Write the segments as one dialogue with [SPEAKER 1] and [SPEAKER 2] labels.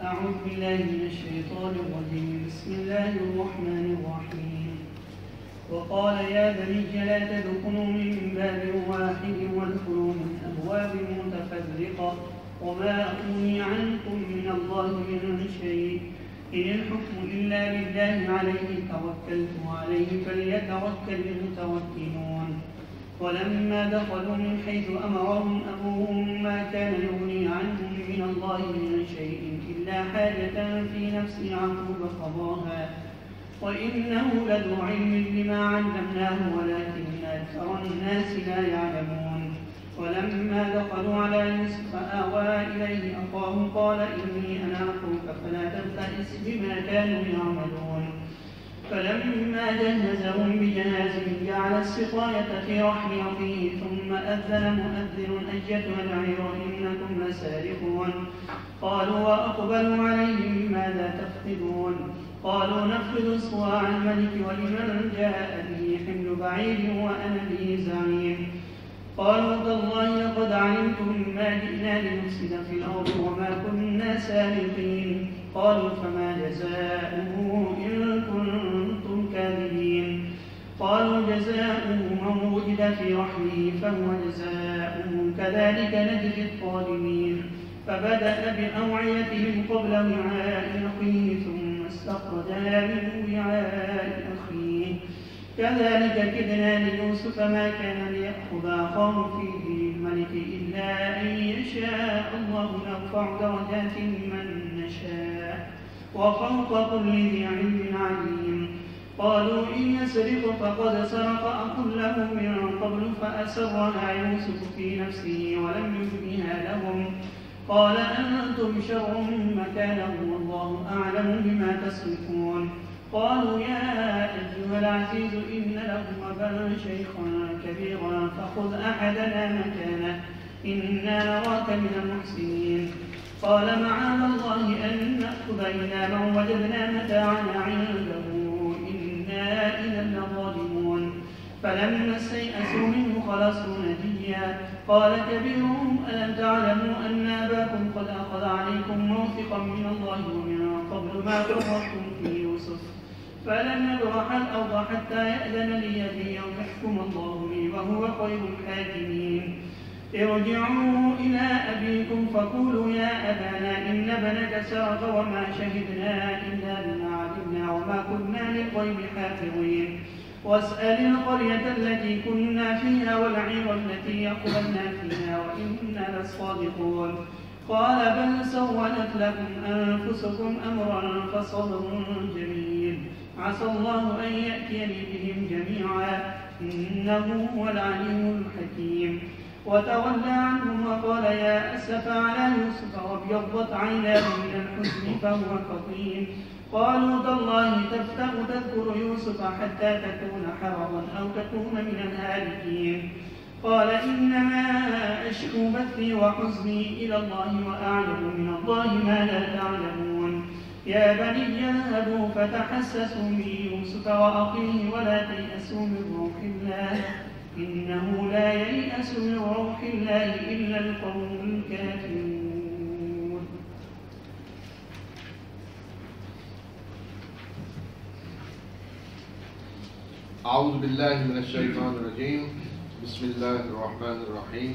[SPEAKER 1] أعوذ بالله من الشيطان الرجيم. بسم الله الرحمن الرحيم. وقال يا بني لا تدخلوا من باب واحد وادخلوا من أبواب متفرقة وما أغني عنكم من الله من شيء إن الحكم إلا لله عليه توكلت وعليه فليتوكل المتوكلون. ولما دخلوا من حيث أمرهم أبوهم ما كان يغني عنهم من الله من شيء إلا حاجة في نفس يعقوب قضاها وإنه لذو علم لما علمناه ولكن أكثر الناس لا يعلمون. ولما دخلوا على يوسف آوى إليه أخاه قال إني أنا أخوك فلا تبتئس بما كانوا يعملون. فلما جهزهم بجهازهم جعل السقاية في رحل أخيه ثم أذن مؤذن أيتها العير إنكم لسارقون. قالوا وأقبلوا عليهم ماذا تفقدون؟ قالوا نفقد صواع الملك ولمن جاء به حمل بعير وأنا به زعيم. قالوا تالله لقد علمتم ما جئنا لنفسد في الأرض وما كنا سارقين. قالوا فما جزاؤه إن كنتم كاذبين؟ قالوا جزاؤه من وجد في رحله فهو جزاؤه كذلك نجزي الظالمين. فبدأ بأوعيتهم قبل وعاء أخيه ثم استخرجها من وعاء أخيه كذلك كدنا ليوسف ما كان ليأخذ أخاه في دين الملك إلا أن يشاء الله نرفع درجات من نشاء وفوق كل ذي علم عليم. قالوا إن يسرق فقد سرق أخ له من قبل فأسرها يوسف في نفسه ولم يبدها لهم. قال أنتم شر مكانا والله أعلم بما تصفون. قالوا يا أيها العزيز إن له أبا شيخا كبيرا فخذ أحدنا مكانه إنا نراك من المحسنين. قال معاذ الله أن نأخذ إلا من وجدنا متاعنا عنده إنا إذا لظالمون. فلما استيئسوا منه خلصوا نجيا. قال كبيرهم ألم تعلموا أن أباكم قد أخذ عليكم موثقا من الله ومن قبل ما فرطتم في يوسف فلن نبرح الأرض حتى يأذن لي أبي أو يحكم الله لي وهو خير الحاكمين. ارجعوا إلى أبيكم فقولوا يا أبانا إن ابنك سرق وما شهدنا إلا بما علمنا وما كنا للغيب حافظين. واسأل القرية التي كنا فيها والعير التي أقبلنا فيها وإنا لصادقون. قال بل سولت لكم أنفسكم أمرا فصبر جميل عسى الله أن يأتيني بهم جميعا إنه هو العليم الحكيم. وتولى عنهم وقال يا أسف على يوسف وابيضت عيناه من الحزن فهو كظيم. قالوا تالله تفتأ تذكر يوسف حتى تكون حرضا أو تكون من الهالكين. قال إنما أشكو بثي وحزني إلى الله وأعلم من الله ما لا تعلمون. يا بني اذهبوا فتحسسوا من يوسف وأخيه ولا تيأسوا من روح الله إنه لا ييأس من روح الله إلا القوم الكافرون.
[SPEAKER 2] أعوذ بالله من الشيطان الرجيم بسم الله الرحمن الرحيم.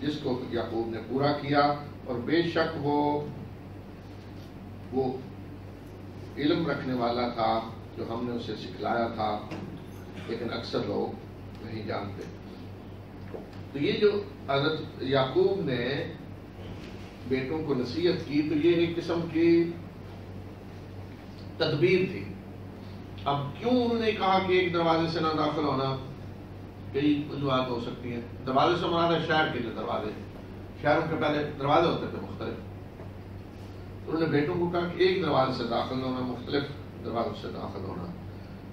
[SPEAKER 2] جس کو یعقوب نے پورا کیا، اور بے شک وہ علم رکھنے والا تھا جو ہم نے اسے سکھلایا تھا، لیکن اکثر لوگ نہیں جانتے۔ تو یہ جو حضرت یعقوب نے بیٹوں کو نصیحت کی، تو یہ ایک قسم کی تدبیر تھی۔ اب کیوں انہوں نے کہا کہ ایک دروازے سے نہ داخل ہونا؟ کئی وجوہات ہو سکتی ہیں۔ دروازے سے مراد ہے شہر کے جو دروازے، شہروں کے پہلے دروازے ہوتے تھے مختلف، تو انہوں نے بیٹوں کو کہا کہ ایک دروازے سے داخل ہونا، مختلف دروازوں سے داخل ہونا۔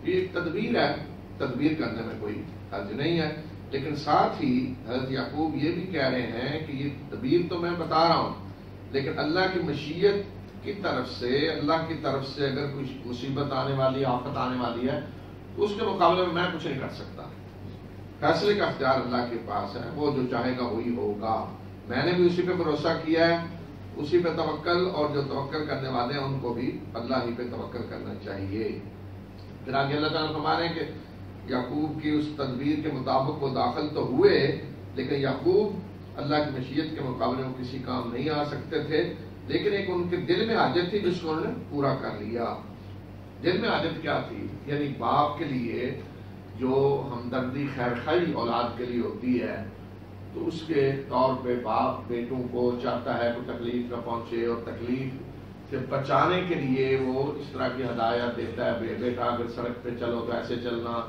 [SPEAKER 2] یہ ایک تدبیر ہے، تدبیر کرنے میں کوئی حرج نہیں ہے، لیکن ساتھ ہی حضرت یعقوب یہ بھی کہہ رہے ہیں کہ یہ تدبیر تو میں بتا رہا ہوں، لیکن اللہ کی مشیت کی طرف سے، اللہ کی طرف سے اگر کوئی مصیبت آنے والی، آفت آنے والی ہے، تو اس کے مقابلے میں کچھ نہیں کر سکتا۔ فیصلے کا اختیار اللہ کے پاس ہے، وہ جو چاہے گا وہی ہوگا۔ میں نے بھی اسی پہ بھروسہ کیا ہے، اسی پہ توکل، اور جو توکل کرنے والے ہیں ان کو بھی اللہ ہی پہ توکل کرنا چاہیے۔ پھر آگے اللہ تعالیٰ فرما رہے ہیں کہ یعقوب کی اس تدبیر کے مطابق وہ داخل تو ہوئے، لیکن یعقوب اللہ کی مشیت کے مقابلے میں کسی کام نہیں آ سکتے تھے، لیکن ایک ان کے دل میں حاجت تھی جس کو انہوں نے پورا کر لیا۔ دل میں حاجت کیا تھی؟ یعنی باپ کے لیے جو ہمدردی خیر خواہی اولاد کے لیے ہوتی ہے، تو اس کے طور پہ باپ بیٹوں کو چاہتا ہے کوئی تکلیف نہ پہنچے، اور تکلیف سے بچانے کے لیے وہ اس طرح کی ہدایت دیتا ہے، بیٹا اگر سڑک پہ چلو تو ایسے چلنا،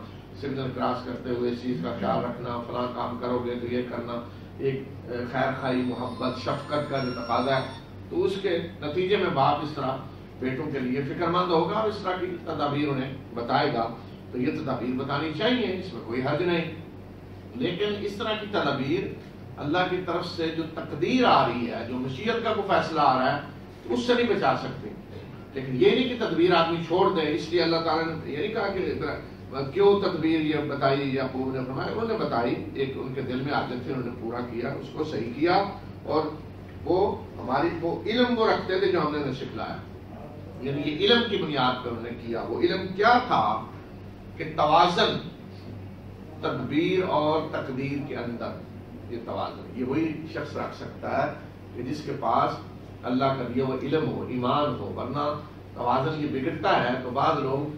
[SPEAKER 2] سگنل کراس کرتے ہوئے اس چیز کا خیال رکھنا، فلاں کام کرو گے تو یہ کرنا، ایک خیر خواہی، محبت، شفقت کا جو تقاضا ہے، تو اس کے نتیجے میں باپ اس طرح بیٹوں کے لیے فکر مند ہوگا اور اس طرح کی تدابیر انہیں بتائے گا۔ تو یہ تدابیر بتانی چاہیے، اس میں کوئی حرج نہیں، لیکن اس طرح کی تدابیر اللہ کی طرف سے جو تقدیر آ رہی ہے، جو مشیت کا کوئی فیصلہ آ رہا ہے، تو اس سے نہیں بچا سکتے۔ لیکن یہ نہیں کہ تدبیر آدمی چھوڑ دے، اس لیے اللہ تعالیٰ نے یہ نہیں کہا کہ کیوں تدبیر یہ بتائی یعقوب نے فرمایا، انہوں نے بتائی، ایک ان کے دل میں حاجت تھی، انہوں نے پورا کیا، اس کو صحیح کیا، اور وہ علم وہ رکھتے تھے جو ہم نے انہیں سکھلایا، یعنی یہ علم کی بنیاد پر انہوں نے کیا۔ وہ علم کیا تھا کہ توازن تدبیر اور تقدیر کے اندر، یہ توازن یہ وہی شخص رکھ سکتا ہے کہ جس کے پاس اللہ کا دیا ہوا علم ہو، ایمان ہو، ورنہ توازن یہ بگڑتا ہے۔ تو بعض لوگ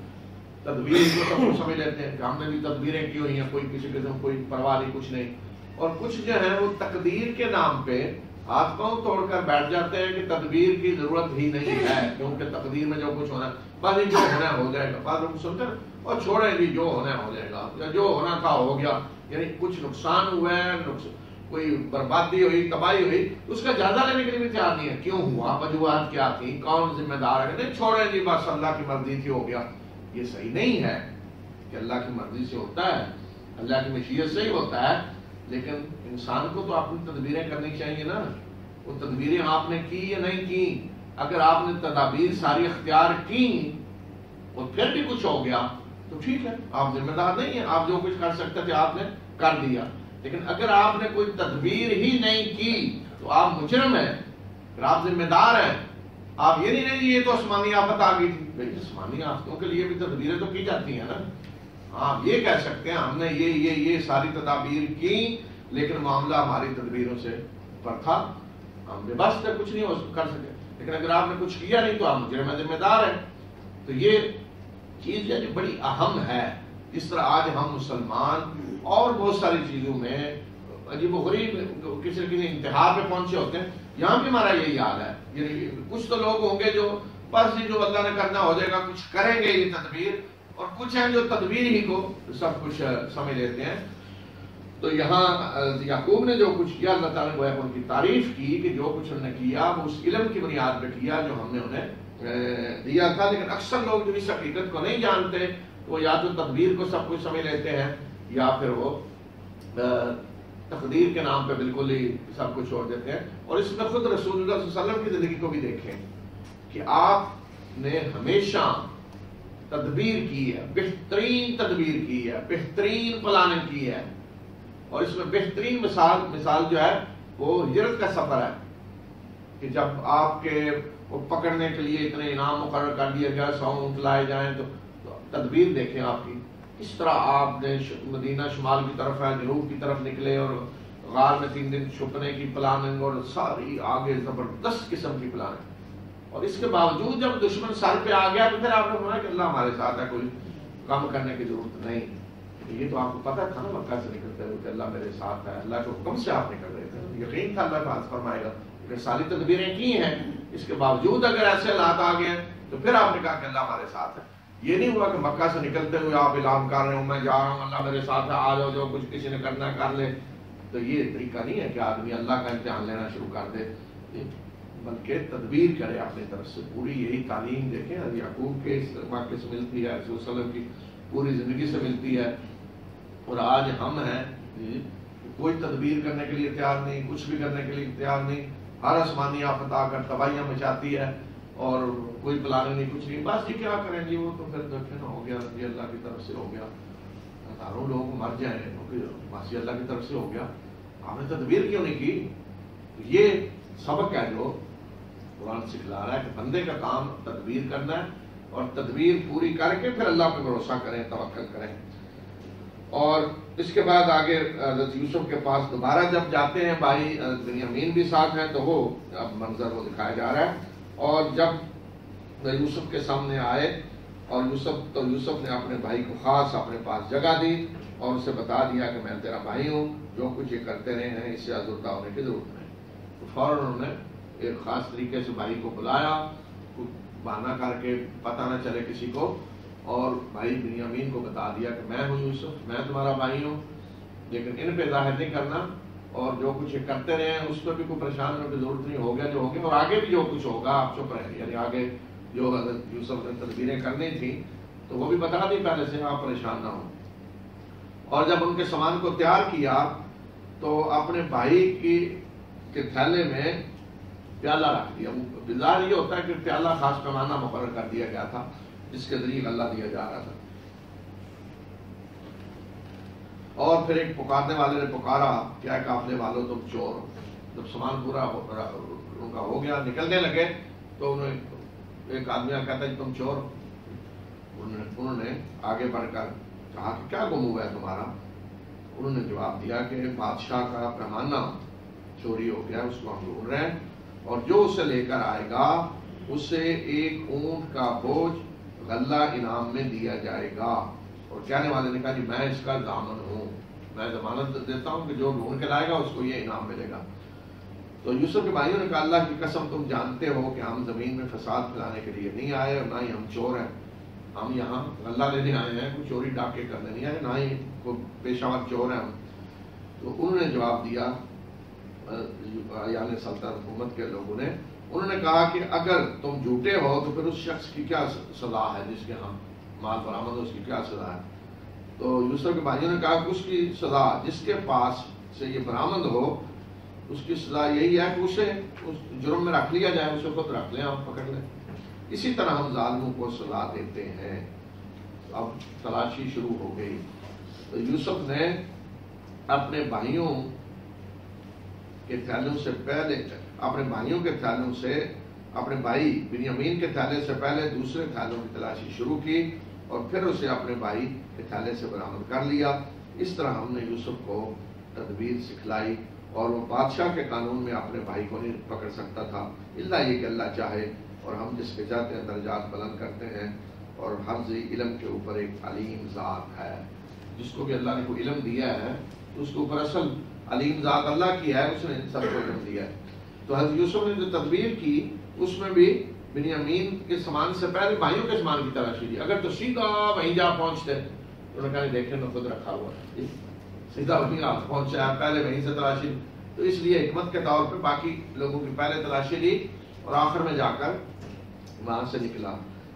[SPEAKER 2] تدبیر کو سب کچھ سمجھ لیتے ہیں کہ ہم نے بھی تدبیریں کی ہوئی ہیں، کوئی کسی قسم کوئی پرواہ نہیں، کچھ نہیں، اور کچھ جو ہے وہ تقدیر کے نام پہ ہاتھ پاؤں توڑ کر بیٹھ جاتے ہیں کہ تدبیر کی ضرورت ہی نہیں ہے، کیونکہ تقدیر میں جو کچھ ہونا ہے بس جو ہونا ہو جائے گا۔ بعض لوگ سنتے ہیں اور چھوڑیں جی جو ہونا ہو جائے گا، یا جو ہونا تھا ہو گیا، یعنی کچھ نقصان ہوا ہے، کوئی بربادی ہوئی، تباہی ہوئی، اس کا جائزہ لینے کے لیے بھی تیار نہیں ہے، کیوں ہوا، وجوہات کیا تھی، کون ذمہ دار ہے، نہیں چھوڑیں جی بس اللہ کی مرضی تھی ہو گیا۔ یہ صحیح نہیں ہے کہ اللہ کی مرضی سے ہوتا ہے، اللہ کی مشیت سے ہی ہوتا ہے، لیکن انسان کو تو اپنی تدبیریں کرنی چاہیے نا۔ وہ تدبیریں آپ نے کی یا نہیں کی؟ اگر آپ نے تدابیر ساری اختیار کی اور پھر بھی کچھ ہو گیا تو ٹھیک ہے، آپ ذمہ دار نہیں ہیں، آپ جو کچھ کر سکتے تھے آپ نے کر دیا، لیکن اگر آپ نے کوئی تدبیر ہی نہیں کی تو آپ مجرم ہیں، پھر آپ ذمہ دار ہیں۔ آپ یہ نہیں یہ تو آسمانی آفت آ گئی تھی، بھائی آسمانی آفتوں کے لیے بھی تدبیریں تو کی جاتی ہیں نا۔ آپ یہ کہہ سکتے ہیں ہم نے یہ ساری تدابیر کی، لیکن معاملہ ہماری تدبیروں سے پر تھا، ہم بے بس تھے، کچھ نہیں کر سکے، لیکن اگر آپ نے کچھ کیا نہیں تو آپ مجرم ذمہ دار ہیں۔ تو یہ چیز جو بڑی اہم ہے، اس طرح آج ہم مسلمان اور بہت ساری چیزوں میں عجیب و غریب کسی انتہا پہ پہنچے ہوتے ہیں، یہاں بھی ہمارا یہی حال ہے۔ یعنی کچھ تو لوگ ہوں گے جو بس جو اللہ نے کرنا ہو جائے گا، کچھ کریں گے یہ تدبیر، اور کچھ ہیں جو تدبیر ہی کو سب کچھ سمجھ لیتے ہیں۔ تو یہاں یعقوب نے جو کچھ کیا، اللہ تعالیٰ نے ان کی تعریف کی کہ جو کچھ انہوں نے کیا وہ اس علم کی بنیاد پہ کیا جو ہم نے انہیں دیا تھا، لیکن اکثر لوگ جو اس حقیقت کو نہیں جانتے وہ یا تو تدبیر کو سب کچھ سمجھ لیتے ہیں، یا پھر وہ تقدیر کے نام پہ بالکل ہی سب کچھ چھوڑ دیتے ہیں۔ اور اس میں خود رسول اللہ صلی اللہ علیہ وسلم کی زندگی کو بھی دیکھیں کہ آپ نے ہمیشہ تدبیر کی ہے، بہترین تدبیر کی ہے، بہترین پلاننگ کی ہے، اور اس میں بہترین مثال جو ہے وہ ہجرت کا سفر ہے کہ جب آپ کے وہ پکڑنے کے لیے اتنے انعام مقرر کر دیا گیا، 100 اونٹ لائے جائیں، تو تدبیر دیکھیں آپ کی، کس طرح آپ نے مدینہ شمال کی طرف ہے، جنوب کی طرف نکلے، اور غار میں 3 دن چھپنے کی پلاننگ اور ساری آگے زبردست قسم کی پلاننگ، اور اس کے باوجود جب دشمن سر پہ آ گیا تو پھر آپ نے فرمایا کہ اللہ ہمارے ساتھ ہے، کوئی کام کرنے کی ضرورت نہیں۔ یہ تو آپ کو پتا تھا نا مکہ سے نکلتے ہوئے کہ اللہ میرے ساتھ ہے، اللہ کے حکم سے آپ نکل رہے تھے، یقین تھا اللہ بات فرمائے گا، لیکن ساری تدبیریں کی ہیں، اس کے باوجود اگر ایسے حالات آ گئے تو پھر آپ نے کہا کہ اللہ ہمارے ساتھ ہے۔ یہ نہیں ہوا کہ مکہ سے نکلتے ہوئے آپ اعلان کر رہے ہوں میں جا رہا ہوں، اللہ میرے ساتھ ہے، آ جاؤ، جو کچھ کسی نے کرنا کر لے۔ تو یہ طریقہ نہیں ہے کہ آدمی اللہ کا امتحان لینا شروع کر دے، بلکہ تدبیر کرے اپنی طرف سے۔ پوری یہی تعلیم دیکھیں یعقوب کے اس واقعے سے ملتی ہے، رسول صلی اللہ علیہ وسلم کی پوری زندگی سے ملتی ہے، اور آج ہم ہیں کوئی تدبیر کرنے کے لیے تیار نہیں، کچھ بھی کرنے کے لیے تیار نہیں، ہر آسمانی آفت آ کر تباہیاں مچاتی ہے اور کوئی پلاننگ نہیں، کچھ نہیں، بس یہ کیا کریں جی، وہ تو پھر دیکھیں نا ہو گیا جی، اللہ کی طرف سے ہو گیا، ہزاروں لوگ مر جائیں بس یہ اللہ کی طرف سے ہو گیا، آپ نے تدبیر کیوں نہیں کی؟ یہ سبق ہے جو قرآن سکھلا رہا ہے کہ بندے کا کام تدبیر کرنا ہے، اور تدبیر پوری کر کے پھر اللہ پہ بھروسہ کریں، توکل کریں۔ اور اس کے بعد آگے حضرت یوسف کے پاس دوبارہ جب جاتے ہیں، بھائی بنیامین بھی ساتھ ہیں، تو وہ اب منظر وہ دکھایا جا رہا ہے، اور جب یوسف کے سامنے آئے اور یوسف نے اپنے بھائی کو خاص اپنے پاس جگہ دی اور اسے بتا دیا کہ میں تیرا بھائی ہوں، جو کچھ یہ کرتے رہے ہیں اس سے آزردہ ہونے کی ضرورت نہیں۔ تو فوراً انہوں نے ایک خاص طریقے سے بھائی کو بلایا، بہانہ کر کے پتہ نہ چلے کسی کو، اور بھائی بنیامین کو بتا دیا کہ میں ہوں یوسف، میں تمہارا بھائی ہوں، لیکن ان پہ ظاہر نہیں کرنا، اور جو کچھ یہ کرتے رہے ہیں اس پہ بھی کوئی پریشان ہونے کی ضرورت نہیں، ہو گیا جو ہو گیا، اور آگے بھی جو کچھ ہوگا آپ چپ رہیں، یعنی آگے جو حضرت یوسف نے تدبیریں کرنی تھیں تو وہ بھی بتا دی پہلے سے، آپ پریشان نہ ہوں۔ اور جب ان کے سامان کو تیار کیا تو اپنے بھائی کے تھیلے میں پیالہ رکھ دیا۔ بظاہر یہ ہوتا ہے کہ پیالہ خاص پیمانہ مقرر کر دیا گیا تھا جس کے ذریعے غلہ دیا جا رہا تھا، اور پھر ایک پکارنے والے نے پکارا کیا قافلے والوں تم چور ہو۔ جب سامان پورا ان کا ہو گیا، نکلنے لگے تو انہیں ایک آدمی کہتا ہے تم چور ہو۔ انہوں نے آگے بڑھ کر کہا کہ کیا گم ہوا ہے تمہارا؟ انہوں نے جواب دیا کہ بادشاہ کا پیمانہ چوری ہو گیا، اس کو ہم ڈھونڈ رہے ہیں، اور جو اسے لے کر آئے گا اسے ایک اونٹ کا بوجھ غلہ انعام میں دیا جائے گا۔ اور کہنے والے نے کہا جی میں اس کا ضامن ہوں، میں ضمانت دیتا ہوں کہ جو ڈھونڈ کے لائے گا اس کو یہ انعام ملے گا۔ تو یوسف کے بھائیوں نے کہا اللہ کی قسم تم جانتے ہو کہ ہم زمین میں فساد پھیلانے کے لیے نہیں آئے، اور نہ ہی ہم چور ہیں، ہم یہاں غلہ لینے آئے ہیں، کوئی چوری ڈاکے کرنے نہیں آئے، نہ ہی کوئی پیشہ ور چور ہیں ہم۔ تو انہوں نے جواب دیا، یعنی سلطنت حکومت کے لوگوں نے، انہوں نے کہا کہ اگر تم جھوٹے ہو تو پھر اس شخص کی کیا سزا ہے جس کے ہم مال برآمد ہو، اس کی کیا سزا ہے؟ تو یوسف کے بھائیوں نے کہا کہ اس کی سزا جس کے پاس سے یہ برآمد ہو اس کی سزا یہی ہے کہ اسے اس جرم میں رکھ لیا جائے، اسے خود رکھ لیں اور پکڑ لیں، اسی طرح ہم ظالموں کو سزا دیتے ہیں۔ اب تلاشی شروع ہو گئی، تو یوسف نے اپنے بھائیوں کے تھیلوں سے پہلے، اپنے بھائیوں کے تھیلوں سے، اپنے بھائی بنیامین کے تھیلے سے پہلے دوسرے تھیلوں کی تلاشی شروع کی، اور پھر اسے اپنے بھائی کے تھیلے سے برآمد کر لیا۔ اس طرح ہم نے یوسف کو تدبیر سکھلائی، اور وہ بادشاہ کے قانون میں اپنے بھائی کو نہیں پکڑ سکتا تھا الا یہ کہ اللہ چاہے، اور ہم جس کے چاہتے ہیں درجات بلند کرتے ہیں، اور ہر ذی علم کے اوپر ایک علیم ذات ہے، جس کو بھی اللہ نے کوئی علم دیا ہے تو اس کے اوپر اصل علیم ذات اللہ کی ہے، اس نے سب کو علم دیا ہے۔ تو حضرت یوسف نے جو تدبیر کی اس میں بھی بنیامین کے سامان سے پہلے بھائیوں کے سامان کی تلاشی دی، اگر تو سیدھا وہیں جا پہنچتے تو انہوں نے کہا دیکھیں میں خود رکھا ہوا ہے، سیدھا وہیں آپ پہنچا ہے، پہلے وہیں سے تلاشی، تو اس لیے حکمت کے طور پہ باقی لوگوں کی پہلے تلاشی لی اور آخر میں جا کر وہاں سے نکلا۔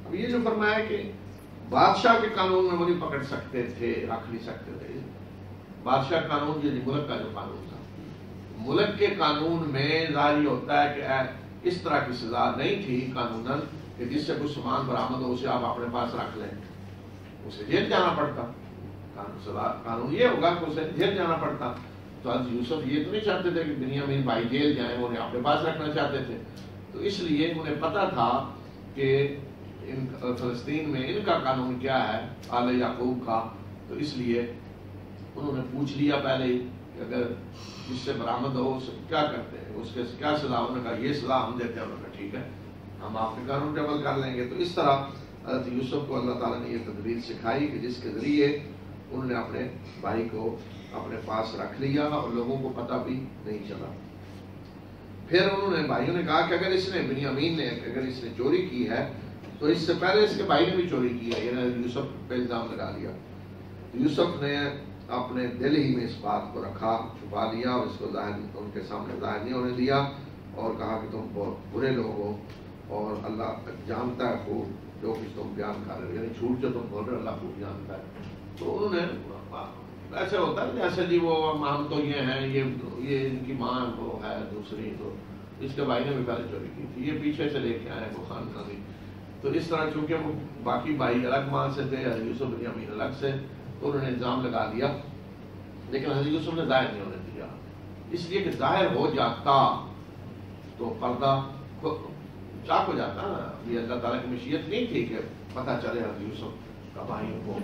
[SPEAKER 2] اب یہ جو فرمایا کہ بادشاہ کے قانون میں وہ نہیں پکڑ سکتے تھے، رکھ نہیں سکتے تھے، بادشاہ قانون یہ ملک کا جو قانون تھا، ملک کے قانون میں ظاہر ہوتا ہے کہ اس طرح کی سزا نہیں تھی قانوناً کہ جس سے کچھ سامان برآمد ہو اسے آپ اپنے پاس رکھ لیں، اسے جیل جانا پڑتا، قانون یہ ہوگا کہ اسے جیل جانا پڑتا۔ تو حضرت یوسف یہ تو نہیں چاہتے تھے کہ بنیامین بھائی جیل جائیں، وہ انہیں اپنے پاس رکھنا چاہتے تھے، تو اس لیے انہیں پتا تھا کہ فلسطین میں ان کا قانون کیا ہے آل یعقوب کا، تو اس لیے انہوں نے پوچھ لیا پہلے ہی کہ اگر جس سے برآمد ہو اس کیا کرتے ہیں، اس کے کیا سزا؟ انہوں نے کہا یہ سزا ہم دیتے ہیں۔ انہوں نے کہا ٹھیک ہے، ہم آپ کے قانون پہ عمل کر لیں گے۔ تو اس طرح حضرت یوسف کو اللہ تعالیٰ نے یہ تدبیر سکھائی کہ جس کے ذریعے انہوں نے اپنے بھائی کو اپنے پاس رکھ لیا اور لوگوں کو پتہ بھی نہیں چلا۔ پھر انہوں نے بھائیوں نے کہا کہ اگر اس نے بنیامین نے اگر اس نے چوری کی ہے تو اس سے پہلے اس کے بھائی نے بھی چوری کی ہے، یعنی یوسف پہ الزام لگا دیا۔ یوسف نے اپنے دل ہی میں اس بات کو رکھا، چھپا لیا اور اس کو ان کے سامنے ظاہر نہیں ہونے دیا، اور کہا کہ تم بہت برے لوگ ہو اور اللہ جانتا ہے خوب جو کچھ تم بیان کر رہے ہو، یعنی جھوٹ جو تم بول رہے ہو اللہ خوب جانتا ہے۔ تو انہوں نے ایسے ہوتا ہے جیسے جی وہ ہم تو یہ ہیں، یہ ان کی ماں وہ ہے دوسری، تو اس کے بھائی نے بھی پہلے چوری کی تھی، یہ پیچھے سے لے کے آئے وہ خاندانی۔ تو اس طرح چونکہ وہ باقی بھائی الگ ماں سے تھے، حضرت یوسف بنیامین الگ سے، تو انہوں نے الزام لگا دیا، لیکن حضرت یوسف نے ظاہر نہیں ہونے دیا، اس لیے کہ ظاہر ہو جاتا تو پردہ چاک ہو جاتا نا۔ یہ اللہ تعالیٰ کی مشیت نہیں تھی کہ پتہ چلے حضرت یوسف کا بھائی ہو،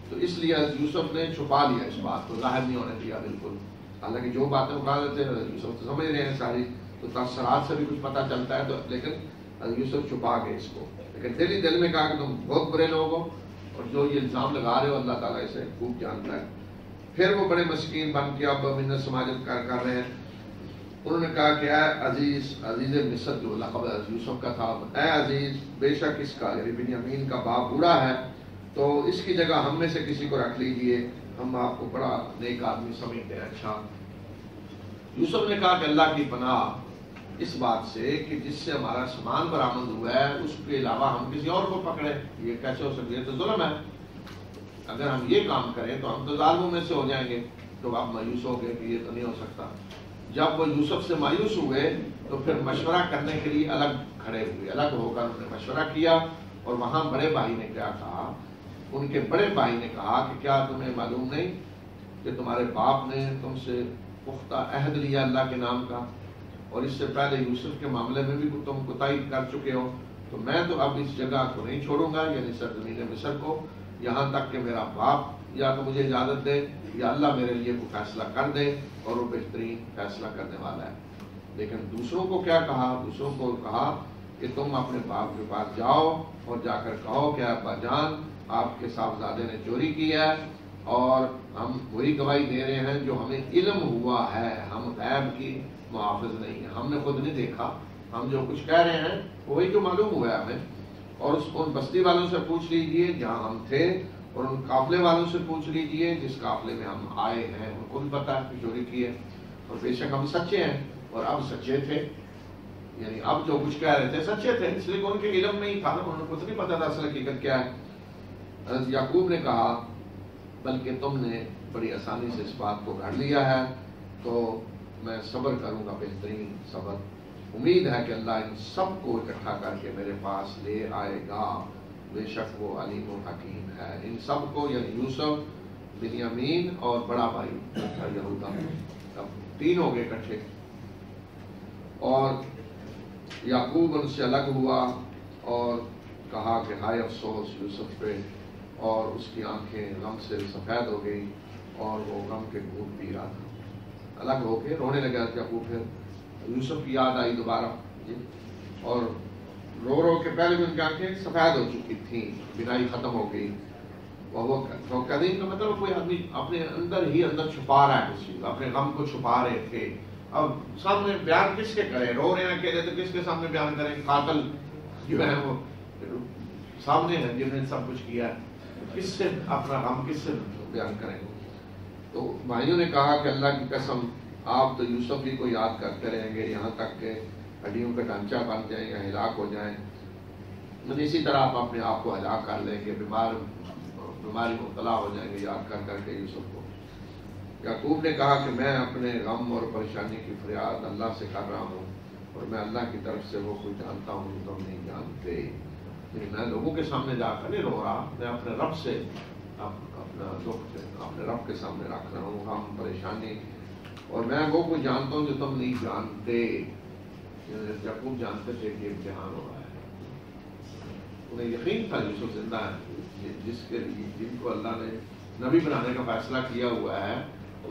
[SPEAKER 2] تو اس لیے حضرت یوسف نے چھپا لیا اس بات کو، ظاہر نہیں ہونے دیا بالکل۔ حالانکہ جو باتیں وہ کہا دیتے حضرت یوسف تو سمجھ رہے ہیں ساری، تو تفسیرات سے بھی کچھ پتہ چلتا ہے، تو لیکن حضرت یوسف چھپا گئے اس کو، لیکن دل ہی دل میں کہا کہ تم بہت برے لوگ ہو اور جو یہ الزام لگا رہے ہو اللہ تعالیٰ اسے خوب جانتا ہے۔ پھر وہ بڑے مسکین بن کے اب منت سماجت کر رہے ہیں۔ انہوں نے کہا کہ اے عزیز مصر، جو لقب یوسف کا تھا، اے عزیز بے شک اس کا یعنی بنیامین کا باپ بوڑھا ہے، تو اس کی جگہ ہم میں سے کسی کو رکھ لیجئے، ہم آپ کو بڑا نیک آدمی سمجھتے ہیں۔ اچھا، یوسف نے کہا کہ اللہ کی پناہ اس بات سے کہ جس سے ہمارا سامان برآمد ہوا ہے اس کے علاوہ ہم کسی اور کو پکڑے، یہ کیسے ہو سکتی ہے؟ تو ظلم ہے، اگر ہم یہ کام کریں تو ہم تو ظالموں میں سے ہو جائیں گے۔ تو آپ مایوس ہو گئے کہ یہ تو نہیں ہو سکتا۔ جب وہ یوسف سے مایوس ہوئے تو پھر مشورہ کرنے کے لیے الگ کھڑے ہوئے، الگ ہو کر انہوں نے مشورہ کیا، اور وہاں بڑے بھائی نے کیا کہا؟ ان کے بڑے بھائی نے کہا کہ کیا تمہیں معلوم نہیں کہ تمہارے باپ نے تم سے پختہ عہد لیا اللہ کے نام کا، اور اس سے پہلے یوسف کے معاملے میں بھی تم کوتاہی کر چکے ہو، تو میں تو اب اس جگہ کو نہیں چھوڑوں گا، یعنی سرزمین مصر کو، یہاں تک کہ میرا باپ یا تو مجھے اجازت دے یا اللہ میرے لیے کوئی فیصلہ کر دے، اور وہ بہترین فیصلہ کرنے والا ہے۔ لیکن دوسروں کو کیا کہا؟ دوسروں کو کہا کہ تم اپنے باپ کے پاس جاؤ اور جا کر کہو کہ ابا جان آپ کے صاحبزادے نے چوری کی ہے، اور ہم وہی گواہی دے رہے ہیں جو ہمیں علم ہوا ہے، ہم غیب کی محافظ نہیں ہیں، ہم نے خود نہیں دیکھا، ہم جو کچھ کہہ رہے ہیں وہی جو معلوم ہوا ہے ہمیں۔ اور ان بستی والوں سے پوچھ لیجئے جہاں ہم تھے، اور ان قافلے والوں سے پوچھ لیجئے جس قافلے میں ہم آئے ہیں، ان کو بھی پتہ ہے کہ چوری کی ہے، اور بے شک ہم سچے ہیں، اور اب سچے تھے، یعنی اب جو کچھ کہہ رہے تھے سچے تھے، اس لیے کہ ان کے علم نہیں تھا، انہوں نے کچھ نہیں پتا تھا اصل حقیقت کیا ہے۔ حضرت یعقوب نے کہا بلکہ تم نے بڑی آسانی سے اس بات کو گھڑ لیا ہے، تو میں صبر کروں گا، بہترین صبر، امید ہے کہ اللہ ان سب کو اکٹھا کر کے میرے پاس لے آئے گا، بے شک وہ علیم و حکیم ہے۔ ان سب کو یعنی یوسف، بنیامین اور بڑا بھائی یہودا، اب تین ہو گئے اکٹھے، اور یعقوب ان سے الگ ہوا اور کہا کہ ہائے افسوس یوسف پہ، اور اس کی آنکھیں غم سے سفید ہو گئی اور وہ غم کے گھونٹ پی رہا تھا، الگ ہو کے رونے لگا یعقوب۔ پھر یوسف کی یاد آئی دوبارہ، اور رو رو کے پہلے بھی ان کی آنکھیں سفید ہو چکی تھیں، بینائی ختم ہو گئی۔ وہ قدیم کا مطلب کوئی آدمی اپنے اندر ہی اندر چھپا رہا ہے کسی کو، اپنے غم کو چھپا رہے تھے، اب سامنے بیان کس کے کریں؟ رو رہے ہیں اکیلے تو کس کے سامنے بیان کریں؟ قاتل جو ہے وہ سامنے ہیں جنہوں نے سب کچھ کیا ہے، کس سے اپنا غم کس سے بیان کریں؟ تو بھائیوں نے کہا کہ اللہ کی قسم آپ تو یوسف ہی کو یاد کرتے رہیں گے یہاں تک کہ ہڈیوں کا ڈھانچہ بن جائیں یا ہلاک ہو جائیں، اسی طرح آپ اپنے آپ کو ہلاک کر لیں گے، بیماری مبتلا ہو جائیں گے یاد کر کر کے یوسف کو۔ یعقوب نے کہا کہ میں اپنے غم اور پریشانی کی فریاد اللہ سے کر رہا ہوں، اور میں اللہ کی طرف سے وہ کچھ جانتا ہوں جو تم نہیں جانتے، میں لوگوں کے سامنے جا کر نہیں رو رہا، میں اپنے رب سے اپنا دکھ اپنے رب کے سامنے رکھ رہا ہوں، غم پریشانی، اور میں وہ کچھ جانتا ہوں جو تم نہیں جانتے۔ یعقوب جانتے تھے کہ امتحان ہو رہا ہے، انہیں یقین تھا یوسف زندہ ہے، جن کو اللہ نے نبی بنانے کا فیصلہ کیا ہوا ہے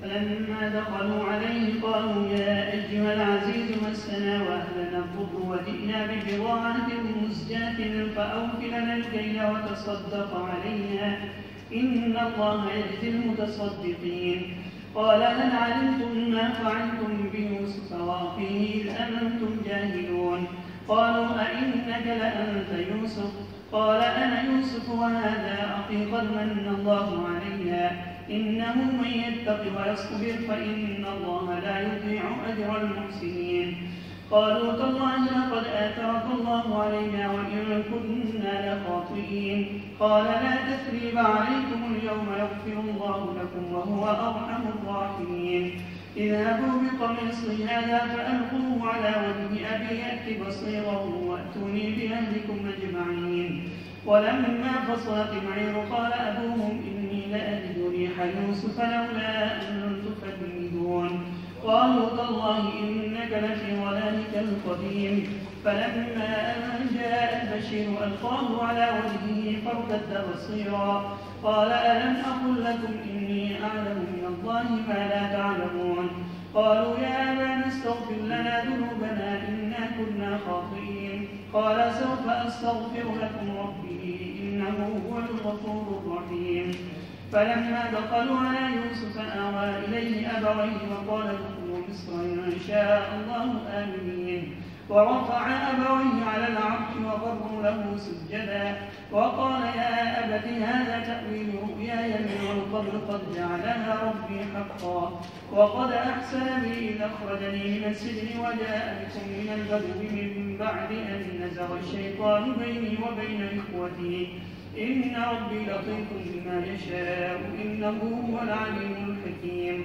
[SPEAKER 1] فلما دخلوا عليه قالوا يا أيها العزيز مسنا وأهلنا الضر وجئنا ببضاعة مزجاة فأوف لنا الكيل وتصدق علينا إن الله يجزي المتصدقين. قال هل علمتم ما فعلتم بيوسف وأخيه إذ أنتم جاهلون؟ قالوا أئنك لأنت يوسف؟ قال أنا يوسف وهذا أخي قد من الله علينا إنه من يتق ويصبر فإن الله لا يضيع أجر المحسنين. قالوا تالله لقد آثرك الله علينا وإن كنا لخاطئين. قال لا تثريب عليكم اليوم يغفر الله لكم وهو أرحم الراحمين. اذهبوا بقميصي هذا فألقوه على وجه أبي يأت بصيرا وأتوني بأهلكم أجمعين. ولما فصلت العير قال أبوهم إني لأجد ريح يوسف لولا أن تفندون. قالوا تالله إنك لفي ضلالك القديم. فلما أن جاء البشير ألقاه على وجهه فارتد بصيرا قال ألم أقل لكم إني أعلم من الله ما لا تعلمون؟ قالوا يا أبانا استغفر لنا ذنوبنا إنا كنا خاطئين. قال سوف أستغفر لكم ربي إنه هو الغفور الرحيم. فلما دخلوا على يوسف آوى إليه أبويه وقال ادخلوا مصر إن شاء الله آمنين. ورفع أبويه على العرش وخروا له سجدا وقال يا أبت هذا تأويل رؤياي من قبل قد جعلها ربي حقا وقد أحسن بي إذ أخرجني من السجن وجاء بكم من البدو من بعد أن نزغ الشيطان بيني وبين إخوتي إن ربي لطيف بما يشاء إنه هو العليم الحكيم.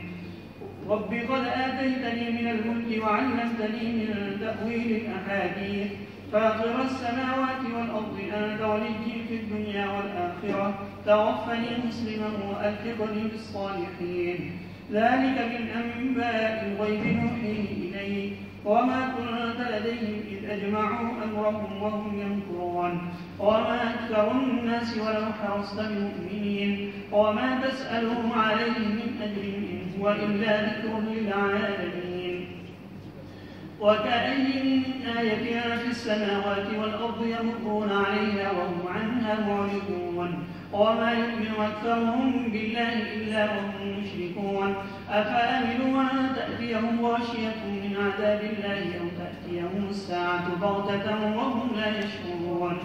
[SPEAKER 1] رب قد آتيتني من الملك وعلمتني من تأويل الأحاديث فاطر السماوات والأرض أنت وليي في الدنيا والآخرة توفني مسلما وألحقني بالصالحين. ذلك من أنباء الغيب نوحيه إليك وما كنت لديهم إذ أجمعوا أمرهم وهم يمكرون. وما أكثر الناس ولو حرصت بمؤمنين وما تسألهم عليه من أجر إن هو إلا ذكر للعالمين. وكأي من آية في السماوات والأرض يمرون عليها وهم عنها معرضون. وما يؤمن أكثرهم بالله إلا وهم مشركون. أفأمنوا أن تأتيهم غاشية من عذاب الله أو تأتيهم الساعة بغتة وهم لا يشعرون.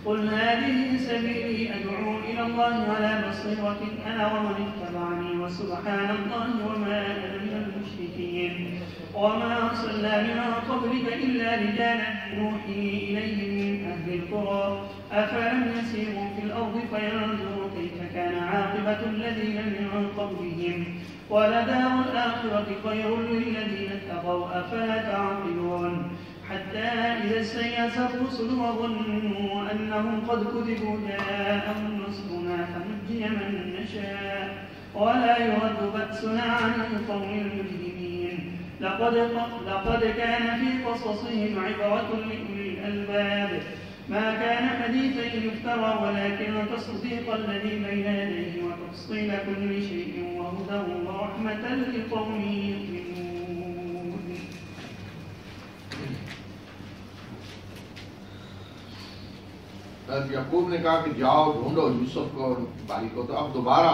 [SPEAKER 1] قل هذه سبيلي أدعو إلى الله على بصيرة أنا ومن اتبعني وسبحان الله وما أنا من المشركين. وما أرسلنا من قبلك إلا رجالا نوحي إليهم من أهل القرى أفلم يسيروا في الأرض فينظروا كيف كان عاقبة الذين من قبلهم ولدار الآخرة خير للذين اتقوا أفلا تعقلون. حتى إذا استيأس الرسل وظنوا أنهم قد كذبوا جاءهم نصرنا فنجي من نشاء ولا يرد بأسنا عن القوم المجرمين. لقد كان في قصصهم عبرة لأولي الألباب ما كان حديثا يفترى ولكن تصديق الذي بين يديه وتفصيل كل شيء وهدى ورحمة لقوم يؤمنون.
[SPEAKER 2] حضرت یعقوب نے کہا کہ جاؤ ڈھونڈو یوسف کو اور بھائی کو، تو اب دوبارہ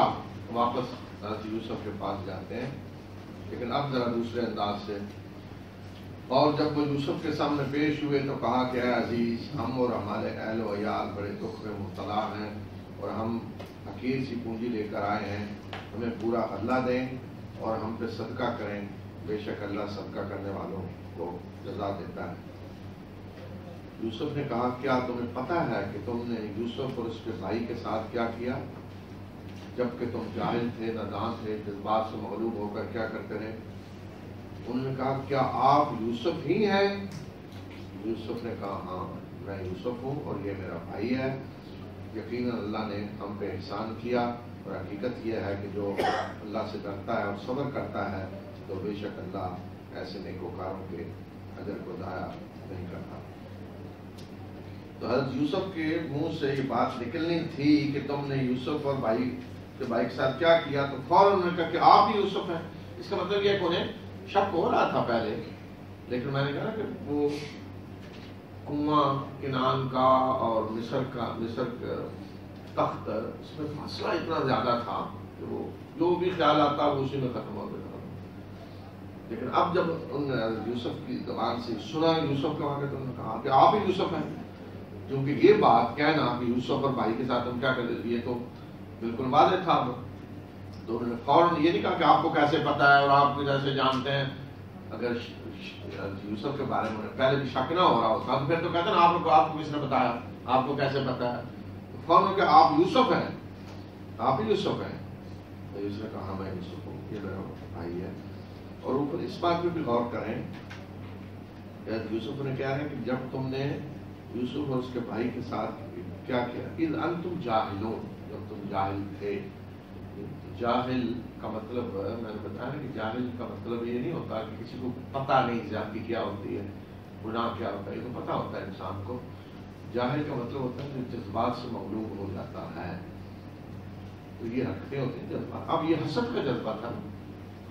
[SPEAKER 2] واپس حضرت یوسف کے پاس جاتے ہیں، لیکن اب ذرا دوسرے انداز سے۔ اور جب وہ یوسف کے سامنے پیش ہوئے تو کہا کہ اے عزیز، ہم اور ہمارے اہل و عیال بڑے دکھ میں مبتلا ہیں، اور ہم حقیر سی پونجی لے کر آئے ہیں، ہمیں پورا غلہ دیں اور ہم پہ صدقہ کریں، بے شک اللہ صدقہ کرنے والوں کو جزا دیتا ہے۔ یوسف نے کہا کیا تمہیں پتہ ہے کہ تم نے یوسف اور اس کے بھائی کے ساتھ کیا کیا، جبکہ تم جاہل تھے، نادان تھے، جذبات سے مغلوب ہو کر کیا کرتے رہے؟ انہوں نے کہا کیا آپ یوسف ہی ہیں؟ یوسف نے کہا ہاں میں یوسف ہوں اور یہ میرا بھائی ہے، یقیناً اللہ نے ہم پہ احسان کیا، اور حقیقت یہ ہے کہ جو اللہ سے ڈرتا ہے اور صبر کرتا ہے تو بے شک اللہ ایسے نیکوکاروں کے اجر کو ضائع نہیں کرتا۔ تو حضرت یوسف کے منہ سے یہ بات نکلنی تھی کہ تم نے یوسف اور بھائی کے ساتھ کیا کیا، تو فوراً انہوں نے کہا کہ آپ ہی یوسف ہیں۔ اس کا مطلب یہ ہے کہ انہیں شک ہو رہا تھا پہلے، لیکن میں نے کہا کہ وہ کنواں کنعان کا اور مصر کا تخت، اس میں فاصلہ اتنا زیادہ تھا کہ وہ جو بھی خیال آتا وہ اسی میں ختم ہو گیا۔ لیکن اب جب انہوں نے یوسف کی زبان سے سنا یوسف کا واقعہ، تو انہوں نے کہا کہ آپ ہی یوسف ہیں، کیونکہ یہ بات کہنا کہ یوسف اور بھائی کے ساتھ ہم کیا کر دیتے، یہ تو بالکل واضح تھا۔ تو انہوں نے فوراً یہ نہیں کہا کہ آپ کو کیسے پتا ہے اور آپ کو جیسے جانتے ہیں۔ اگر یوسف کے بارے میں پہلے بھی شک نہ ہو رہا ہوتا تو پھر تو کہتے ہیں آپ کو کس نے بتایا، آپ کو کیسے پتا ہے؟ تو فوراً کہ آپ یوسف ہیں، آپ ہی یوسف ہیں۔ تو یوسف نے کہا میں یوسف ہوں، یہ میرا بھائی ہے۔ اور اوپر اس بات پہ بھی غور کریں، یوسف نے کہا ہے کہ جب تم نے یوسف اور اس کے بھائی کے ساتھ کیا کیا، اذ انتم جاہلون، جب تم جاہل تھے۔ جاہل کا مطلب میں نے بتایا کہ جاہل کا مطلب یہ نہیں ہوتا کہ کسی کو پتہ نہیں زیادتی کیا ہوتی ہے، گناہ کیا ہوتا ہے، یہ تو پتہ ہوتا ہے انسان کو۔ جاہل کا مطلب ہوتا ہے کہ جذبات سے مغلوب ہو جاتا ہے، تو یہ حرکتیں ہوتی ہیں جذبات۔ اب یہ حسد کا جذبہ تھا،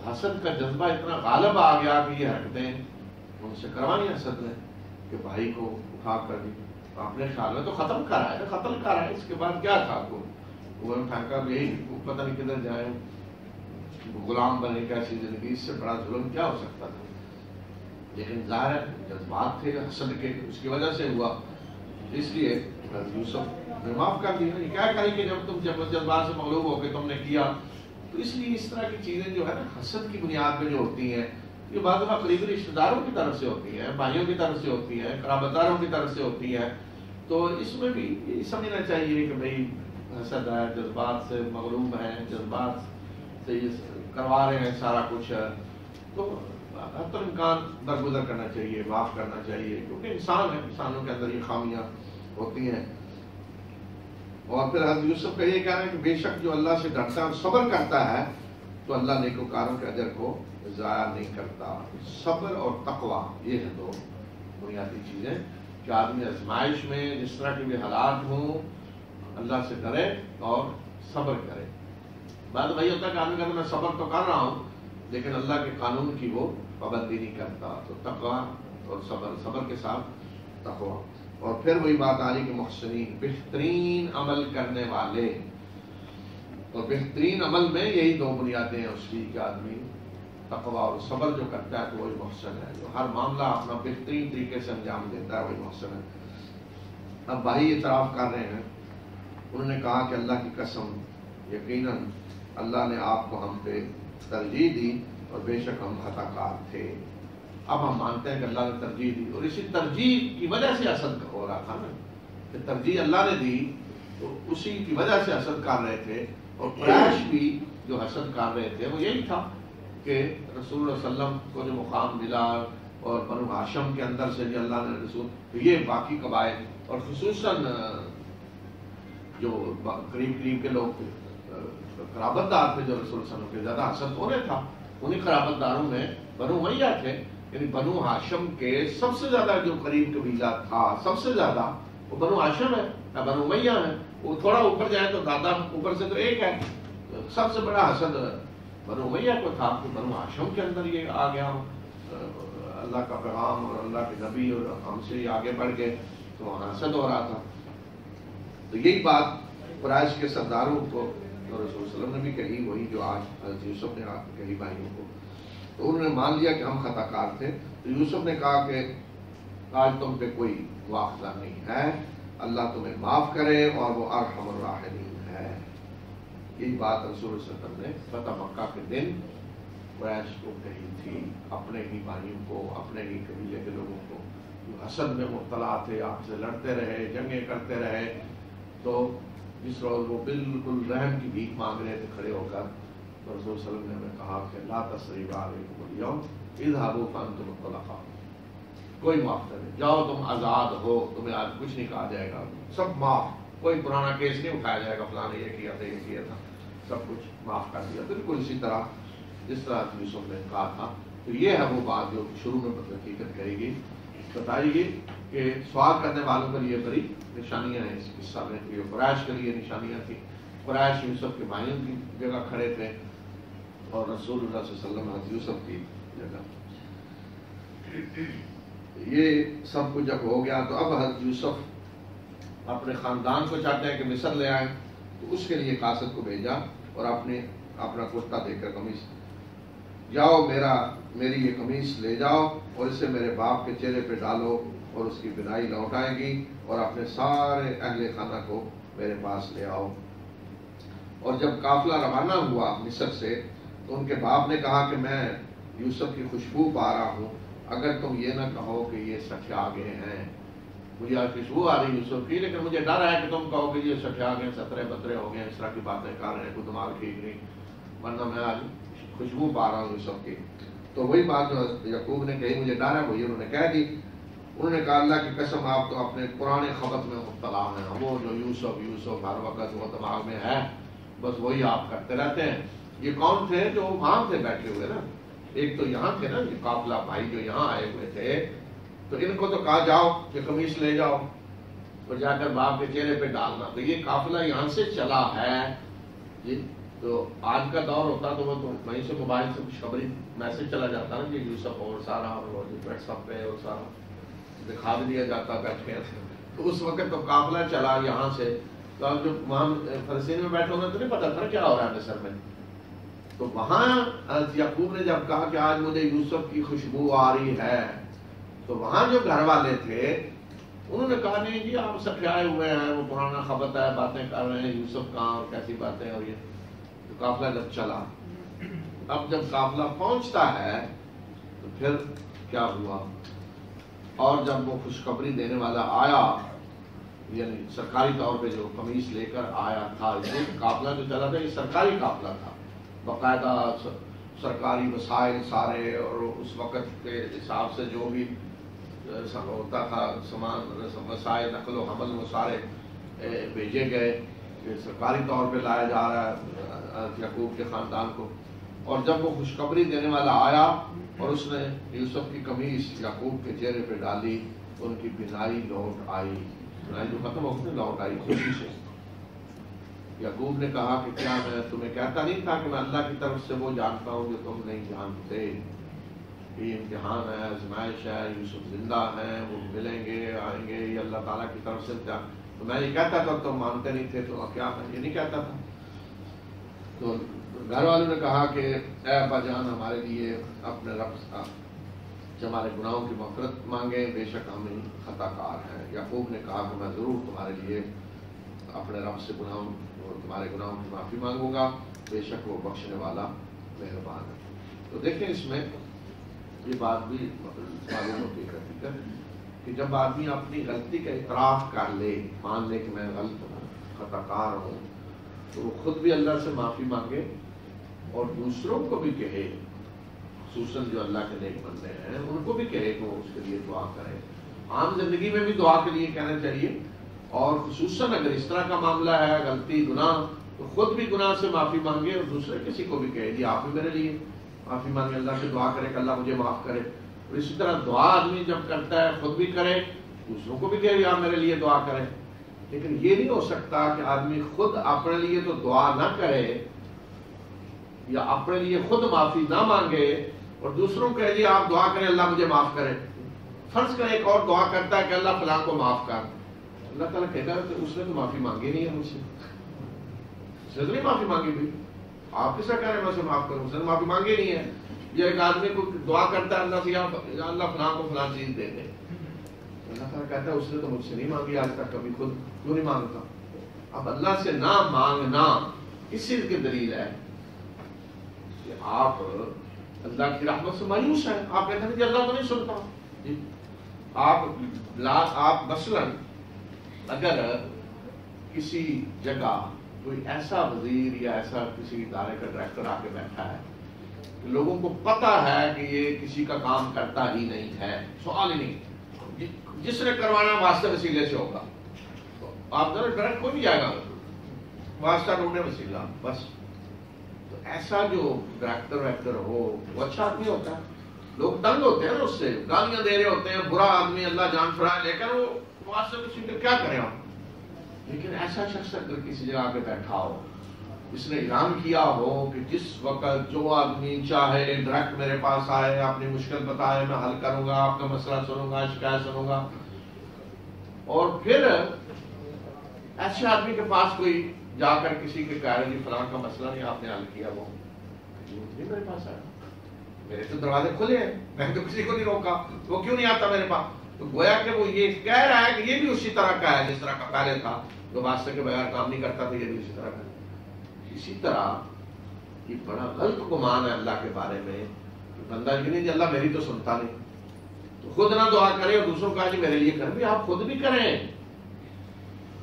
[SPEAKER 2] حسد کا جذبہ اتنا غالب آ گیا کہ یہ حرکتیں ان سے کروانی حسد نے، کہ بھائی کو اٹھا کر دی اپنے خیال میں تو ختم کرا ہے، قتل کرا ہے، اس کے بعد کیا تھا کو پھینکا، یہی پتہ نہیں کدھر جائیں، غلام بنے، کیسی زندگی، اس سے بڑا ظلم کیا ہو سکتا تھا؟ لیکن ظاہر ہے جذبات تھے حسد کے، اس کی وجہ سے ہوا، اس لیے یوسف نے معاف کر دیا۔ یہ کیا کہیں کہ جب تم جذبات سے مغلوب ہو کے تم نے کیا، تو اس لیے اس طرح کی چیزیں جو ہے نا حسد کی بنیاد پہ جو ہوتی ہیں، یہ بعض دفعہ قریبی رشتہ داروں کی طرف سے ہوتی ہیں، بھائیوں کی طرف سے ہوتی ہیں، قرابت داروں کی طرف سے ہوتی ہے، تو اس میں بھی یہ سمجھنا چاہیے کہ بھئی حسد ہے، جذبات سے مغلوب ہیں، جذبات سے یہ کروا رہے ہیں سارا کچھ، تو حتی الامکان درگزر کرنا چاہیے، معاف کرنا چاہیے، کیونکہ انسان ہے، انسانوں کے اندر یہ خامیاں ہوتی ہیں۔ اور پھر حضرت یوسف کا یہ کہنا ہے کہ بے شک جو اللہ سے ڈرتا ہے اور صبر کرتا ہے تو اللہ نیکوکاروں کے اجر کو ضائع نہیں کرتا۔ صبر اور تقویٰ یہ ہیں دو بنیادی چیزیں کہ آدمی آزمائش میں جس طرح کے بھی حالات ہوں اللہ سے ڈرے اور صبر کرے۔ بات وہی ہوتا ہے کہ آدمی کہتا ہے میں صبر تو کر رہا ہوں لیکن اللہ کے قانون کی وہ پابندی نہیں کرتا، تو تقویٰ اور صبر کے ساتھ تقویٰ۔ اور پھر وہی بات آ رہی کہ محسنین، بہترین عمل کرنے والے، اور بہترین عمل میں یہی دو بنیادیں ہیں اس کی کہ آدمی تقویٰ اور صبر جو کرتا ہے تو وہی محسن ہے، جو ہر معاملہ اپنا بہترین طریقے سے انجام دیتا ہے وہی محسن ہے۔ اب بھائی اعتراف کر رہے ہیں، انہوں نے کہا کہ اللہ کی قسم یقیناً اللہ نے آپ کو ہم پہ ترجیح دی اور بے شک ہم خطا کار تھے۔ اب ہم مانتے ہیں کہ اللہ نے ترجیح دی، اور اسی ترجیح کی وجہ سے حسد ہو رہا تھا نا، کہ ترجیح اللہ نے دی تو اسی کی وجہ سے حسد کر رہے تھے۔ اور قریش بھی جو حسد کر رہے تھے وہ یہی تھا کہ رسول اللہ صلی اللہ علیہ وسلم کو جو مقام ملا اور بنو ہاشم کے اندر سے بھی اللہ نے رسول، تو یہ باقی قبائل اور خصوصاً جو قریب کے لوگ قرابت دار تھے جو رسول صلی اللہ علیہ وسلم کے زیادہ حسد ہو رہا تھا، انہیں قرابت داروں میں بنو امیہ تھے، یعنی بنو ہاشم کے سب سے زیادہ جو قریب قبیلہ تھا سب سے زیادہ وہ بنو ہاشم ہے یا بنو امیہ ہے، وہ تھوڑا اوپر جائے تو دادا اوپر سے تو ایک ہے، سب سے بڑا حسد بنو امیہ کو تھا کہ بنو ہاشم کے اندر یہ آ گیا اللہ کا پیغام اور اللہ کے نبی اور ہم سے آگے بڑھ گئے، تو وہاں حسد ہو رہا تھا۔ تو یہی بات قریش کے سرداروں کو تو رسول صلی اللہ علیہ وسلم نے بھی کہی، وہی جو آج حضرت یوسف نے کہی بھائیوں کو، تو انہوں نے مان لیا کہ ہم خطا کار تھے. تو یوسف نے کہا کہ آج تم پہ کوئی مواخذہ نہیں ہے، اللہ تمہیں معاف کرے اور وہ ارحم الراحمین ہے. یہی بات رسول صلی اللہ علیہ وسلم نے فتح مکہ کے دن قریش کو کہی تھی، اپنے ہی بھائیوں کو، اپنے ہی قبیلے کے لوگوں کو جو حسد میں مبتلا تھے، آپ سے لڑتے رہے، جنگیں کرتے رہے. تو جس روز وہ بالکل رحم کی بھیک مانگ رہے تھے کھڑے ہو کر، تو رسول صلی اللہ علیہ وسلم نے ہمیں کہا کہ لا تثریب علیکم اليوم اذهبوا فانتم الطلقاء، کوئی معاف نہیں، جاؤ تم آزاد ہو، تمہیں آج کچھ نہیں کہا جائے گا، سب معاف، کوئی پرانا کیس نہیں اٹھایا جائے گا، فلاں نے یہ کیا تھا، یہ کیا تھا، سب کچھ معاف کر دیا. بالکل اسی طرح جس طرح یوسف نے کہا تھا. تو یہ ہے وہ بات جو شروع میں حقیقت کرے گی، بتائے گی کہ سوال کرنے والوں کے لیے بڑی نشانیاں ہیں اس قصہ میں. یہ قریش کے لیے نشانیاں تھیں، قریش یوسف کے بھائیوں کی جگہ کھڑے تھے اور رسول اللہ صلی اللہ علیہ وسلم حضرت یوسف کی جگہ. یہ سب کچھ جب ہو گیا تو اب حضرت یوسف اپنے خاندان کو چاہتے ہیں کہ مصر لے آئیں. تو اس کے لیے قاصد کو بھیجا اور اپنا کرتا دے کر قمیص، جاؤ میری یہ قمیص لے جاؤ اور اسے میرے باپ کے چہرے پہ ڈالو اور اس کی بنائی لوٹ آئے گی، اور اپنے سارے اہل خانہ کو میرے پاس لے آؤ. اور جب قافلہ روانہ ہوا مصر سے تو ان کے باپ نے کہا کہ میں یوسف کی خوشبو پا رہا ہوں، اگر تم یہ نہ کہو کہ یہ سٹھیا گئے ہیں. مجھے آج خوشبو آ رہی یوسف کی، لیکن مجھے ڈر ہے کہ تم کہو کہ یہ سٹھیا گئے، سترے بترے ہو گئے، اس طرح کی باتیں کر رہے ہیں، کوئی دماغ ٹھیک نہیں، ورنہ میں آج خوشبو پا رہا ہوں یوسف کی. تو وہی بات جو یعقوب نے کہی مجھے ڈر ہے، وہی انہوں نے کہہ دی. انہوں نے کہا اللہ کی قسم آپ تو اپنے پرانے خبط میں مبتلا ہیں، وہ جو یوسف ہر وقت وہ دماغ میں ہے، بس وہی آپ کرتے رہتے ہیں. یہ کون تھے جو وہاں تھے بیٹھے ہوئے نا، ایک تو یہاں تھے نا یہ قافلہ بھائی جو یہاں آئے ہوئے تھے، تو ان کو تو کہا جاؤ کہ قمیص لے جاؤ اور جا کر باپ کے چہرے پہ ڈالنا. تو یہ قافلہ یہاں سے چلا ہے جی. تو آج کا دور ہوتا تو وہ تو وہیں سے موبائل سے خوشخبری میسج چلا جاتا نا کہ یوسف اور سارا اور واٹس ایپ پہ اور سارا دکھا بھی دیا جاتا بیٹھ کے. تو اس وقت تو قافلہ چلا یہاں سے، تو اب جو وہاں فلسطین میں بیٹھے ہونا تو نہیں پتا تھا کیا ہو رہا ہے مصر میں. تو وہاں یعقوب نے جب کہا کہ آج مجھے یوسف کی خوشبو آ رہی ہے، تو وہاں جو گھر والے تھے انہوں نے کہا نہیں جی آپ سٹھیائے ہوئے ہیں، وہ پرانا خبط ہے، باتیں کر رہے ہیں، یوسف کہاں اور کیسی باتیں. اور یہ تو قافلہ جب چلا، اب جب قافلہ پہنچتا ہے تو پھر کیا ہوا، اور جب وہ خوشخبری دینے والا آیا، یعنی سرکاری طور پہ جو قمیص لے کر آیا تھا، یہ قافلہ جو چلا تھا یہ سرکاری قافلہ تھا، باقاعدہ سرکاری وسائل سارے، اور اس وقت کے حساب سے جو بھی ہوتا تھا سامان وسائل نقل و حمل وہ سارے بھیجے گئے کہ سرکاری طور پہ لایا جا رہا ہے یعقوب کے خاندان کو. اور جب وہ خوشخبری دینے والا آیا اور اس نے یوسف کی قمیص یعقوب کے چہرے پہ ڈالی، ان کی بینائی لوٹ آئی، بینائی جو ختم ہو گئی لوٹ آئی خوشی سے. یعقوب نے کہا کہ کیا میں تمہیں کہتا نہیں تھا کہ میں اللہ کی طرف سے وہ جانتا ہوں جو تم نہیں جانتے. یہ امتحان ہے، آزمائش ہے، یوسف زندہ ہیں، وہ ملیں گے، آئیں گے، یہ اللہ تعالیٰ کی طرف سے امتحان. تو میں یہ کہتا تھا تم مانتے نہیں تھے، تو کیا میں یہ نہیں کہتا تھا. تو گھر والوں نے کہا کہ اے ابا جان ہمارے لیے اپنے رب سے ہمارے گناہوں کی مغفرت مانگیں، بے شک ہم خطا کار ہیں. یعقوب نے کہا کہ میں ضرور تمہارے لیے اپنے رب سے تمہارے گناہوں کی معافی مانگوں گا، بے شک وہ بخشنے والا مہربان ہے. تو دیکھیں اس میں یہ بات بھی معلوم ہوتی ہے کہ جب آدمی اپنی غلطی کا اعتراف کر لے، مان لے کہ میں غلط ہوں، خطا کار ہوں، تو وہ خود بھی اللہ سے معافی مانگے اور دوسروں کو بھی کہے، خصوصاً جو اللہ کے نیک بندے ہیں ان کو بھی کہے کہ وہ اس کے لیے دعا کرے. عام زندگی میں بھی دعا کے لیے کہنا چاہیے، اور خصوصاً اگر اس طرح کا معاملہ ہے غلطی گناہ، تو خود بھی گناہ سے معافی مانگے اور دوسرے کسی کو بھی کہے جی آپ بھی میرے لیے معافی مانگے، اللہ سے دعا کرے کہ اللہ مجھے معاف کرے. اور اسی طرح دعا آدمی جب کرتا ہے خود بھی کرے، دوسروں کو بھی کہے آپ میرے لیے دعا کریں. لیکن یہ نہیں ہو سکتا کہ آدمی خود اپنے لیے تو دعا نہ کرے یا اپنے لیے خود معافی نہ مانگے اور دوسروں کو کہے جی آپ دعا کریں اللہ مجھے معاف کرے. فرض کریں ایک اور دعا کرتا ہے کہ اللہ فلاں کو معاف کر، اللہ تعالیٰ کہتا ہے کہ اس نے تو معافی مانگی نہیں ہے مجھ سے، اس نے تو نہیں معافی مانگی بھی، آپ کس طرح کہہ رہے ہیں میں اسے معاف کروں؟ اس نے معافی مانگی نہیں ہے. یا ایک آدمی کو دعا کرتا ہے اللہ سے، یا اللہ فلاں کو فلاں چیز دے دے، اللہ تعالیٰ کہتا ہے اس نے تو مجھ سے نہیں مانگی آج تک کبھی، خود کیوں نہیں مانگتا؟ اب اللہ سے نہ مانگنا اس چیز کی دلیل ہے کہ آپ اللہ کی رحمت سے مایوس ہیں. آپ کہتے ہیں کہ اللہ تو نہیں سنتا. جی آپ مثلاً اگر کسی جگہ کوئی ایسا وزیر یا ایسا کسی ادارے کا ڈائریکٹر آ کے بیٹھا ہے، لوگوں کو پتا ہے کہ یہ کسی کا کام کرتا ہی نہیں ہے، سوال ہی نہیں، جس نے کروانا واسطے وسیلے سے ہوگا، تو آپ ڈائریکٹ کوئی نہیں جائے گا، واسطہ ڈھونڈے وسیلہ بس. تو ایسا جو ڈائریکٹر ویکٹر ہو وہ اچھا آدمی ہوتا ہے، لوگ تنگ ہوتے ہیں نا اس سے، گالیاں دے رہے ہوتے ہیں، برا آدمی اللہ جان چھڑائے، لیکن وہ واسطے وسیلے کیا کریں آپ. لیکن ایسا شخص اگر کسی جگہ پہ بیٹھا ہو، اس نے اعلان کیا ہو کہ جس وقت جو آدمی چاہے ڈائریکٹ میرے پاس آئے، اپنی مشکل بتائے، میں حل کروں گا، آپ کا مسئلہ سنوں گا، شکایت سنوں گا. اور پھر ایسے آدمی کے پاس کوئی جا کر کسی کے کہہ رہے جی فلاں کا مسئلہ نہیں آپ نے حل کیا، وہ نہیں میرے پاس آیا، میرے تو دروازے کھلے ہیں، میں تو کسی کو نہیں روکا، وہ کیوں نہیں آتا میرے پاس؟ تو گویا کہ وہ یہ کہہ رہا ہے کہ یہ بھی اسی طرح کا ہے جس طرح کا پہلے تھا، جو واسطے کے بغیر کام نہیں کرتا تھا، یہ بھی اسی طرح کا. اسی طرح یہ بڑا غلط گمان ہے اللہ کے بارے میں کہ بندہ یہ نہیں جی اللہ میری تو سنتا نہیں، تو خود نہ دعا کرے اور دوسروں کا جی میرے لیے کر، بھی آپ خود بھی کریں.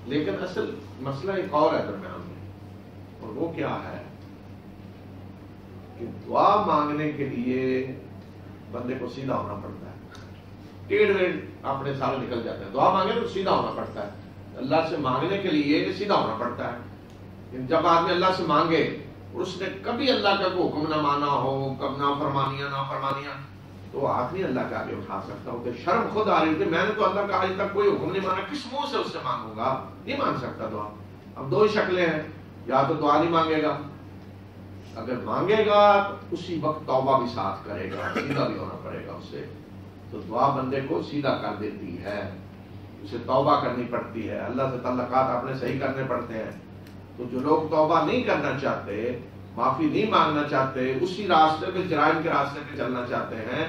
[SPEAKER 2] لیکن اصل مسئلہ ایک اور ہے درمیان میں، اور وہ کیا ہے کہ دعا مانگنے کے لیے بندے کو سیدھا ہونا پڑتا ہے. ٹیڑھ ویڑھ اپنے سارے نکل جاتے ہیں. دعا مانگے تو سیدھا ہونا پڑتا ہے. اللہ سے مانگنے کے لیے سیدھا ہونا پڑتا ہے. جب آدمی اللہ سے مانگے اور اس نے کبھی اللہ کا کوئی حکم نہ مانا ہو، کب نافرمانیاں، تو آدمی اللہ کے آگے اٹھا سکتا ہو کہ شرم خود آ رہی ہے کہ میں نے تو اللہ کا آج تک کوئی حکم نہیں مانا، کس منہ سے اس سے مانگوں گا؟ نہیں مان سکتا دعا. اب دو ہی شکلیں ہیں، یا تو دعا نہیں مانگے گا، اگر مانگے گا تو اسی وقت توبہ بھی ساتھ کرے گا، سیدھا بھی ہونا پڑے گا اس سے. تو دعا بندے کو سیدھا کر دیتی ہے، اسے توبہ کرنی پڑتی ہے، اللہ سے تعلقات اپنے صحیح کرنے پڑتے ہیں. تو جو لوگ توبہ نہیں کرنا چاہتے، معافی نہیں مانگنا چاہتے، اسی راستے پہ جرائم کے راستے پہ چلنا چاہتے ہیں،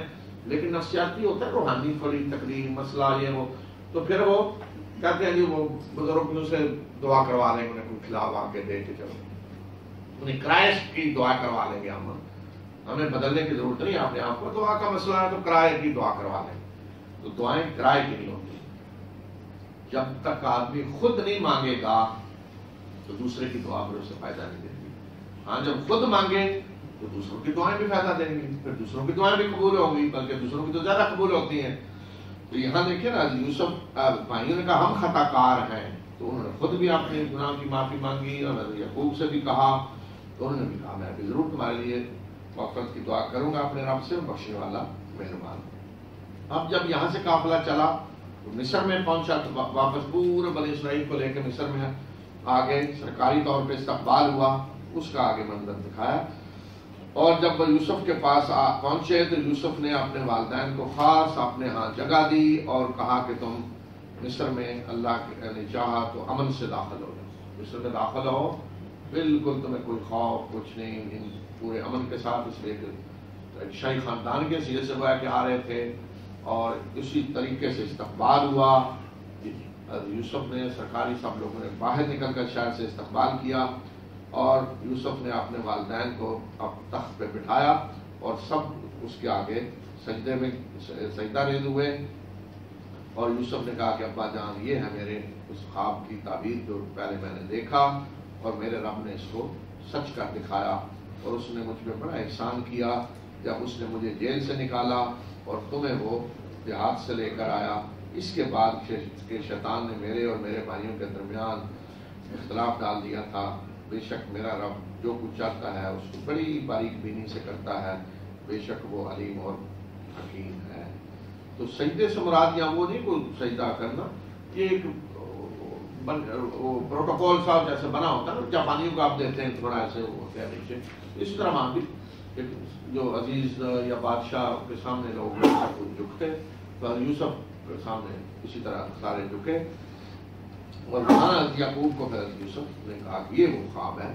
[SPEAKER 2] لیکن نفسیاتی ہوتا ہے، روحانی تھوڑی تکلیف مسئلہ یہ وہ، تو پھر وہ کہتے ہیں جی وہ بزرگوں سے دعا کروا لیں گے، انہیں کوئی کھلاو آ کے دے کے چلو، انہیں کرائے کی دعا کروا لیں گے، ہمیں بدلنے کی ضرورت نہیں. آپ نے آپ کو دعا کا مسئلہ ہے تو کرائے کی دعا کروا لیں. تو دعائیں کرائے کی نہیں ہوتی. جب تک آدمی خود نہیں مانگے گا تو دوسرے کی دعا پھر اسے فائدہ نہیں دیتی. ہاں جب خود مانگے تو دوسروں کی دعائیں بھی فائدہ دیں گی، پھر دوسروں کی دعائیں بھی قبول ہوں گی، بلکہ دوسروں کی تو زیادہ قبول ہوتی ہیں. تو یہاں دیکھیں نا، یوسف بھائیوں نے کہا ہم خطا کار ہیں، تو انہوں نے خود بھی اپنے گناہ کی معافی مانگی، اور یعقوب سے بھی کہا، تو انہوں نے بھی کہا میں بھی ضرور تمہارے لیے مغفرت کی دعا کروں گا اپنے رب سے، بخشنے والا مہربان. اب جب یہاں سے قافلہ چلا تو مصر میں پہنچا، تو واپس پورے بنی اسرائیل کو لے کے مصر میں آگے سرکاری طور پہ استقبال ہوا، اس کا آگے منظر دکھایا. اور جب وہ یوسف کے پاس پہنچے تو یوسف نے اپنے والدین کو خاص اپنے ہاں جگہ دی اور کہا کہ تم مصر میں اللہ نے چاہا تو امن سے داخل ہو جاؤ، مصر میں داخل ہو، بالکل تمہیں کوئی خوف کچھ نہیں، پورے امن کے ساتھ. اس لیے کہ شاہی خاندان کے سیرے سے گویا کہ آ رہے تھے، اور اسی طریقے سے استقبال ہوا. یوسف نے سرکاری سب لوگوں نے باہر نکل کر شہر سے استقبال کیا، اور یوسف نے اپنے والدین کو اب تخت پہ بٹھایا، اور سب اس کے آگے سجدے میں سجدہ ریز ہوئے. اور یوسف نے کہا کہ ابا جان یہ ہے میرے اس خواب کی تعبیر جو پہلے میں نے دیکھا، اور میرے رب نے اس کو سچ کر دکھایا، اور اس نے مجھ پہ بڑا احسان کیا جب اس نے مجھے جیل سے نکالا اور تمہیں وہ دیہات سے لے کر آیا. اس کے بعد کہ شیطان نے میرے اور میرے بھائیوں کے درمیان اختلاف ڈال دیا تھا. بے شک میرا رب جو کچھ چاہتا ہے اس کو بڑی باریک بینی سے کرتا ہے، بے شک وہ علیم اور حکیم ہے. تو سجدے سے مراد یہاں وہ نہیں کوئی سجدہ کرنا، یہ ایک پروٹوکول صاحب جیسے بنا ہوتا ہے نا، جاپانیوں کو آپ دیتے ہیں تھوڑا ایسے وہ کیا نیچے، اس طرح وہاں بھی جو عزیز یا بادشاہ کے سامنے لوگ جھکتے، تو یوسف کے سامنے اسی طرح سارے جھکے. اور وہاں یعقوب کو حضرت یوسف نے کہا کہ یہ وہ خواب ہے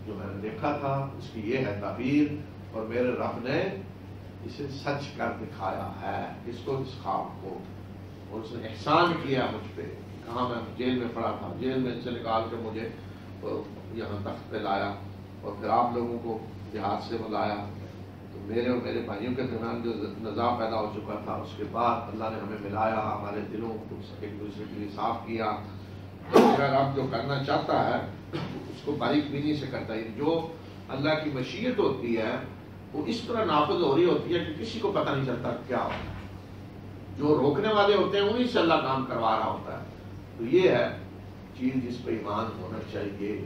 [SPEAKER 2] جو میں نے دیکھا تھا، اس کی یہ ہے تعبیر، اور میرے رب نے اسے سچ کر دکھایا ہے، اس کو، اس خواب کو، اور اس نے احسان کیا مجھ پہ۔ کہاں میں جیل میں پڑا تھا، جیل میں سے نکال کے مجھے یہاں تخت پہ لایا، اور پھر آپ لوگوں کو جہاد سے بلایا، تو میرے اور میرے بھائیوں کے درمیان جو نزاع پیدا ہو چکا تھا، اس کے بعد اللہ نے ہمیں ملایا، ہمارے دلوں کو ایک دوسرے کے لیے صاف کیا۔ میرا رب جو کرنا چاہتا ہے اس کو باریک بینی سے کرتا ہے، جو اللہ کی مشیت ہوتی ہے وہ اس طرح نافذ ہو رہی ہوتی ہے کہ کسی کو پتہ نہیں چلتا کیا ہوتا ہے، جو روکنے والے ہوتے ہیں انہیں سے اللہ کام کروا رہا ہوتا ہے۔ تو یہ ہے چیز جس پہ ایمان ہونا چاہیے۔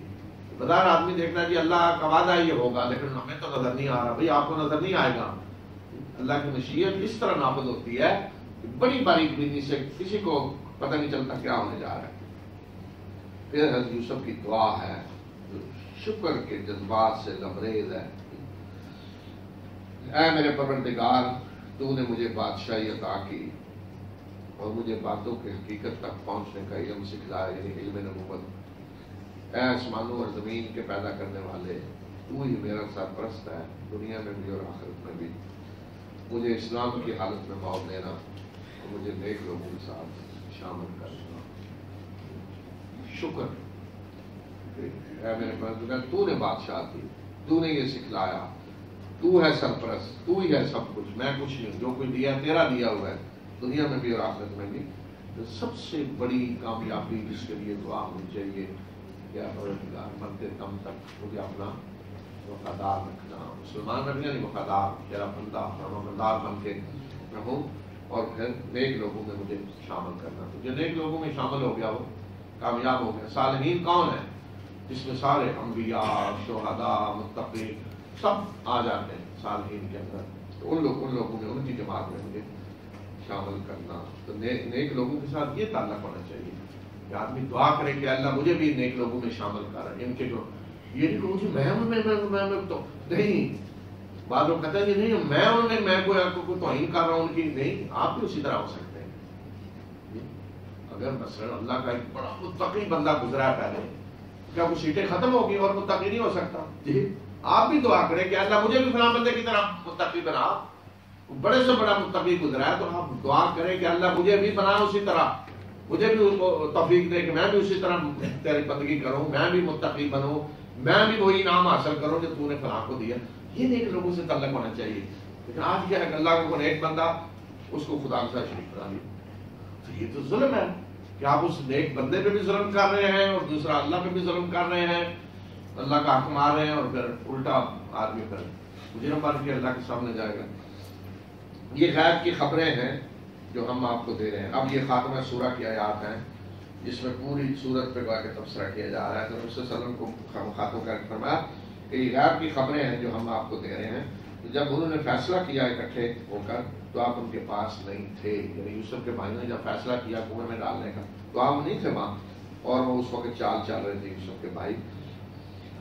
[SPEAKER 2] بظاہر آدمی دیکھنا جی اللہ کا وعدہ یہ ہوگا، لیکن ہمیں تو نظر نہیں آ رہا۔ بھائی آپ کو نظر نہیں آئے گا، اللہ کی مشیت اس طرح نافذ ہوتی ہے کہ بڑی باریک بینی سے کسی کو پتہ نہیں چلتا کیا ہونے جا رہا ہے۔ پھر حضرت یوسف کی دعا ہے جو شکر کے جذبات سے لبریز ہے، اے میرے پروردگار، تو نے مجھے بادشاہی عطا کی اور مجھے باتوں کی حقیقت تک پہنچنے کا علم سکھلایا، یعنی علم نبوت۔ اے آسمانوں اور زمین کے پیدا کرنے والے، تو ہی میرا سرپرست ہے، دنیا میں بھی اور آخرت میں بھی۔ مجھے اسلام کی حالت میں موت دینا اور مجھے نیک لوگوں کے ساتھ شامل کرنا۔ شکر، اے میرے پروردگار، تو نے بادشاہ دی، تو نے یہ سکھلایا، تو ہے سرپرست، تو ہی ہے سب کچھ، میں کچھ نہیں، جو کچھ دیا تیرا دیا ہوا ہے، دنیا میں بھی اور آخرت میں بھی۔ تو سب سے بڑی کامیابی جس کے لیے دعا ہونی چاہیے کہ پروردگار مرتے دم تک مجھے اپنا وفادار رکھنا، مسلمان رکھنا نہیں، وفادار، تیرا بندہ، وفادار بن کے رہوں، اور پھر نیک لوگوں میں مجھے شامل کرنا۔ تو جو نیک لوگوں میں شامل ہو گیا وہ کامیاب ہو گیا۔ صالحین کون ہے؟ جس میں سارے انبیاء، شہداء، متقین سب آ جاتے ہیں صالحین کے اندر، تو ان لوگوں میں، ان کی جماعت میں مجھے شامل کرنا۔ تو نیک لوگوں کے ساتھ یہ تعلق ہونا چاہیے کہ آدمی دعا کرے کہ اللہ مجھے بھی نیک لوگوں میں شامل کر، ان کے جو یہ نہیں کہ میں تو نہیں، بعض لوگ کہتے ہیں کہ نہیں میں ان میں کوئی توہین کر رہا ہوں ان کی، نہیں، آپ بھی اسی طرح ہو سکتے ہیں۔ اگر مثلا اللہ کا ایک بڑا متقی بندہ گزرا ہے پہلے، کیا وہ سیٹیں ختم ہوگی اور متقی نہیں ہو سکتا؟ جی آپ بھی دعا کریں کہ اللہ مجھے بھی فلاں بندے کی طرح متقی بنا، بڑے سے بڑا متقی گزرا ہے، تو آپ دعا کریں کہ اللہ مجھے بھی بنا اسی طرح، مجھے بھی توفیق دے کہ میں بھی اسی طرح تیری بندگی کروں، میں بھی متقی بنوں، میں بھی وہی انعام حاصل کروں جو تو نے فلاں کو دیا۔ یہ نیک لوگوں سے تعلق ہونا چاہیے۔ لیکن آج کیا ہے کہ اللہ کو نیک بندہ اس کو خدا کے ساتھ شریک بنا لیا، تو یہ تو ظلم ہے کہ آپ اس نیک بندے پہ بھی ظلم کر رہے ہیں اور دوسرا اللہ پہ بھی ظلم کر رہے ہیں، اللہ کا حق مار رہے ہیں، اور پھر الٹا آدمی پھر مجرم بن کے اللہ کے سامنے جائے گا۔ یہ غیب کی خبریں ہیں جو ہم آپ کو دے رہے ہیں۔ اب یہ خاتمہ سورہ کی آیات ہیں جس میں پوری سورت پہ گویا کہ تبصرہ کیا جا رہا ہے۔ تو رسول صلی اللہ علیہ وسلم کو خاتمہ کر کے فرمایا کہ یہ غیب کی خبریں ہیں جو ہم آپ کو دے رہے ہیں۔ جب انہوں نے فیصلہ کیا اکٹھے ہو کر تو آپ ان کے پاس نہیں تھے، یعنی یوسف کے بھائیوں نے جب فیصلہ کیا کنویں میں ڈالنے کا تو آپ نہیں تھے وہاں، اور وہ اس وقت چال چل رہے تھے یوسف کے بھائی۔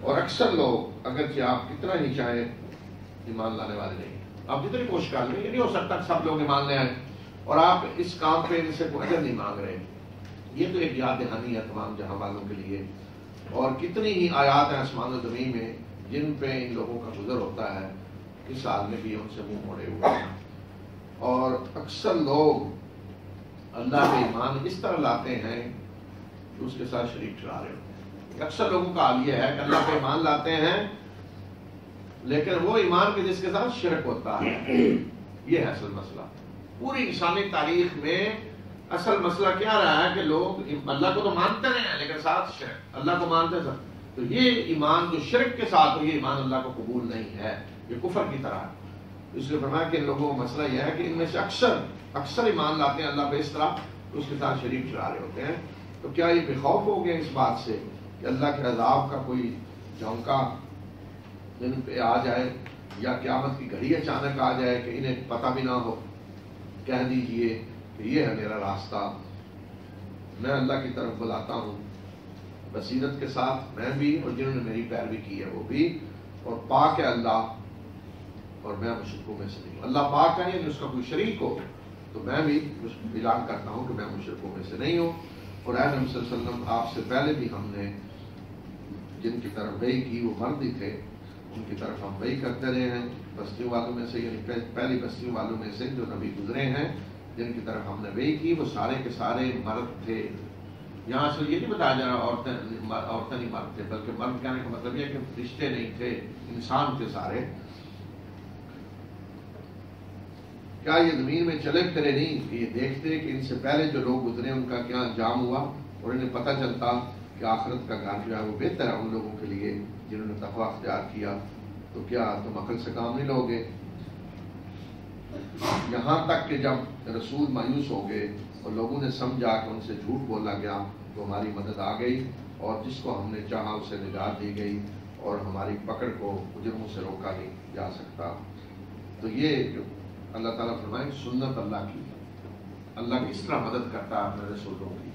[SPEAKER 2] اور اکثر لوگ اگرچہ آپ کتنا ہی چاہیں ایمان لانے والے نہیں، آپ جتنی کوشش کر لیں، یہ نہیں ہو سکتا سب لوگ ایمان لے آئیں اور آپ اس کام پہ ان سے کوئی اجر نہیں مانگ رہے۔ یہ تو ایک یاد دہانی ہے تمام جہاں والوں کے لیے، اور کتنی ہی آیات ہیں آسمان و زمین میں جن پہ ان لوگوں کا گزر ہوتا ہے، اس حال میں بھی ان سے منہ موڑے ہوئے ہیں۔ اور اکثر لوگ اللہ پہ ایمان اس طرح لاتے ہیں کہ اس کے ساتھ شریک ٹھہرا رہے ہوتے ہیں۔ اکثر لوگوں کا حال یہ ہے کہ اللہ پہ ایمان لاتے ہیں لیکن وہ ایمان کے جس کے ساتھ شرک ہوتا ہے۔ یہ ہے اصل مسئلہ پوری انسانی تاریخ میں۔ اصل مسئلہ کیا رہا ہے کہ لوگ اللہ کو تو مانتے رہے ہیں لیکن ساتھ شرک، اللہ کو مانتے تھے، تو یہ ایمان جو شرک کے ساتھ ہو یہ ایمان اللہ کو قبول نہیں ہے، یہ کفر کی طرح ہے۔ اس لیے فرمایا کہ ان لوگوں کا مسئلہ یہ ہے کہ ان میں سے اکثر ایمان لاتے ہیں اللہ پہ اس طرح، اس کے ساتھ شریک ٹھہرا رہے ہوتے ہیں۔ تو کیا یہ بے خوف ہو گئے اس بات سے کہ اللہ کے عذاب کا کوئی جھونکا ان پہ آ جائے یا قیامت کی گھڑی اچانک آ جائے کہ انہیں پتہ بھی نہ ہو؟ کہہ دیجئے کہ یہ ہے میرا راستہ، میں اللہ کی طرف بلاتا ہوں بصیرت کے ساتھ، میں بھی اور جنہوں نے میری پیروی کی ہے وہ بھی، اور پاک ہے اللہ اور میں مشرکوں میں سے نہیں ہوں۔ اللہ پاک ہے یعنی اس کا کوئی شریک ہو تو میں بھی بلانگ کرتا ہوں کہ میں مشرکوں میں سے نہیں ہوں، اور اے نبی صلی اللہ علیہ وسلم آپ سے پہلے بھی ہم نے جن کی طرف وحی کی وہ مرد ہی تھے، ان کی طرف ہم وحی کرتے رہے ہیں بستیوں والوں میں سے، یعنی پہلی بستیوں والوں میں سے جو نبی گزرے ہیں جن کی طرف ہم نے وحی کی وہ سارے کے سارے مرد تھے۔ یہاں سے یہ نہیں بتایا جا رہا عورتیں نہیں مرد تھے، بلکہ مرد کہنے کا مطلب یہ ہے کہ رشتے نہیں تھے، انسان تھے سارے۔ کیا یہ زمین میں چلے پھرے نہیں کہ یہ دیکھتے کہ ان سے پہلے جو لوگ گزرے ان کا کیا انجام ہوا، اور انہیں پتہ چلتا کہ آخرت کا گھر جو ہے وہ بہتر ہے ان لوگوں کے لیے جنہوں نے تقوی اختیار کیا، تو کیا تم عقل سے کام نہیں لو گے؟ یہاں تک کہ جب رسول مایوس ہو گئے اور لوگوں نے سمجھا کہ ان سے جھوٹ بولا گیا تو ہماری مدد آ گئی، اور جس کو ہم نے چاہا اسے نجات دی گئی، اور ہماری پکڑ کو مجرموں سے روکا نہیں جا سکتا۔ تو یہ جو اللہ تعالیٰ فرمائے سنت اللہ کی، اللہ کس طرح مدد کرتا ہے اپنے رسولوں کی،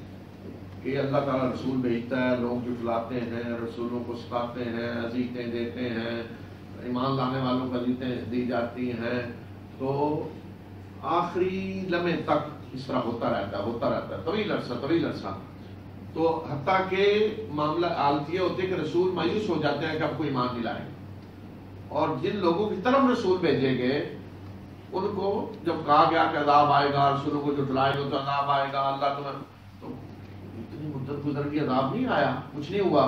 [SPEAKER 2] کہ اللہ تعالیٰ رسول بھیجتا ہے، لوگ جھٹلاتے ہیں، رسولوں کو ستاتے ہیں، اذیتیں دیتے ہیں، ایمان لانے والوں کو اذیتیں دی جاتی ہیں، تو آخری لمحے تک اس طرح ہوتا رہتا ہے طویل عرصہ، تو حتیٰ کہ معاملہ حالت یہ ہوتی ہے کہ رسول مایوس ہو جاتے ہیں کہ اب کوئی ایمان نہیں لائے، اور جن لوگوں کی طرف رسول بھیجے گئے ان کو جب کہا گیا کہ عذاب آئے گا، رسولوں کو جھٹلائے گا تو عذاب آئے گا، اللہ تمہیں، تو اتنی مدت گزر گئی عذاب نہیں آیا، کچھ نہیں ہوا،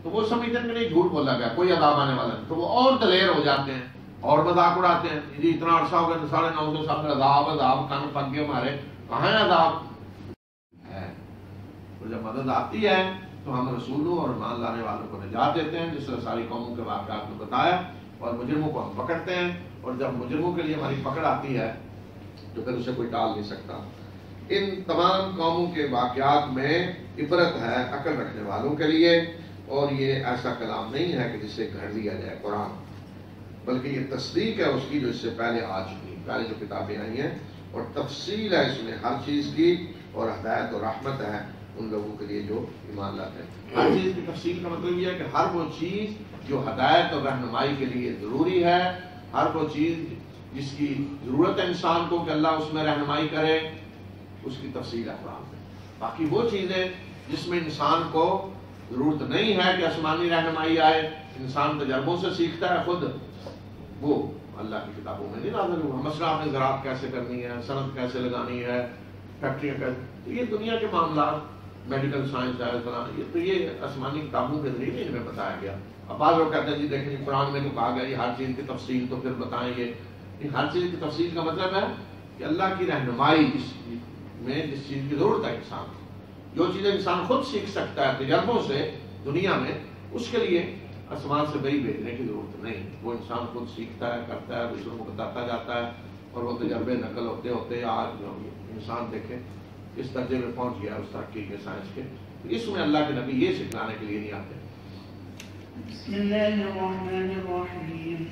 [SPEAKER 2] تو وہ سمجھتے ہیں کہ نہیں جھوٹ بولا گیا، کوئی عذاب آنے والا نہیں، تو وہ اور دلیر ہو جاتے ہیں اور مذاق اڑاتے ہیں، جی اتنا عرصہ ہو گیا 9.5 سال میں عذاب کان پک گئے ہمارے، کہاں ہے عذاب ہے؟ تو جب مدد آتی ہے تو ہم رسولوں اور ایمان لانے والوں کو نجات دیتے ہیں، جس طرح ساری قوموں کے واقعات میں بتایا، اور مجرموں کو ہم پکڑتے ہیں، اور جب مجرموں کے لیے ہماری پکڑ آتی ہے تو پھر اسے کوئی ٹال نہیں سکتا۔ ان تمام قوموں کے واقعات میں عبرت ہے عقل رکھنے والوں کے لیے، اور یہ ایسا کلام نہیں ہے کہ جسے گھڑ لیا جائے قرآن، بلکہ یہ تصدیق ہے اس کی جو اس سے پہلے آ چکی، پہلے جو کتابیں آئی ہیں، اور تفصیل ہے اس میں ہر چیز کی، اور ہدایت اور رحمت ہے ان لوگوں کے لیے جو ایمان لاتے ہیں۔ ہر چیز کی تفصیل کا مطلب یہ ہے کہ ہر وہ چیز جو ہدایت اور رہنمائی کے لیے ضروری ہے، ہر وہ چیز جس کی ضرورت ہے انسان کو کہ اللہ اس میں رہنمائی کرے، اس کی تفصیل ہے قرآن میں۔ باقی وہ چیزیں جس میں انسان کو ضرورت نہیں ہے کہ آسمانی رہنمائی آئے، انسان تجربوں سے سیکھتا ہے خود، وہ اللہ کی کتابوں میں نہیں نازل ہوا۔ مثلا آپ نے زراعت کیسے کرنی ہے، صنعت کیسے لگانی ہے، فیکٹریاں کیسے، یہ دنیا کے معاملات، میڈیکل سائنس ہے، تو یہ آسمانی کتابوں کے ذریعے ان میں بتایا گیا۔ اب بعض لوگ کہتے ہیں جی دیکھیں جی قرآن میں تو کہا گیا یہ ہر چیز کی تفصیل، تو پھر بتائیں گے ہر چیز کی تفصیل کا مطلب ہے کہ اللہ کی رہنمائی جس چیز کی ضرورت ہے انسان کو، جو چیزیں انسان خود سیکھ سکتا ہے تجربوں سے دنیا میں، اس کے لیے آسمان سے وحی بھیجنے کی ضرورت نہیں، وہ انسان خود سیکھتا ہے، کرتا ہے، دوسروں کو بتاتا جاتا ہے، اور وہ تجربے نقل ہوتے ہوتے آج انسان دیکھیں اس درجے میں پہنچ گیا اس ترقی کے سائنس کے۔ اس میں اللہ کے نبی یہ سکھلانے کے لیے نہیں آتے۔
[SPEAKER 1] بسم اللہ الرحمن الرحیم،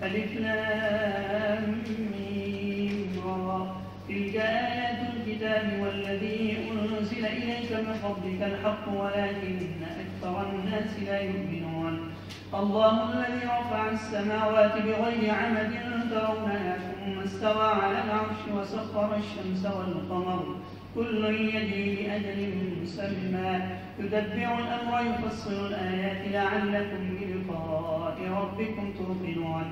[SPEAKER 1] الف لام میم را، تلك آیات الكتاب والذی انزل الیک من قبلک الحق ولكن اکثر الناس لا یؤمنون۔ اللہ الذی رفع السماوات بغیر عمد ترونها ثم استوى على العرش وسخر الشمس والقمر كل يجري لأجل مسمى يدبر الأمر يفصل الآيات لعلكم بلقاء ربكم توقنون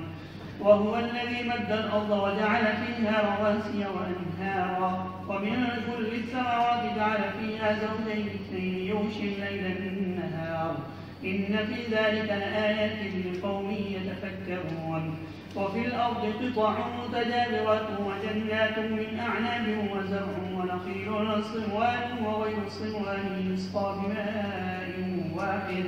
[SPEAKER 1] وهو الذي مد الأرض وجعل فيها رواسي وأنهارا ومن كل الثمرات جعل فيها زوجين اثنين يغشي الليل بالنهار إن في ذلك لآيات لقوم يتفكرون وفي الأرض قطع متجاورات وجنات من أعناب وزرع ونخيل صنوان وغير صنوان يسقى بماء واحد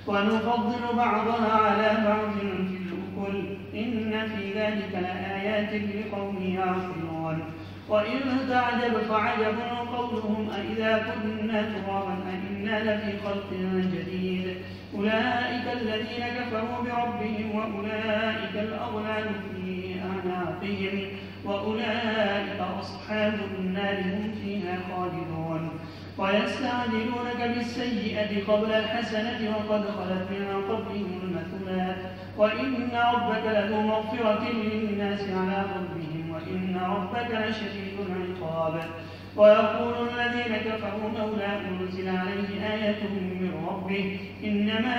[SPEAKER 1] ونفضل بعضها على بعض في الأكل إن في ذلك لآيات لقوم يعقلون وإن تعجب فعجب قولهم أإذا كنا ترابا أإنا لفي خلق جديد أولئك الذين كفروا بربهم وأولئك الأغلال في أعناقهم وأولئك أصحاب النار هم فيها خالدون ويستعجلونك بالسيئة قبل الحسنة وقد خلت من قبلهم المثلات وإن ربك لذو مغفرة للناس على ظلمهم وإن ربك لشديد العقاب ويقول الذين كفروا لولا أنزل عليه آية من ربه إنما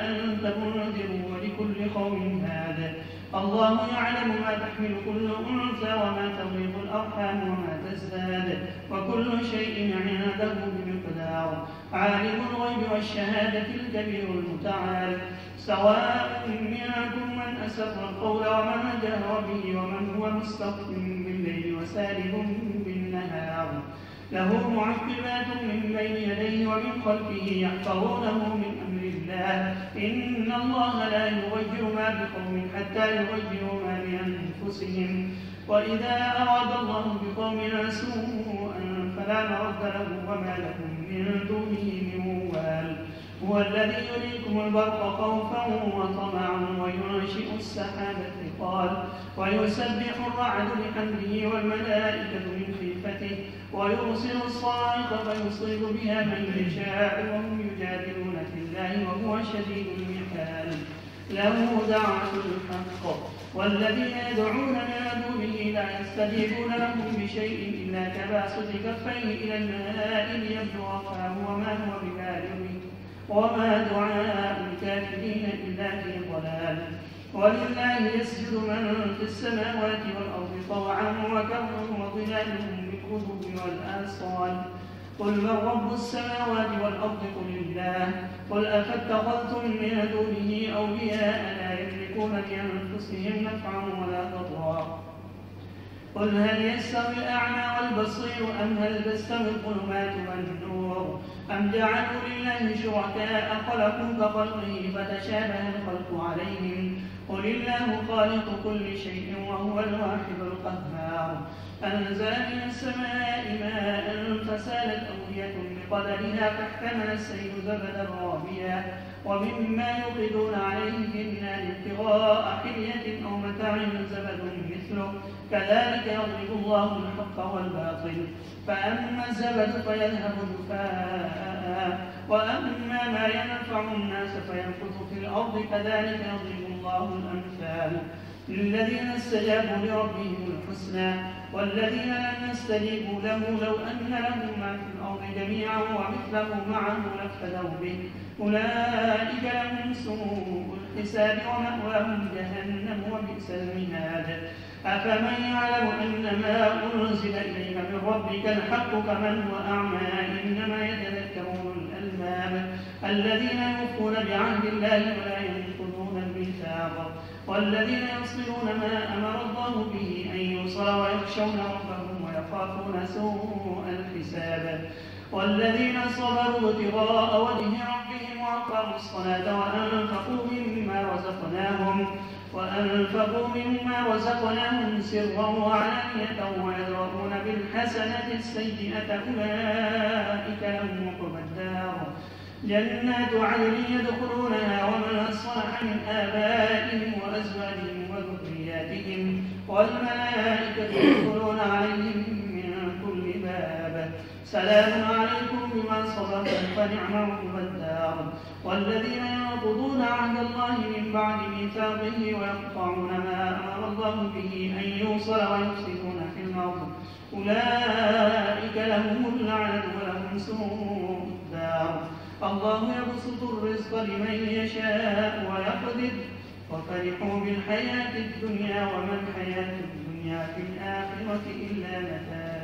[SPEAKER 1] أنت منذر ولكل قوم هاد الله يعلم ما تحمل كل أنثى وما تغيض الأرحام وما تزداد وكل شيء عنده بمقدار عالم الغيب والشهادة الكبير المتعال سواء منكم من أسر القول ومن جهر به ومن هو مستخف بالليل وسارب بالنهار له معقبات من بين يديه ومن خلفه يحفظونه من أمر الله إن الله لا يغير ما بقوم حتى يغيروا ما بأنفسهم وإذا أراد الله بقوم سوءا فلا مرد له وما لهم من دونه من وال هو الذي يريكم البرق خوفا وطمعا وينشئ السحاب الثقال ويسبح الرعد بحمده والملائكة من خيفته ويرسل الصاعق فيصيب بها من يشاء وهم يجادلون في الله وهو شديد المحال له دعوة الحق والذين يدعون من دونه لا يستجيبون لهم بشيء إلا كباسط كفيه إلى الماء ليبلغ فاه وما هو ببالغه وما دعاء الكافرين إلا في ضلال ولله يسجد من في السماوات والأرض طوعا وكرها وظلالهم بالغدو والآصال قل من رب السماوات والأرض قل الله قل أفاتخذتم من دونه أولياء لا يملكون لأنفسهم نفعا ولا ضرا قل هل يستوي الأعمى والبصير أم هل تستوي الظلمات والنور أم جعلوا لله شركاء خلقوا كخلقه فتشابه الخلق عليهم قل الله خالق كل شيء وهو الواحد القهار أنزل من السماء ماء فسالت أودية بقدرها فاحتمل السيل زبدا رابيا ومما يوقدون عليه في النار ابتغاء حلية أو متاع زبد مثله كذلك يضرب الله الحق والباطل فأما الزبد فيذهب جفاء وأما ما ينفع الناس فينفث في الأرض كذلك يضرب الله الأمثال للذين استجابوا لربهم الحسنى والذين لم يستجيبوا له لو أن لهم ما في الأرض جميعا ومثله معه لافتدوا به أولئك لهم سوء الحساب ومأواهم جهنم وبئس المهاد أفمن يعلم أن ما أنزل إليك من ربك الحق كمن هو أعمى إنما يتذكر أولو الألباب الذين يوفون بعهد الله ولا ينقضون الميثاق والذين يصلون ما أمر الله به أن يوصل ويخشون ربهم ويخافون سوء الحساب والذين صبروا ابتغاء وجه ربهم وأقاموا الصلاة وأنفقوا مما رزقناهم سرا وعلانية ويدرؤون بالحسنة السيئة أولئك لهم عقبى الدار جنات عدن يدخلونها ومن صلح من آبائهم وأزواجهم وذرياتهم والملائكة يدخلون عليهم من كل باب سلام عليكم بما صبرتم فنعم عقبى الدار والذين ينقضون عهد الله من بعد ميثاقه ويقطعون ما أمر الله به أن يوصل ويفسدون في الأرض أولئك لهم اللعنة ولهم سوء الدار الله يبسط الرزق لمن يشاء ويقدر وفرحوا بالحياة الدنيا وما الحياة الدنيا في الآخرة إلا متاع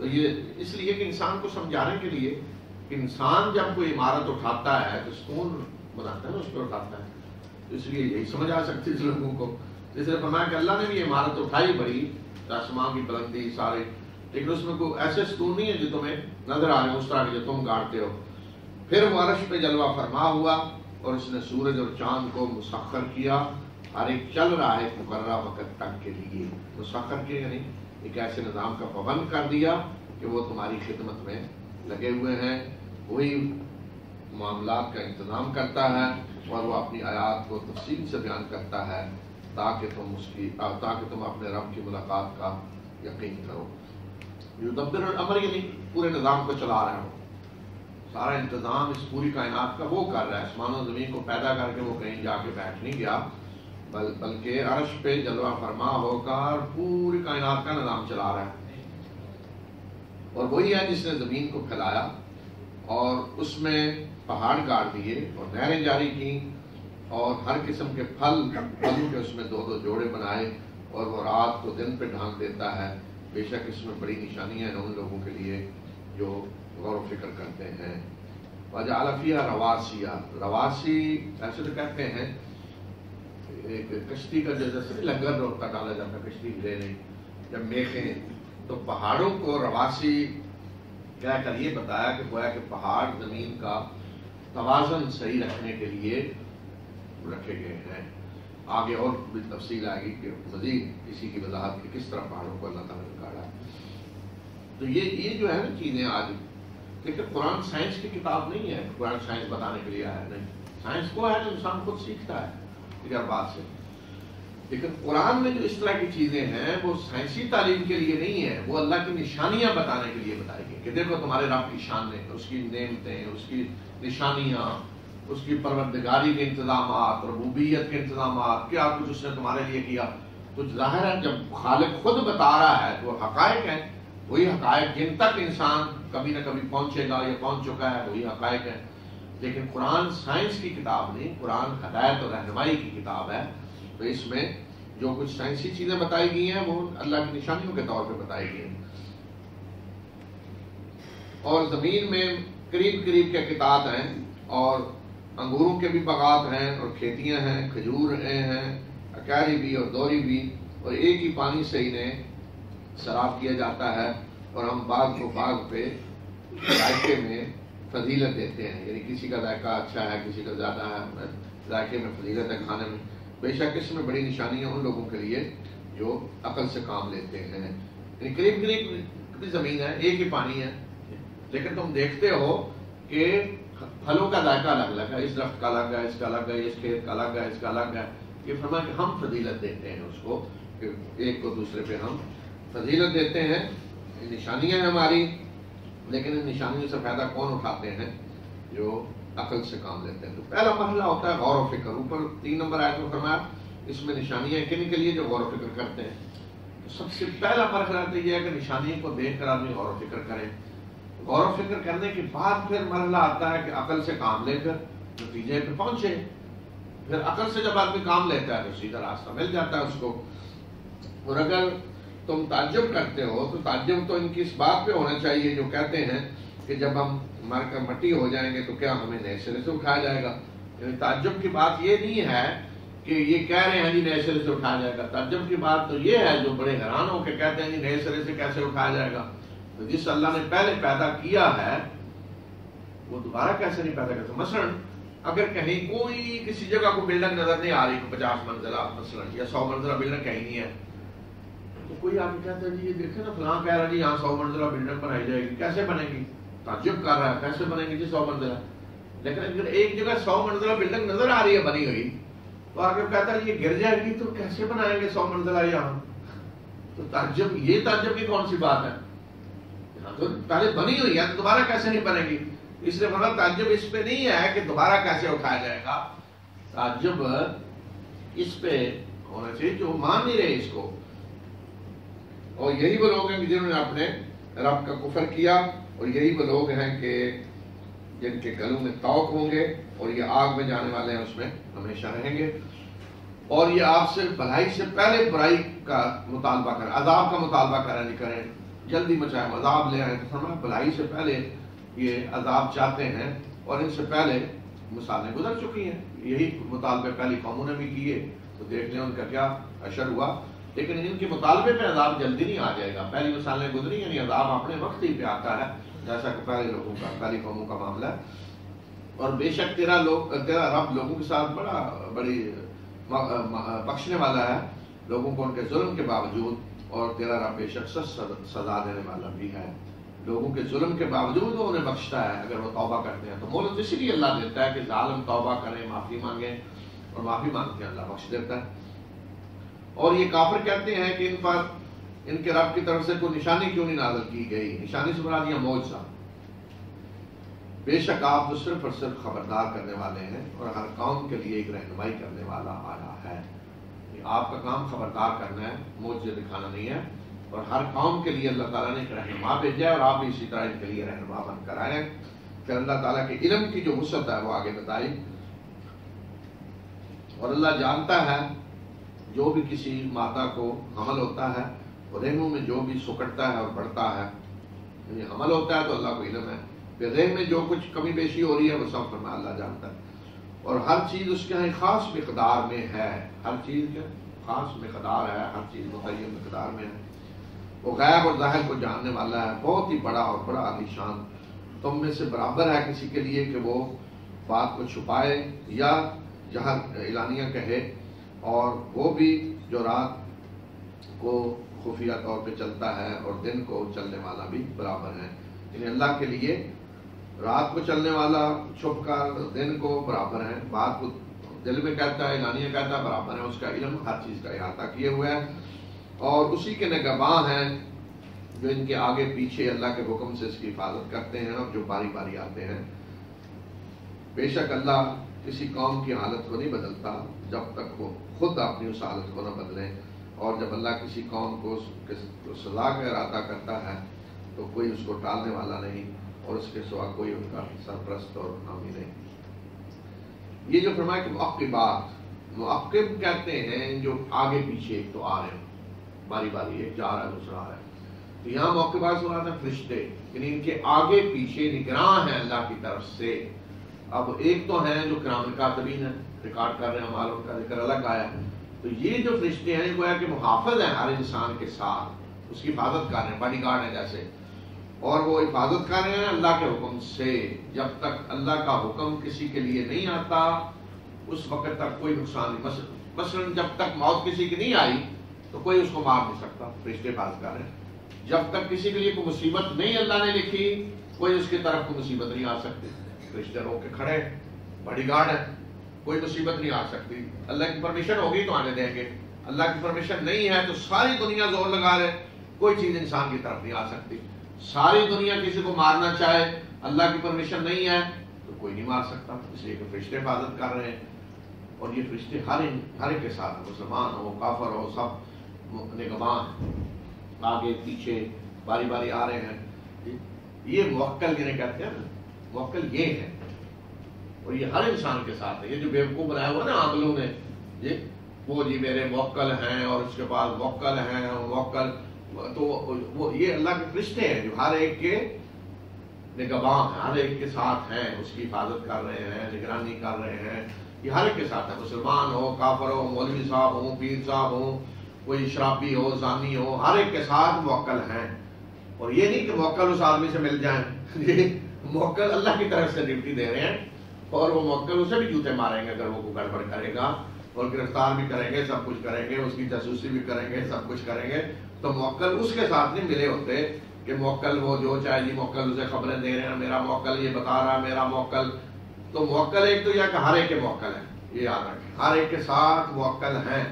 [SPEAKER 2] تو یہ اس لیے کہ انسان کو سمجھانے کے لیے کہ انسان جب کوئی عمارت اٹھاتا ہے تو ستون بناتا ہے نا، اس پہ اٹھاتا ہے، تو اس لیے یہی سمجھ آ سکتی ہے لوگوں کو. اس لیے فرمایا کہ اللہ نے بھی عمارت اٹھائی بڑی، آسمان کی بلندی سارے، لیکن اس میں کوئی ایسے ستون نہیں ہے جو تمہیں نظر آ رہے ہیں اس طرح کے جو تم گاڑتے ہو. پھر وہ عرش پہ جلوہ فرما ہوا اور اس نے سورج اور چاند کو مسخر کیا، ہر ایک چل رہا ہے مقررہ وقت تک کے لیے. مسخر کیا یعنی ایک ایسے نظام کا پابند کر دیا کہ وہ تمہاری خدمت میں لگے ہوئے ہیں، وہی معاملات کا انتظام کرتا ہے اور وہ اپنی آیات کو تفصیل سے بیان کرتا ہے تاکہ تم اپنے رب کی ملاقات کا یقین کرو. یدبر الامر یعنی پورے نظام کو چلا رہا ہو، سارا انتظام اس پوری کائنات کا وہ کر رہا ہے. آسمان و زمین کو پیدا کر کے وہ کہیں جا کے بیٹھ نہیں گیا، بلکہ عرش پہ جلوہ فرما ہو کر پوری کائنات کا نظام چلا رہا ہے. اور وہی ہے جس نے زمین کو پھیلایا اور اس میں پہاڑ گاڑ دیے اور نہریں جاری کی اور ہر قسم کے پھلوں کے اس میں 2 جوڑے بنائے، اور وہ رات کو دن پہ ڈھانک دیتا ہے. بے شک اس میں بڑی نشانیاں ہیں ان لوگوں کے لیے جو غور و فکر کرتے ہیں. وجعل فیہا رواسیہ، رواسی ایسے تو کہتے ہیں ایک کشتی کا جیسے لنگر روڈ کا ڈالا جاتا ہے کشتی لے نہیں جب میخیں، تو پہاڑوں کو رواسی کہہ کر یہ بتایا کہ گویا کہ پہاڑ زمین کا توازن صحیح رکھنے کے لیے رکھے گئے ہیں. آگے اور بھی تفصیل آئے گی کہ مزید اسی کی وضاحت کہ کس طرح پہاڑوں کو اللہ تعالیٰ نے گاڑا. تو یہ جو ہے نا چیزیں آج، لیکن قرآن سائنس کی کتاب نہیں ہے، قرآن سائنس بتانے کے لیے آیا نہیں. سائنس کو ہے جو انسان خود سیکھتا ہے تجربات سے، لیکن قرآن میں جو اس طرح کی چیزیں ہیں وہ سائنسی تعلیم کے لیے نہیں ہے، وہ اللہ کی نشانیاں بتانے کے لیے بتائی گئی کہ دیکھو تمہارے رب کی شانیں، اس کی نعمتیں، اس کی نشانیاں، اس کی پروردگاری کے انتظامات، ربوبیت کے انتظامات، کیا کچھ اس نے تمہارے لیے کیا. تو ظاہر ہے جب خالق خود بتا رہا ہے تو وہ حقائق ہیں، وہی حقائق جن تک انسان کبھی نہ کبھی پہنچے گا یا پہنچ چکا ہے وہی حقائق ہیں. لیکن قرآن سائنس کی کتاب نہیں، قرآن ہدایت اور رہنمائی کی کتاب ہے. تو اس میں جو کچھ سائنسی چیزیں بتائی گئی ہیں وہ اللہ کی نشانیوں کے طور پہ بتائی گئی ہیں. اور زمین میں قریب قریب کے قطعات ہیں اور انگوروں کے بھی باغات ہیں اور کھیتیاں ہیں، کھجور ہیں، اکاری بھی اور دوری بھی، اور ایک ہی پانی سے انہیں سراب کیا جاتا ہے. اور ہم باغ کو باغ پہ ذائقے میں فضیلت دیتے ہیں، یعنی کسی کا ذائقہ اچھا ہے کسی کا زیادہ ہے، ذائقے میں فضیلت ہے کھانے میں. بے شک اس میں بڑی نشانیاں ان لوگوں کے لیے جو عقل سے کام لیتے ہیں. یعنی قریب قریب بھی زمین ہے، ایک ہی پانی ہے، لیکن تم دیکھتے ہو کہ پھلوں کا ذائقہ الگ الگ ہے، اس درخت کا الگ ہے، اس کا الگ ہے، اس کھیت کا الگ ہے، اس کا الگ ہے. یہ فرمایا کہ ہم فضیلت دیتے ہیں اس کو، کہ ایک کو دوسرے پہ ہم فضیلت دیتے ہیں. نشانیاں ہیں ہماری، لیکن ان نشانیوں سے فائدہ کون اٹھاتے ہیں؟ جو عقل سے کام لیتے ہیں. تو پہلا مرحلہ ہوتا ہے غور و فکر. اوپر 3 نمبر آیت میں فرمایا اس میں نشانیاں کن کے لیے جو غور و فکر کرتے ہیں. تو سب سے پہلا مرحلہ تو یہ ہے کہ نشانیوں کو دیکھ کر آدمی غور و فکر کرے. غور و فکر کرنے کے بعد پھر مرحلہ آتا ہے کہ عقل سے کام لے کر نتیجے پہ پہنچے. پھر عقل سے جب آدمی کام لیتا ہے تو سیدھا راستہ مل جاتا ہے اس کو. اور اگر تم تعجب کرتے ہو تو تعجب تو ان کی اس بات پہ ہونا چاہیے جو کہتے ہیں کہ جب ہم مر کر مٹی ہو جائیں گے تو کیا ہمیں نئے سرے سے اٹھایا جائے گا. یعنی تعجب کی بات یہ نہیں ہے کہ یہ کہہ رہے ہیں جی نئے سرے سے اٹھایا جائے گا. تعجب کی بات تو یہ ہے جو بڑے حیران ہو کے کہتے ہیں جی نئے سرے سے کیسے اٹھایا جائے گا. تو جس اللہ نے پہلے پیدا کیا ہے وہ دوبارہ کیسے نہیں پیدا کرتا. مثلا اگر کہیں کوئی کسی جگہ کو بلڈنگ نظر نہیں آ رہی 50 منزلہ مثلا یا 100 منزلہ بلڈنگ کہیں نہیں ہے, تو کوئی آپ کہتا ہے جی یہ دیکھیں نا فلاں کہہ رہا ہے جی یہاں 100 منزلہ بلڈنگ بنائی جائے گی, کیسے بنے گی؟ تعجب کر رہا ہے کیسے بنے گی جی 100 منزلہ. لیکن اگر ایک جگہ 100 منزلہ بلڈنگ نظر آ رہی ہے بنی ہوئی, تو آگے کہتا ہے یہ گر جائے گی تو کیسے بنائیں گے 100 منزلہ یہاں. تو تعجب, یہ تعجب کی کون سی بات ہے؟ تو پہلے بنی ہوئی ہے تو دوبارہ کیسے نہیں بنے گی؟ اس لیے مطلب تعجب اس پہ نہیں ہے کہ دوبارہ کیسے اٹھایا جائے گا, تعجب اس پہ ہونا چاہیے جو مان نہیں رہے اس کو. اور یہی وہ لوگ ہیں جنہوں نے اپنے رب کا کفر کیا, اور یہی وہ لوگ ہیں کہ جن کے گلوں میں توق ہوں گے اور یہ آگ میں جانے والے ہیں, اس میں ہمیشہ رہیں گے. اور یہ آپ سے بھلائی سے پہلے برائی کا مطالبہ کریں, عذاب کا مطالبہ کریں. جلدی مچائے عذاب لے آئے، تو فرمایا بھلائی سے پہلے یہ عذاب چاہتے ہیں، اور ان سے پہلے مثالیں گزر چکی ہیں، یہی مطالبے پہلی قوموں نے بھی کیے، تو دیکھ لیں ان کا کیا اشر ہوا۔ لیکن ان کے مطالبے پہ عذاب جلدی نہیں آ جائے گا، پہلی مثالیں گزری، یعنی عذاب اپنے وقت ہی پہ آتا ہے، جیسا کہ پہلی قوموں کا معاملہ ہے۔ اور بے شک تیرا رب لوگوں کے ساتھ بڑی بخشنے والا ہے، لوگوں کو ان کے ظلم کے باوجود، اور تیرا رب بے شک سزا دینے والا بھی ہے، لوگوں کے ظلم کے باوجود وہ انہیں بخشتا ہے اگر وہ توبہ کرتے ہیں۔ تو مہلت اس لیے اللہ دیتا ہے کہ ظالم توبہ کریں، معافی مانگیں، اور معافی مانگتے ہیں اللہ بخش دیتا ہے۔ اور یہ کافر کہتے ہیں کہ ان پر ان کے رب کی طرف سے کوئی نشانی کیوں نہیں نازل کی گئی؟ نشانی سے مراد یہ معجزہ۔ بے شک آپ تو صرف اور صرف خبردار کرنے والے ہیں، اور ہر قوم کے لیے ایک رہنمائی کرنے والا آیا ہے۔ آپ کا کام خبردار کرنا ہے، معجزے دکھانا نہیں ہے، اور ہر قوم کے لیے اللہ تعالیٰ نے ایک رہنما بھیجا ہے، اور آپ بھی اسی طرح ان کے لیے رہنما بن کر آئے ہیں۔ پھر اللہ تعالیٰ کے علم کی جو وسعت ہے وہ آگے بتائی، اور اللہ جانتا ہے جو بھی کسی مادہ کو حمل ہوتا ہے، اور رحموں میں جو بھی سکڑتا ہے اور بڑھتا ہے، یعنی حمل ہوتا ہے تو اللہ کو علم ہے، پھر رحم میں جو کچھ کمی بیشی ہو رہی ہے وہ سب فرمایا اللہ جانتا ہے، اور ہر چیز اس کے یہاں خاص مقدار میں ہے، ہر چیز کے خاص مقدار ہے، ہر چیز متعین مقدار میں ہے۔ وہ غیب اور ظاہر کو جاننے والا ہے، بہت ہی بڑا اور بڑا عالی شان۔ تم میں سے برابر ہے کسی کے لیے کہ وہ بات کو چھپائے یا جہاں اعلانیہ کہے، اور وہ بھی جو رات کو خفیہ طور پہ چلتا ہے اور دن کو چلنے والا بھی برابر ہے، یعنی اللہ کے لیے رات کو چلنے والا چھپ کر دن کو برابر ہے، بات کو دل میں کہتا ہے اعلانیہ کہتا ہے برابر ہے، اس کا علم ہر چیز کا احاطہ کیے ہوئے ہے، اور اسی کے نگہباں ہیں جو ان کے آگے پیچھے اللہ کے حکم سے اس کی حفاظت کرتے ہیں، اور جو باری باری آتے ہیں۔ بے شک اللہ کسی قوم کی حالت کو نہیں بدلتا جب تک وہ خود اپنی اس حالت کو نہ بدلے، اور جب اللہ کسی قوم کو سزا کا ارادہ کرتا ہے تو کوئی اس کو ٹالنے والا نہیں، اور اس کے سوا کوئی ان کا سرپرست اور حامی نہیں۔ یہ جو فرمایا کہ معقب کہتے ہیں جو آگے پیچھے ایک تو آ رہے ہیں، باری باری ایک جا رہا ہے دوسرا آ رہا ہے، تو یہاں معقبات سنا تھا فرشتے، یعنی ان کے آگے پیچھے نگراں ہیں اللہ کی طرف سے۔ اب ایک تو ہیں جو کرام کاتبین ہیں، ریکارڈ کر رہے ہیں ہمارا، ان کا ذکر الگ آیا ہے، تو یہ جو فرشتے ہیں گویا کہ محافظ ہیں ہر انسان کے ساتھ، اس کی حفاظت کر رہے ہیں، باڈی گارڈ ہیں جیسے، اور وہ حفاظت کر رہے ہیں اللہ کے حکم سے۔ جب تک اللہ کا حکم کسی کے لیے نہیں آتا اس وقت تک کوئی نقصان نہیں، مثلاً جب تک موت کسی کی نہیں آئی تو کوئی اس کو مار نہیں سکتا، فرشتے حفاظت کر رہے ہیں۔ جب تک کسی کے لیے کوئی مصیبت نہیں اللہ نے لکھی، کوئی اس کی طرف کوئی مصیبت نہیں آ سکتی، فرشتے روک کے کھڑے، باڈی گارڈ ہے، کوئی مصیبت نہیں آ سکتی۔ اللہ کی پرمیشن ہوگی تو آنے دیں گے، اللہ کی پرمیشن نہیں ہے تو ساری دنیا زور لگا رہے، کوئی چیز انسان کی طرف نہیں آ سکتی۔ ساری دنیا کسی کو مارنا چاہے، اللہ کی پرمیشن نہیں ہے تو کوئی نہیں مار سکتا، اس لیے کہ فرشتے حفاظت کر رہے ہیں۔ اور یہ فرشتے ہر ایک کے ساتھ، مسلمان ہو کافر ہو، سب نگہبان آگے پیچھے باری باری آ رہے ہیں۔ یہ موکل جنہیں کہتے ہیں نا، موکل یہ ہے، اور یہ ہر انسان کے ساتھ ہے۔ یہ جو بیوقوف بنایا ہوا نا عاملوں نے، وہ جی میرے موکل ہیں، اور اس کے بعد موکل ہیں، موکل، تو وہ یہ اللہ کے فرشتے ہیں جو ہر ایک کے نگہبان ہیں، ہر ایک کے ساتھ ہیں، اس کی حفاظت کر رہے ہیں، نگرانی کر رہے ہیں۔ یہ ہر ایک کے ساتھ ہے، مسلمان ہو کافر ہو، مولوی صاحب ہوں، پیر صاحب ہوں، کوئی شرابی ہو، زانی ہو، ہر ایک کے ساتھ موکل ہیں۔ اور یہ نہیں کہ موکل اس آدمی سے مل جائیں، موکل اللہ کی طرف سے ڈیوٹی دے رہے ہیں، اور وہ موکل اسے بھی جوتے ماریں گے اگر وہ کوئی گڑبڑ کرے گا، اور گرفتار بھی کریں گے، سب کچھ کریں گے، اس کی جاسوسی بھی کریں گے، سب کچھ کریں گے۔ تو موکل اس کے ساتھ نہیں ملے ہوتے کہ موکل وہ جو چاہے جی موکل اسے خبریں دے رہے ہیں، میرا موکل یہ بتا رہا ہے، میرا موکل۔ تو موکل ایک تو یہ کہ ہر ایک کے موکل ہیں، یہ یاد رکھیں، ہر ایک کے ساتھ موکل ہیں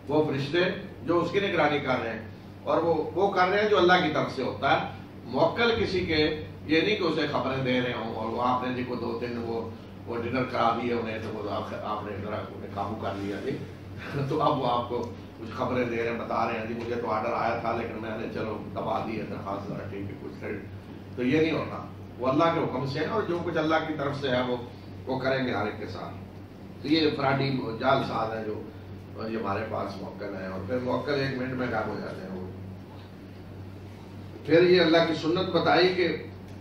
[SPEAKER 2] وہ فرشتے جو اس کی نگرانی کر رہے ہیں، اور وہ کر رہے ہیں جو اللہ کی طرف سے ہوتا ہے۔ موکل کسی کے یہ نہیں کہ اسے خبریں دے رہے ہوں، اور وہ آپ نے جی کو 2-3 وہ ڈنر کرا دیے انہیں، تو وہ آپ نے ذرا قابو کر لیا جی، تو اب وہ آپ کو کچھ خبریں دے رہے ہیں، بتا رہے ہیں جی مجھے تو آرڈر آیا تھا لیکن میں نے چلو دبا دی ہے درخواست، ذرا ٹھیک ہے کچھ کریڈٹ، تو یہ نہیں ہوتا، وہ اللہ کے حکم سے ہے، اور جو کچھ اللہ کی طرف سے ہے وہ کریں گے ہر ایک کے ساتھ۔ تو یہ فراڈی جال ساز ہیں جو یہ ہمارے پاس موکل ہیں، اور پھر موکل 1 منٹ میں غائب ہو جاتے ہیں وہ۔ پھر یہ اللہ کی سنت بتائی کہ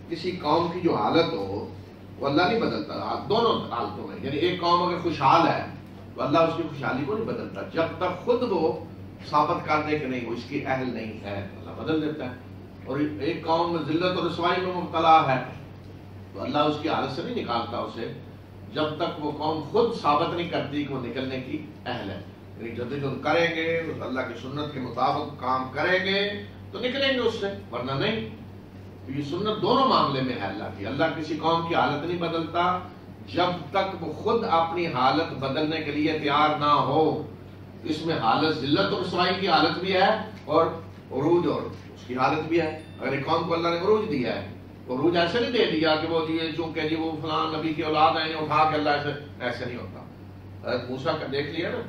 [SPEAKER 2] کسی قوم کی جو حالت ہو وہ اللہ نہیں بدلتا دونوں حالتوں میں. یعنی ایک قوم اگر خوشحال ہے تو اللہ اس کی خوشحالی کو نہیں بدلتا جب تک خود وہ ثابت کر دے کہ نہیں وہ اس کی اہل نہیں ہے، اللہ بدل دیتا ہے. اور ایک قوم ذلت اور رسوائی میں مبتلا ہے تو اللہ اس کی حالت سے نہیں نکالتا اسے جب تک وہ قوم خود ثابت نہیں کرتی کہ وہ نکلنے کی اہل ہے. یعنی جدوجہد کریں گے اللہ کی سنت کے مطابق کام کریں گے تو نکلیں گے اس سے، ورنہ نہیں. تو یہ سنت دونوں معاملے میں ہے اللہ کی. اللہ کسی قوم کی حالت نہیں بدلتا جب تک وہ خود اپنی حالت بدلنے کے لیے تیار نہ ہو. اس میں حالت ذلت اور رسوائی کی حالت بھی ہے اور عروج اور اس کی حالت بھی ہے. اگر ایک قوم کو اللہ نے عروج دیا ہے، عروج ایسے نہیں دے دیا کہ وہ چونکہ وہ فلان نبی کی اولاد ہیں اٹھا کے اللہ ایسے نہیں ہوتا. حضرت موسیٰ کا دیکھ لیا نا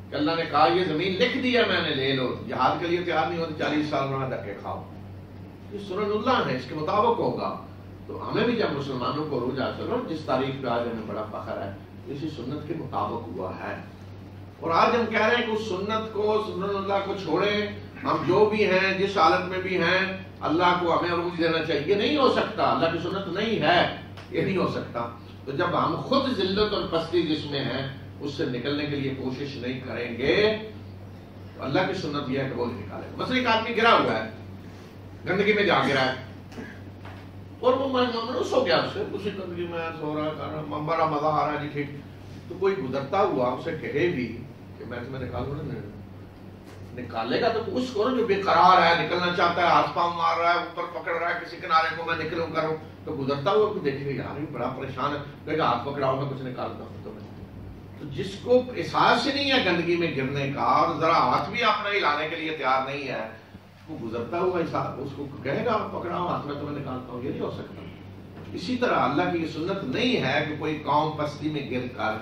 [SPEAKER 2] کہ اللہ نے کہا یہ زمین لکھ دیا میں نے، لے لو. جہاد کے لیے تیار نہیں ہوتے 40 سال وہاں دھکے کھاؤ. یہ سنن اللہ ہے، اس کے مطابق ہوگا. تو ہمیں بھی جب مسلمانوں کو عروج حاصل ہو، جس تاریخ پہ آج ہمیں بڑا فخر ہے، اسی سنت کے مطابق ہوا ہے. اور آج ہم کہہ رہے ہیں کہ اس سنت کو، سنن اللہ کو چھوڑیں. ہم جو بھی ہیں جس حالت میں بھی ہیں اللہ کو ہمیں عروج دینا چاہیے. یہ نہیں ہو سکتا، اللہ کی سنت نہیں ہے، یہ نہیں ہو سکتا. تو جب ہم خود ذلت اور پستی جس میں ہیں اس سے نکلنے کے لیے کوشش نہیں کریں گے تو اللہ کی سنت یہ ہے کہ وہ نہیں نکالے گا. مثلا ایک آدمی گرا ہوا ہے، گندگی میں جا گرا ہے اور وہ منحوس ہو گیا اس سے، اسی گندگی میں سو رہا کر رہا، بڑا مزہ آ رہا ہے جی ٹھیک. تو کوئی گزرتا ہوا اسے کہے بھی کہ میں تمہیں نکالوں نا، نکالے گا تو اس کو نا جو بے قرار ہے، نکلنا چاہتا ہے، ہاتھ پاؤں مار رہا ہے، اوپر پکڑ رہا ہے کسی کنارے کو، میں نکلوں کروں. تو گزرتا ہوا کو دیکھے گا یار یہ بڑا پریشان ہے، کہے گا ہاتھ پکڑاؤ میں کچھ نکالتا ہوں تمہیں. تو جس کو احساس ہی نہیں ہے گندگی میں گرنے کا اور ذرا ہاتھ بھی اپنا ہلانے کے لیے تیار نہیں ہے، وہ گزرتا ہوا اس کو کہے گا پکڑاؤ ہاتھ میں تمہیں نکالتا ہوں. یہ نہیں ہو سکتا. اسی طرح اللہ کی یہ سنت نہیں ہے کہ کوئی قوم پستی میں گر کر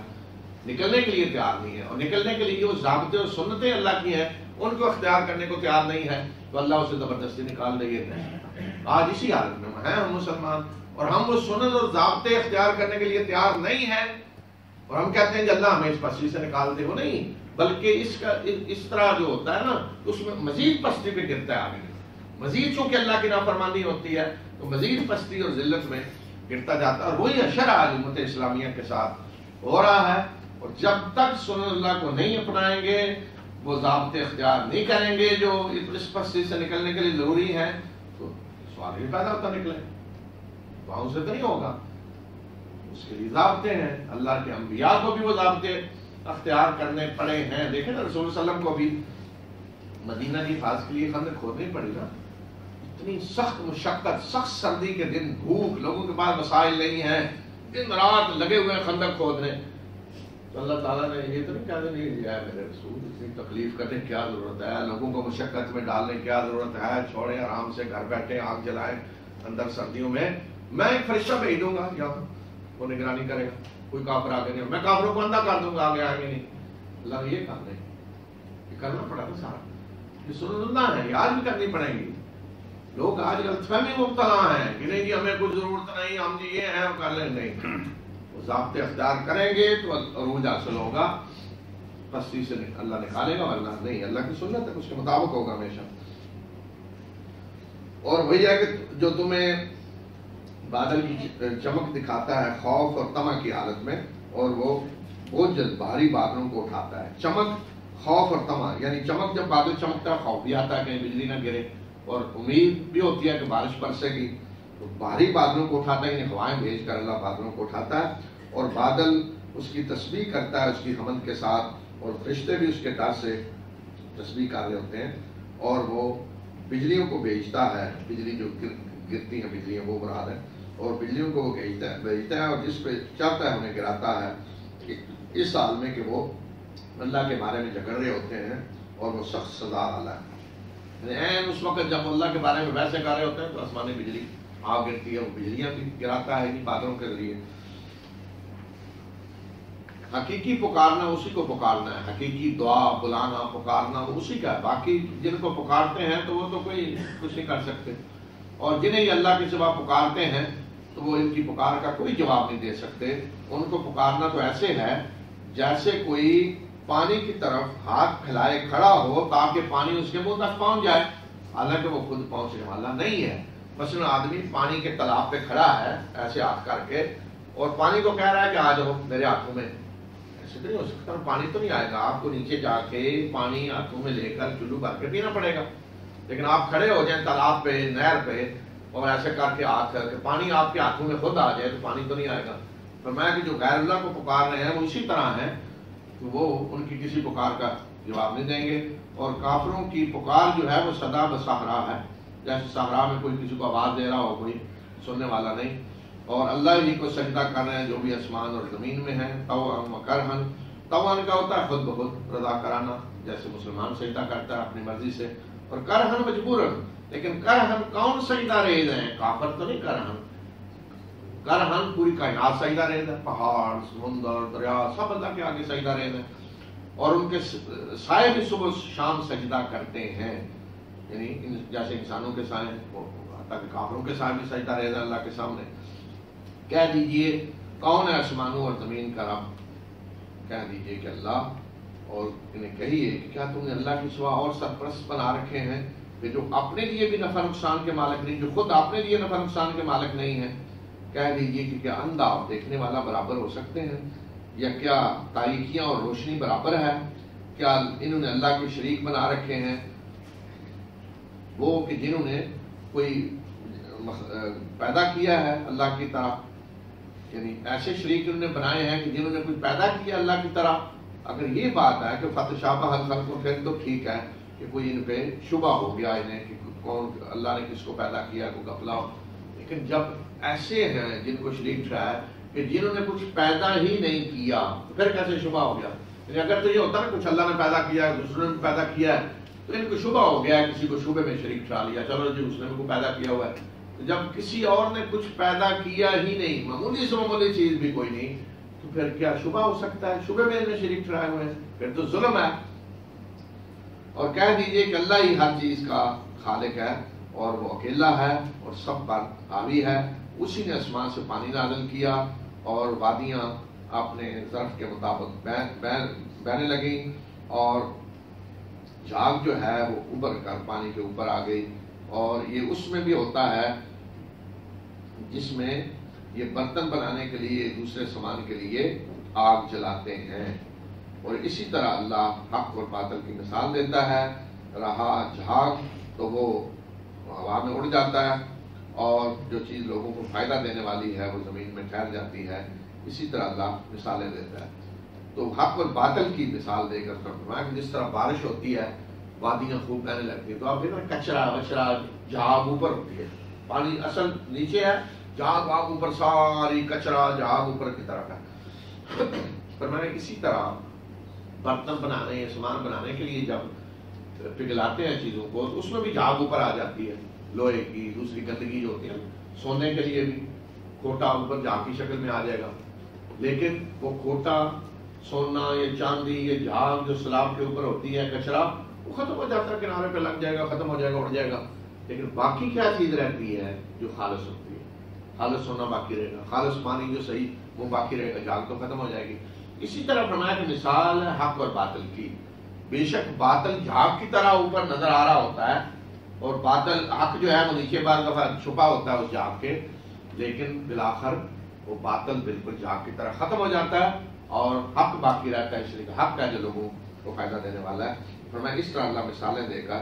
[SPEAKER 2] نکلنے کے لیے تیار نہیں ہے، اور نکلنے کے لیے وہ ضابطے اور سنتیں اللہ کی ہیں ان کو اختیار کرنے کو تیار نہیں ہے تو اللہ اسے زبردستی نکال دے. یہ نہیں. آج اسی حالت میں ہیں ہم مسلمان، اور ہم وہ سنت اور ضابطے اختیار کرنے کے لیے تیار نہیں ہیں، اور ہم کہتے ہیں کہ اللہ ہمیں اس پستی سے نکال دے. وہ نہیں، بلکہ اس طرح جو ہوتا ہے نا اس میں مزید پستی پہ گرتا ہے آدمی. مزید چونکہ اللہ کی نافرمانی ہوتی ہے تو مزید پستی اور ذلت میں گرتا جاتا ہے. اور وہی اشر امت اسلامیہ کے ساتھ ہو رہا ہے. اور جب تک سنن اللہ کو نہیں اپنائیں گے، وہ ضابطے اختیار نہیں کریں گے جو اس پستی سے نکلنے کے لیے ضروری ہیں، تو سوال بھی پیدا ہوتا نکلے. وہاں سے تو نہیں ہوگا. اس کے لیے ضابطے ہیں. اللہ کے انبیاء کو بھی وہ ضابطے اختیار کرنے پڑے ہیں. دیکھیں نا رسول صلی اللہ علیہ وسلم کو بھی مدینہ کی حفاظت کے لیے خندق کھودنی پڑی نا. اتنی سخت مشقت، سخت سردی کے دن، بھوک، لوگوں کے پاس وسائل نہیں ہیں، دن رات لگے ہوئے ہیں خندق کھودنے. تو اللہ تعالیٰ نے یہ تو نہیں کہا نہیں دیا ہے میرے رسول، اتنی تکلیف کرنے کی کیا ضرورت ہے، لوگوں کو مشقت میں ڈالنے کی کیا ضرورت ہے، چھوڑیں آرام سے گھر بیٹھے آگ جلائیں اندر سردیوں میں. میں ایک فرشتہ بھیج دوں گا یا وہ نگرانی کرے گا، کوئی کافر آگے نہیں، میں کافروں کو اندھا کر دوں گا، آگے آگے نہیں. اللہ نے یہ کہا نہیں، یہ کرنا پڑا تھا سارا. یہ سنن اللہ ہے، یہ آج بھی کرنی پڑے گی. لوگ آج غلط فہمی مبتلا ہیں کہ نہیں جی ہمیں کوئی ضرورت نہیں، ہم جی یہ ہیں کر لیں. نہیں، وہ ضابطے اختیار کریں گے تو عروج حاصل ہوگا. پستی سے اللہ نکالے گا، ورنہ نہیں. اللہ کی سنت ہے، اس کے مطابق ہوگا ہمیشہ. اور وہی ہے کہ جو تمہیں بادل کی چمک دکھاتا ہے خوف اور طمع کی حالت میں، اور وہ بہت جلد بھاری بادلوں کو اٹھاتا ہے. چمک، خوف اور طمع، یعنی چمک جب بادل چمکتا ہے خوف بھی آتا ہے کہیں بجلی نہ گرے، اور امید بھی ہوتی ہے کہ بارش برسے گی. تو بھاری بادلوں کو اٹھاتا ہے، یعنی ہوائیں بھیج کر اللہ بادلوں کو اٹھاتا ہے. اور بادل اس کی تسبیح کرتا ہے اس کی حمد کے ساتھ، اور فرشتے بھی اس کے ڈر سے تسبیح کر رہے ہوتے ہیں. اور وہ بجلیوں کو بھیجتا ہے، بجلی جو گرتی ہیں بجلیاں وہ مراد ہے، اور بجلیوں کو وہ بھیجتا ہے، اور جس پہ چاہتا ہے انہیں گراتا ہے. اس حال میں کہ وہ اللہ کے بارے میں جھگڑ رہے ہوتے ہیں اور وہ سخت سزا والا ہے. اس وقت جب اللہ کے بارے میں ویسے کر رہے ہوتے ہیں تو آسمانی بجلی آ گرتی ہے، وہ بجلیاں بھی گراتا ہے انہیں بادلوں کے ذریعے. حقیقی پکارنا اسی کو پکارنا ہے، حقیقی دعا بلانا پکارنا وہ اسی کا ہے. باقی جن کو پکارتے ہیں تو وہ تو کوئی کچھ نہیں کر سکتے، اور جنہیں یہ اللہ کے سوا پکارتے ہیں تو وہ ان کی پکار کا کوئی جواب نہیں دے سکتے. ان کو پکارنا تو ایسے ہے جیسے کوئی پانی کی طرف ہاتھ پھیلائے کھڑا ہو تاکہ پانی اس کے منہ تک پہنچ جائے. حالانکہ وہ خود پہنچنے والا نہیں ہے۔ مثلا آدمی پانی کے تالاب پہ کھڑا ہے ایسے ہاتھ کر کے اور پانی کو کہہ رہا ہے کہ آ جاؤ میرے ہاتھوں میں، ایسے تو نہیں ہو سکتا، پانی تو نہیں آئے گا، آپ کو نیچے جا کے پانی ہاتھوں میں لے کر چلو بھر کے پینا پڑے گا۔ لیکن آپ کھڑے ہو جائیں تالاب پہ، نہر پہ، اور ایسے کر کے ہاتھ کر کے پانی آپ کے ہاتھوں میں خود آ جائے تو پانی تو نہیں آئے گا۔ فرمایا کہ جو غیر اللہ کو پکار رہے ہیں وہ اسی طرح ہیں کہ وہ ان کی کسی پکار کا جواب نہیں دیں گے، اور کافروں کی پکار جو ہے وہ سدا بصحرا ہے، جیسے صحرا میں کوئی کسی کو آواز دے رہا ہو، کوئی سننے والا نہیں، اور اللہ ہی کو سجدہ کر رہے ہیں جو بھی آسمان اور زمین میں ہیں، طوعاً و کرہاً۔ طوعاً کا ہوتا ہے خود بخود رضا کرانا، جیسے مسلمان سجدہ کرتا ہے اپنی مرضی سے، اور کرہن مجبوراً۔ لیکن کرہن کون سجدہ ریز ہیں؟ کافر تو نہیں کرہن، کرہن پوری کائنات سجدہ ریز ہے، پہاڑ، سمندر، دریا سب اللہ کے آگے سجدہ ریز ہیں، اور ان کے سائے بھی صبح شام سجدہ کرتے ہیں، یعنی جیسے انسانوں کے سائے، تاکہ کافروں کے سائے بھی سجدہ ریز ہیں اللہ کے سامنے۔ کہہ دیجئے کون ہے آسمانوں اور زمین کا رب؟ کہہ دیجئے کہ اللہ، اور انہیں کہیے کہ کیا تم نے اللہ کے سوا اور سرپرست بنا رکھے ہیں کہ جو اپنے لیے بھی نفع نقصان کے مالک نہیں، جو خود اپنے لیے نفع نقصان کے مالک نہیں ہیں؟ کہہ دیجئے کہ کیا اندھا اور دیکھنے والا برابر ہو سکتے ہیں، یا کیا تاریکیاں اور روشنی برابر ہے؟ کیا انہوں نے اللہ کے شریک بنا رکھے ہیں، وہ کہ جنہوں نے کوئی پیدا کیا ہے اللہ کی طرح، یعنی ایسے شریک انہوں نے بنائے ہیں کہ جنہوں نے کوئی پیدا کیا اللہ کی طرح۔ اگر یہ بات ہے کہ فتشابہ الخلق کو، پھر تو ٹھیک ہے کہ کوئی ان پہ شبہ ہو گیا انہیں کہ کون اللہ نے کس کو پیدا کیا، کوئی غفلہ ہو۔ لیکن جب ایسے ہیں جن کو شریک ٹھہرایا کہ جنہوں نے کچھ پیدا ہی نہیں کیا، تو پھر کیسے شبہ ہو گیا؟ یعنی اگر تو یہ ہوتا نا کچھ اللہ نے پیدا کیا ہے، دوسروں نے پیدا کیا ہے، تو ان کو شبہ ہو گیا ہے، کسی کو شبے میں شریک ٹھہرا لیا، چلو جی اس نے کو پیدا کیا ہوا ہے۔ جب کسی اور نے کچھ پیدا کیا ہی نہیں، معمولی سے معمولی چیز بھی کوئی نہیں، تو پھر کیا شبہ ہو سکتا ہے؟ شبے میں انہیں شریک ٹھہرائے ہوئے ہیں، پھر تو ظلم ہے۔ اور کہہ دیجئے کہ اللہ ہی ہر چیز کا خالق ہے، اور وہ اکیلا ہے اور سب پر حاوی ہے۔ اسی نے آسمان سے پانی نازل کیا اور وادیاں اپنے ظرف کے مطابق بہنے لگیں، اور جھاگ جو ہے وہ ابھر کر پانی کے اوپر آ گئی۔ اور یہ اس میں بھی ہوتا ہے جس میں یہ برتن بنانے کے لیے، دوسرے سامان کے لیے آگ جلاتے ہیں۔ اور اسی طرح اللہ حق اور باطل کی مثال دیتا ہے۔ رہا جھاگ تو وہ ہوا میں اڑ جاتا ہے، اور جو چیز لوگوں کو فائدہ دینے والی ہے وہ زمین میں ٹھہر جاتی ہے۔ اسی طرح اللہ مثالیں دیتا ہے۔ تو حق اور باطل کی مثال دے کر فرمایا کہ جس طرح بارش ہوتی ہے، وادیاں خوب بہنے لگتی ہیں، تو آپ دیکھیں کچرا وچرا، جھاگ اوپر ہوتی ہے، پانی اصل نیچے ہے، جھاگ آپ اوپر، ساری کچرا جھاگ اوپر کی طرف ہے۔ فرمایا اسی طرح برتن بنانے، سامان بنانے کے لیے جب پگھلاتے ہیں چیزوں کو، تو اس میں بھی جھاگ اوپر آ جاتی ہے، لوہے کی، دوسری گندگی جو ہوتی ہے، سونے کے لیے بھی کھوٹا اوپر جھاگ کی شکل میں آ جائے گا، لیکن وہ کھوٹا، سونا یا چاندی یا جھاگ جو سلاب کے اوپر ہوتی ہے، کچرا، وہ ختم ہو جاتا ہے، کنارے پہ لگ جائے گا، ختم ہو جائے گا، اڑ جائے گا۔ لیکن باقی کیا چیز رہتی ہے جو خالص ہوتی ہے؟ خالص سونا باقی رہے گا، خالص پانی جو صحیح وہ باقی رہے گا، جھاگ تو ختم ہو جائے گی۔ اسی طرح فرمایا کہ مثال ہے حق اور باطل کی۔ بے شک باطل جھاگ کی طرح اوپر نظر آ رہا ہوتا ہے، اور باطل حق جو ہے وہ نیچے بعض دفعہ چھپا ہوتا ہے اس جھاگ کے، لیکن بالآخر وہ باطل بالکل جھاگ کی طرح ختم ہو جاتا ہے اور حق باقی رہتا ہے، اس لیے حق ہے جو لوگوں کو فائدہ دینے والا ہے۔ فرمایا اس طرح اللہ مثالیں دے کر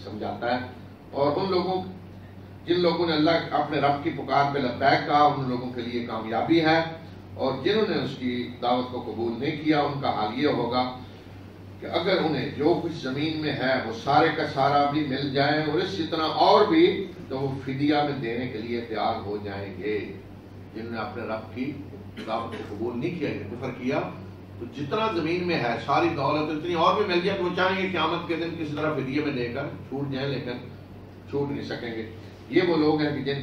[SPEAKER 2] سمجھاتا ہے۔ اور ان لوگوں جن لوگوں نے اللہ اپنے رب کی پکار پہ لبیک کہا، ان لوگوں کے لیے کامیابی ہے، اور جنہوں نے اس کی دعوت کو قبول نہیں کیا ان کا حال یہ ہوگا کہ اگر انہیں جو کچھ زمین میں ہے وہ سارے کا سارا بھی مل جائے اور اسی طرح اور بھی، تو وہ فدیہ میں دینے کے لیے تیار ہو جائیں گے۔ جنہوں نے اپنے رب کی دعوت کو قبول نہیں کیا، کفر کیا، تو جتنا زمین میں ہے ساری دولت اتنی اور بھی مل جائے تو وہ چاہیں گے قیامت کے دن کسی طرح فدیے میں دے کر چھوٹ جائیں، لیکن چھوٹ نہیں سکیں گے۔ یہ وہ لوگ ہیں کہ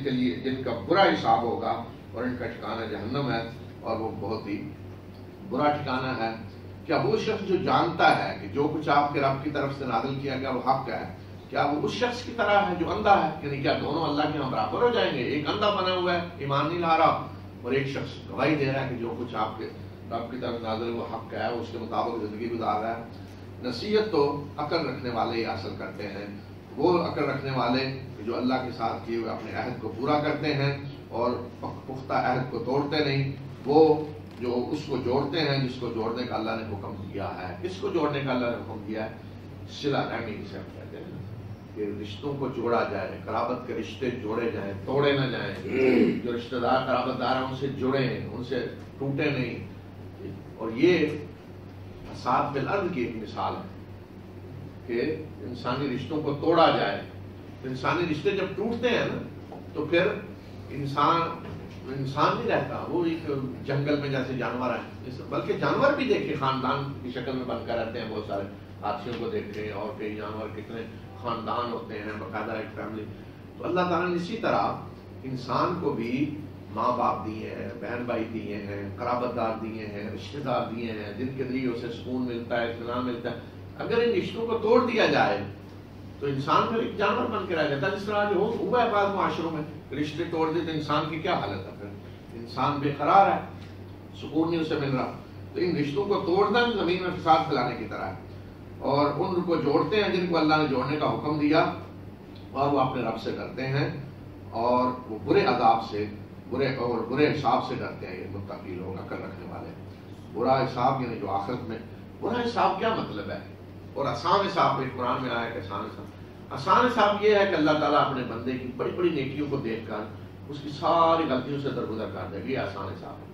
[SPEAKER 2] جن کا برا حساب ہوگا، اور ان کا ٹھکانہ جہنم ہے، اور وہ بہت ہی برا ٹھکانہ ہے۔ کیا وہ شخص جو جانتا ہے کہ جو کچھ آپ کے رب کی طرف سے نازل کیا گیا وہ حق ہے، کیا وہ اس شخص کی طرح ہے جو اندھا ہے؟ یعنی کیا دونوں اللہ کے ہاں برابر ہو جائیں گے؟ ایک اندھا بنا ہوا ہے، ایمان نہیں لا رہا، اور ایک شخص گواہی دے رہا ہے کہ جو کچھ آپ کے رب کی طرف نازل وہ حق ہے، اس کے مطابق زندگی گزار رہا ہے۔ نصیحت تو عقل رکھنے والے ہی حاصل کرتے ہیں، وہ عقل رکھنے والے جو اللہ کے ساتھ کیے ہوئے اپنے عہد کو پورا کرتے ہیں اور پختہ عہد کو توڑتے نہیں، وہ جو اس کو جوڑتے ہیں جس کو جوڑنے کا اللہ نے حکم دیا ہے۔ کس کو جوڑنے کا اللہ نے حکم دیا ہے؟ صلہ رحمی جسے ہم کہتے ہیں کہ رشتوں کو جوڑا جائے، قرابت کے رشتے جوڑے جائیں، توڑے نہ جائیں، جو رشتہ دار قرابت دار ہیں ان سے جڑیں، ان سے ٹوٹے نہیں۔ اور یہ فساد فی الارض کی ایک مثال ہے کہ انسانی رشتوں کو توڑا جائے۔ انسانی رشتے جب ٹوٹتے ہیں نا تو پھر انسان نہیں رہتا، وہ ایک جنگل میں جیسے جانور ہیں، بلکہ جانور بھی دیکھے خاندان کی شکل میں بن کر رہتے ہیں، بہت سارے ہاتھیوں کو دیکھیں اور کئی جانور کتنے خاندان ہوتے ہیں، باقاعدہ ایک فیملی۔ تو اللہ تعالیٰ نے اسی طرح انسان کو بھی ماں باپ دیے ہیں، بہن بھائی دیے ہیں، قرابت دار دیے ہیں، رشتے دار دیے ہیں، جن کے ذریعے اسے سکون ملتا ہے، اطمینان ملتا ہے۔ اگر ان رشتوں کو توڑ دیا جائے تو انسان پھر ایک جانور بن کے رہ جاتا ہے، جس طرح جو ہوا ہے بعض معاشروں میں، رشتے توڑ دی تو انسان کی کیا حالت ہے؟ پھر انسان بے قرار ہے، سکون نہیں اسے مل رہا۔ تو ان رشتوں کو توڑنا زمین میں فساد پھیلانے کی طرح ہے، اور ان کو جوڑتے ہیں جن کو اللہ نے جوڑنے کا حکم دیا، اور وہ اپنے رب سے ڈرتے ہیں، اور وہ برے عذاب سے برے حساب سے ڈرتے ہیں۔ یہ متقی لوگ، عقل رکھنے والے۔ برا حساب یعنی جو آخرت میں، برا حساب کیا مطلب ہے؟ اور آسان حساب میں قرآن میں آیا کہ آسان حساب یہ ہے کہ اللہ تعالیٰ اپنے بندے کی بڑی بڑی نیکیوں کو دیکھ کر اس کی ساری غلطیوں سے درگزر کر دے گی، یہ آسان حساب ہے۔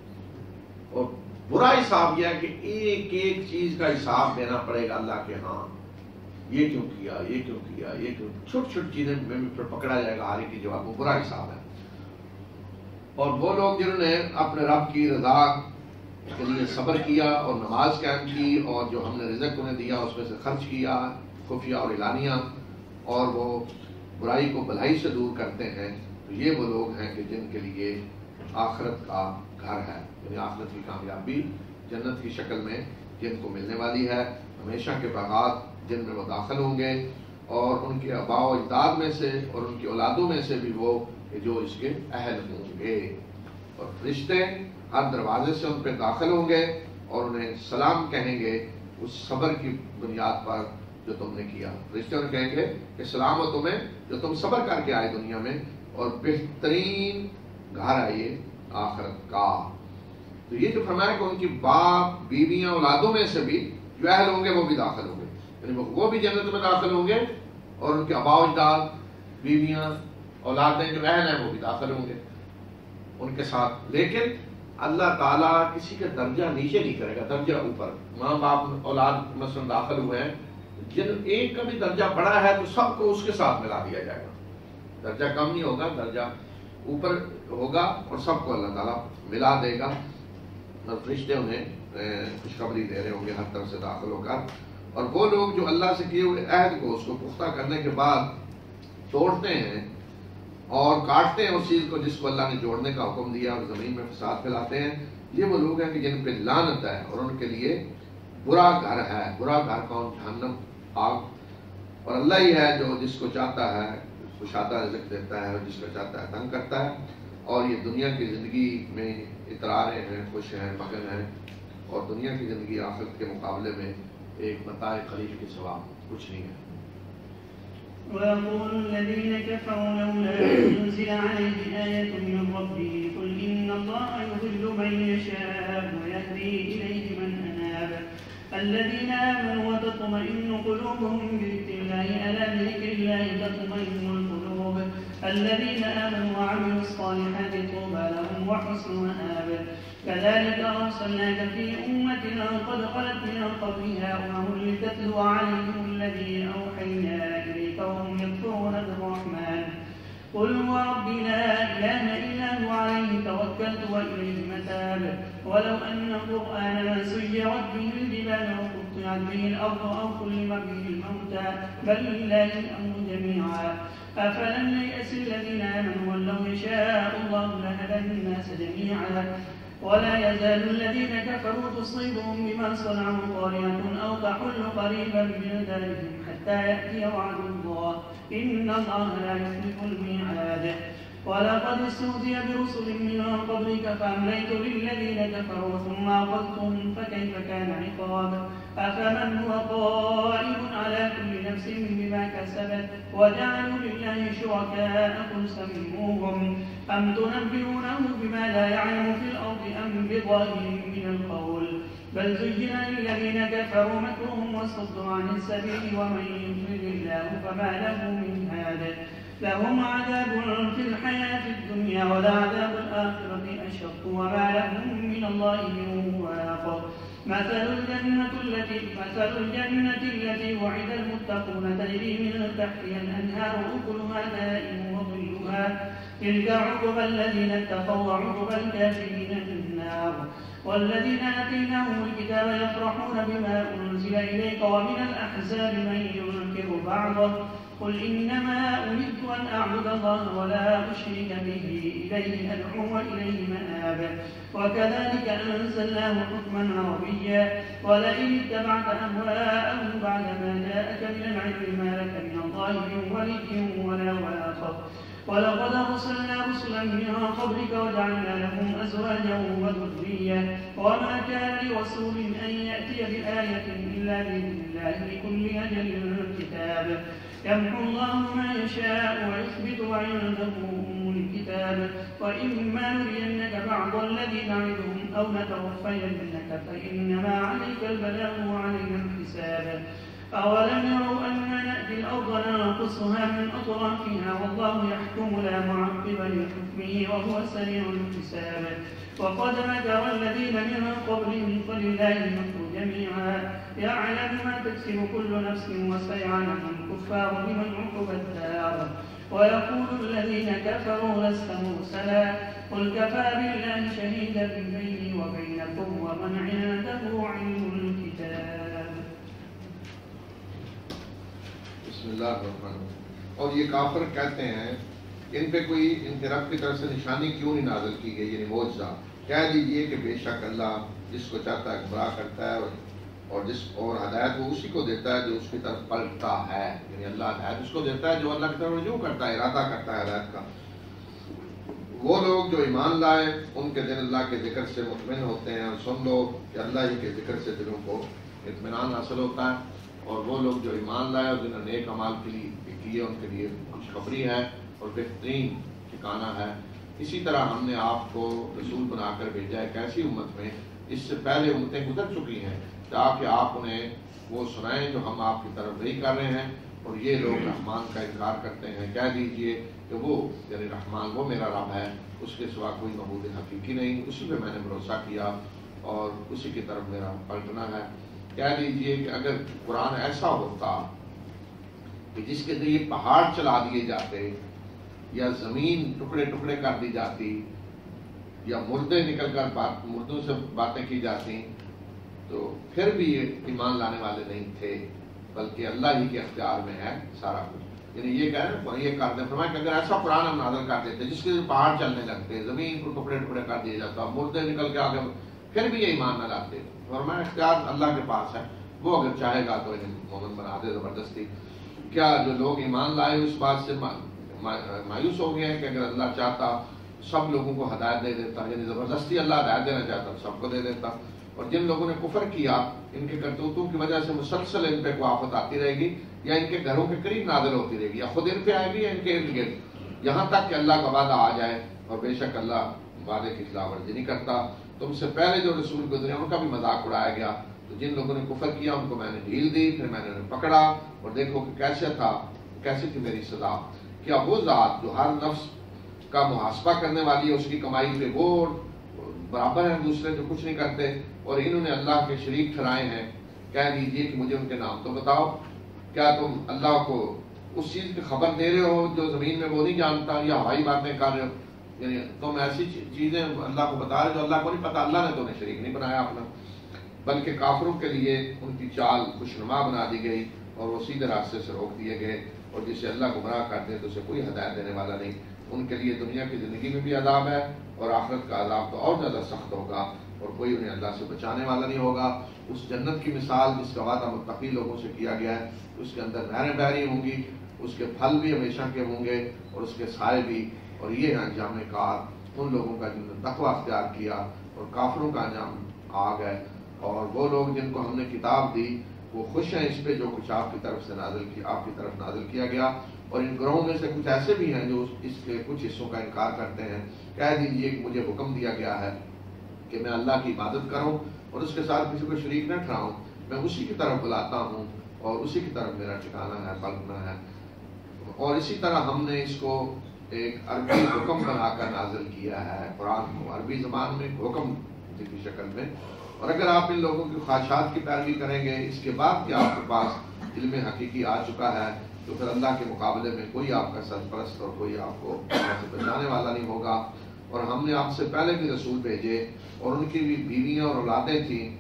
[SPEAKER 2] اور برا حساب یہ ہے کہ ایک ایک چیز کا حساب دینا پڑے گا اللہ کے ہاں، یہ کیوں کیا، یہ کیوں کیا، یہ کیوں، چھوٹی چھوٹی چیزیں میں پھر پکڑا جائے گا ہاری کی جواب، وہ برا حساب ہے۔ اور وہ لوگ جنہوں نے اپنے رب کی رضا کے لیے صبر کیا اور نماز قائم کی، اور جو ہم نے رزق انہیں دیا اس میں سے خرچ کیا خفیہ اور اعلانیہ، اور وہ برائی کو بھلائی سے دور کرتے ہیں، تو یہ وہ لوگ ہیں کہ جن کے لیے آخرت کا گھر ہے، یعنی آخرت کی کامیابی جنت کی شکل میں جن کو ملنے والی ہے، ہمیشہ کے باغات جن میں وہ داخل ہوں گے، اور ان کے آباء و اجداد میں سے اور ان کی اولادوں میں سے بھی وہ جو اس کے اہل ہوں گے، اور فرشتے ہر دروازے سے ان پہ داخل ہوں گے اور انہیں سلام کہیں گے اس صبر کی بنیاد پر جو تم نے کیا۔ فرشتے انہیں کہیں گے کہ سلام ہو تمہیں جو تم صبر کر کے آئے دنیا میں، اور بہترین گھر ہے یہ آخرت کا۔ تو یہ جو فرمایا کہ ان کی باپ بیویاں اولادوں میں سے بھی جو اہل ہوں گے وہ بھی داخل ہوں گے، یعنی وہ بھی جنت میں داخل ہوں گے، اور ان کے آباء و اجداد بیویاں اولادیں جو اہل ہیں وہ بھی داخل ہوں گے ان کے ساتھ۔ لیکن اللہ تعالیٰ کسی کا درجہ نیچے نہیں کرے گا، درجہ اوپر۔ ماں باپ اولاد مثلا داخل ہوئے ہیں، جن ایک کا بھی درجہ بڑا ہے تو سب کو اس کے ساتھ ملا دیا جائے گا، درجہ کم نہیں ہوگا، درجہ اوپر ہوگا، اور سب کو اللہ تعالیٰ ملا دے گا، اور فرشتے انہیں خوشخبری دے رہے ہوں گے ہر طرف سے داخل ہو کر۔ اور وہ لوگ جو اللہ سے کیے ہوئے عہد کو اس کو پختہ کرنے کے بعد توڑتے ہیں اور کاٹتے ہیں اس چیز کو جس کو اللہ نے جوڑنے کا حکم دیا، اور زمین میں فساد پھیلاتے ہیں، یہ وہ لوگ ہیں کہ جن پہ لعنت ہے، اور ان کے لیے برا گھر ہے۔ برا گھر کون؟ جہنم، آگ۔ اور اللہ ہی ہے جو جس کو چاہتا ہے کشادہ رزق دیتا ہے، اور جس کو چاہتا ہے تنگ کرتا ہے۔ اور یہ دنیا کی زندگی میں اترارے ہیں، خوش ہیں، مگن ہیں، اور دنیا کی زندگی آخرت کے مقابلے میں ایک متاع قلیل کے سوا کچھ نہیں ہے۔
[SPEAKER 1] ويقول الذين كفروا لولا أنزل عليه آية من ربه قل إن الله يضل من يشاء ويهدي إليه من أناب الذين آمنوا وتطمئن قلوبهم بذكر الله ألا بذكر الله تطمئن القلوب الذين آمنوا وعملوا الصالحات طوبى لهم وحسن مآب كذلك أرسلناك في أمة قد خلت من قبلها أمم لتتلو عليهم الذي أوحينا إليك وهم يكفرون بالرحمن قل هو ربي لا إله إلا هو عليه توكلت وإليه متاب ولو أن قرآنا سيرت به الجبال وقطعت به الأرض أو كلم به الموتى بل لله الأمر جميعا أفلم ييأس الذين آمنوا أن لو يشاء الله لهدى الناس جميعا ولا يزال الذين كفروا تصيبهم بما صنعوا قارعة أو تحل قريبا من دارهم حتى يأتي وعد الله إن الله لا يخلف الميعاد ولقد استهزئ برسل من قبلك فأمليت للذين كفروا ثم أخذتهم فكيف كان عقاب أفمن هو قائم على كل نفس بما كسبت وجعلوا لله شركاء قل سموهم أم تنبئونه بما لا يعلم في الأرض أم بظاهر من القول بل زين للذين كفروا مكرهم وصدوا عن السبيل ومن يضلل الله فما له من هاد لهم عذاب في الحياة الدنيا ولعذاب الآخرة أشق وما لهم من الله من واق مثل الجنة التي وعد المتقون تجري من تحتها الأنهار أكلها دائم وظلها تلك عقبى الذين اتقوا وعقبى الكافرين النار والذين آتيناهم الكتاب يفرحون بما أنزل إليك ومن الأحزاب من ينكر بعضه قل إنما أمرت أن أعبد الله ولا أشرك به إليه أدعو وإليه مآب وكذلك أنزلناه حكما عربيا ولئن اتبعت أهواءهم بعدما جاءك من العلم ما لك من الله من ولي ولا واق ولقد أرسلنا رسلا من قبلك وجعلنا لهم أزواجا وذرية وما كان لرسول أن يأتي بآية إلا بإذن الله لكل أجل كتاب يمحو الله ما يشاء ويثبت وعنده أم الكتاب وإما نرينك بعض الذي نعدهم أو نتوفينك فإنما عليك البلاغ وعلينا الحساب أولم يروا أنا نأتي الأرض ننقصها من أطرافها والله يحكم لا معقب لحكمه وهو سريع الحساب وقد مكر الذين من قبلهم فلله المكر جميعا يعلم ما تكسب كل نفس وسيعلم الكفار بمن عقبى الدار ويقول الذين كفروا لست مرسلا قل كفى بالله شهيدا بيني وبينكم ومن عنده علم الكتاب.
[SPEAKER 2] بسم اللہ الرحمن الرحیم. اور یہ کافر کہتے ہیں ان پہ کوئی ان کے رب کی طرف سے نشانی کیوں نہیں نازل کی گئی یعنی معجزہ. کہہ دیجئے کہ بے شک اللہ جس کو چاہتا ہے گمراہ کرتا ہے اور ہدایت وہ اسی کو دیتا ہے جو اس کی طرف پلٹتا ہے. یعنی اللہ ہدایت اس کو دیتا ہے جو اللہ کی طرف رجوع کرتا ہے ارادہ کرتا ہے ہدایت کا. وہ لوگ جو ایمان لائے ان کے دل اللہ کے ذکر سے مطمئن ہوتے ہیں اور سن لو کہ اللہ ہی کے ذکر سے دلوں کو اطمینان حاصل ہوتا ہے. اور وہ لوگ جو ایمان لائے اور جنہوں نے نیک اعمال کیے ان کے لیے خوشخبری ہے اور بہترین ٹھکانہ ہے. اسی طرح ہم نے آپ کو رسول بنا کر بھیجا ایک ایسی امت میں اس سے پہلے امتیں گزر چکی ہیں تاکہ آپ انہیں وہ سنائیں جو ہم آپ کی طرف وحی کر رہے ہیں. اور یہ لوگ رحمان کا انکار کرتے ہیں. کہہ دیجئے کہ وہ یعنی رحمان وہ میرا رب ہے, اس کے سوا کوئی معبود حقیقی نہیں, اسی پہ میں نے بھروسہ کیا اور اسی کی طرف میرا پلٹنا ہے. کہہ دیجئے کہ اگر قرآن ایسا ہوتا کہ جس کے ذریعے پہاڑ چلا دیے جاتے یا زمین ٹکڑے ٹکڑے کر دی جاتی یا مردے نکل کر مردوں سے باتیں کی جاتی تو پھر بھی یہ ایمان لانے والے نہیں تھے, بلکہ اللہ ہی کے اختیار میں ہے سارا کچھ. یعنی یہ کہہ رہے یہ کرتے فرمایا کہ اگر ایسا قرآن ہم نازل کر دیتے جس کے پہاڑ چلنے لگتے, زمین کو ٹکڑے ٹکڑے کر دیا جاتا, مردے نکل کے آگے, پھر بھی یہ ایمان نہ لاتے. فرمایا اختیار اللہ کے پاس ہے, وہ اگر چاہے گا تو انہیں مومن بنا دے زبردستی. کیا جو لوگ ایمان لائے اس بات سے مایوس ہو گئے ہیں کہ اگر اللہ چاہتا سب لوگوں کو ہدایت دے دیتا, یعنی زبردستی اللہ ہدایت دینا چاہتا سب کو دے دیتا. اور جن لوگوں نے کفر کیا ان کے کرتوتوں کی وجہ سے مسلسل ان پہ کوئی آفت آتی رہے گی یا ان کے گھروں کے قریب نازل ہوتی رہے گی یا خود ان پہ آئے گی یا ان کے ارد گرد, یہاں تک کہ اللہ کا وعدہ آ جائے. اور بے شک اللہ وعدے کی خلاف ورزی نہیں کرتا. تم سے پہلے جو رسول گزرے ان کا بھی مذاق اڑایا گیا, تو جن لوگوں نے کفر کیا ان کو میں نے ڈھیل دی, پھر میں نے انہیں پکڑا اور دیکھو کہ کیسے تھی میری سزا. کیا وہ ذات جو ہر نفس کا محاسبہ کرنے والی ہے اس کی کمائی پہ وہ برابر ہیں دوسرے جو کچھ نہیں کرتے, اور انہوں نے اللہ کے شریک ٹھہرائے ہیں. کہہ دیجئے کہ مجھے ان کے نام تو بتاؤ. کیا تم اللہ کو اس چیز کی خبر دے رہے ہو جو زمین میں وہ نہیں جانتا, یا ہوائی باتیں کر رہے ہو؟ یعنی تم ایسی چیزیں اللہ کو بتا رہے جو اللہ کو نہیں پتا. اللہ نے تو انہیں شریک نہیں بنایا اپنا, بلکہ کافروں کے لیے ان کی چال خوشنما بنا دی گئی اور وہ سیدھے راستے سے روک دیے گئے. اور جسے اللہ گمراہ کر دے تو اسے کوئی ہدایت دینے والا نہیں. ان کے لیے دنیا کی زندگی میں بھی عذاب ہے اور آخرت کا عذاب تو اور زیادہ سخت ہوگا, اور کوئی انہیں اللہ سے بچانے والا نہیں ہوگا. اس جنت کی مثال جس کا وعدہ متقی لوگوں سے کیا گیا ہے, اس کے اندر نہریں بہ رہی ہوں گی, اس کے پھل بھی ہمیشہ کے ہوں گے اور اس کے سائے بھی. اور یہ انجام کار ان لوگوں کا جنہوں نے تقویٰ اختیار کیا, اور کافروں کا انجام آگ ہے. اور وہ لوگ جن کو ہم نے کتاب دی وہ خوش ہیں اس پہ جو کچھ آپ کی طرف نازل کیا گیا، اور ان گروہوں میں سے کچھ ایسے بھی ہیں جو اس کے کچھ حصوں کا انکار کرتے ہیں۔ کہہ دیجئے کہ مجھے حکم دیا گیا ہے کہ میں اللہ کی عبادت کروں اور اس کے ساتھ کسی کو شریک نہ ٹھہراؤں، میں اسی کی طرف بلاتا ہوں اور اسی کی طرف میرا ٹھکانہ ہے، پلٹنا ہے۔ اور اسی طرح ہم نے اس کو ایک عربی حکم بنا کر نازل کیا ہے، قرآن کو عربی زبان میں حکم کی شکل میں۔ اور اگر آپ ان لوگوں کی خواہشات کی پیروی کریں گے، اس کے بعد کہ آپ کے پاس علم حقیقی آ چکا ہے، تو پھر اللہ کے مقابلے میں کوئی آپ کا سرپرست اور کوئی آپ کو اللہ سے بچانے والا نہیں ہوگا۔ اور ہم نے آپ سے پہلے بھی رسول بھیجے اور ان کی بھی بیویاں اور اولادیں تھیں،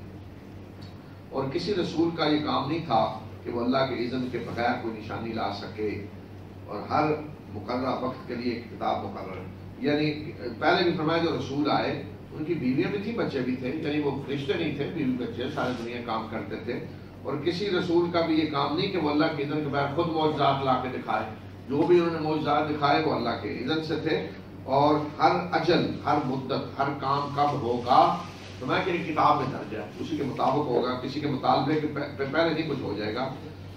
[SPEAKER 2] اور کسی رسول کا یہ کام نہیں تھا کہ وہ اللہ کے اذن کے بغیر کوئی نشانی لا سکے، اور ہر مقررہ وقت کے لیے ایک کتاب مقرر، یعنی پہلے بھی فرمایا جو رسول آئے ان کی بیویاں بھی تھیں، بچے بھی تھے، یعنی وہ فرشتے نہیں تھے، بیوی بچے ساری دنیا کام کرتے تھے۔ اور کسی رسول کا بھی یہ کام نہیں کہ وہ اللہ کے اذن کے بغیر خود معجزات لا کے دکھائے، جو بھی انہوں نے معجزات دکھائے وہ اللہ کے اذن سے تھے، اور ہر اجل، ہر مدت، ہر کام کب ہوگا تو میں کہ کتاب میں درج ہے، اسی کے مطابق ہوگا، کسی کے مطالبے کے پہلے نہیں کچھ ہو جائے گا۔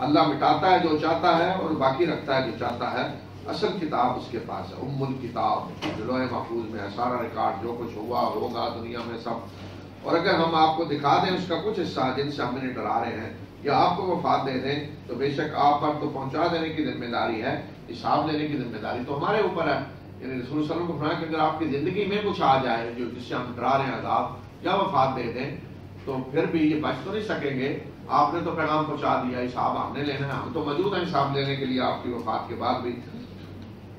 [SPEAKER 2] اللہ مٹاتا ہے جو چاہتا ہے اور باقی رکھتا ہے جو چاہتا ہے۔ اصل کتاب اس کے پاس ہے، الکتاب، جو لوح محفوظ میں ہے، سارا ریکارڈ جو کچھ ہوا ہوگا دنیا میں سب۔ اور اگر ہم آپ کو دکھا دیں اس کا کچھ حصہ جن سے ہم انہیں ڈرا رہے ہیں، یا آپ کو وفات دے دیں، تو بے شک آپ پر تو پہنچا دینے کی ذمہ داری ہے، حساب لینے کی ذمہ داری تو ہمارے اوپر ہے۔ یعنی رسول صلی اللہ علیہ وسلم کو فرمایا کہ اگر آپ کی زندگی میں کچھ آ جائے جو جس سے ہم ڈرا رہے ہیں عذاب، یا وفات دے دیں، تو پھر بھی یہ بچ تو نہیں سکیں گے، آپ نے تو پیغام پہنچا دیا، حساب ہم نے لینا ہے، ہم تو موجود ہیں حساب لینے کے لیے آپ کی وفات کے بعد بھی۔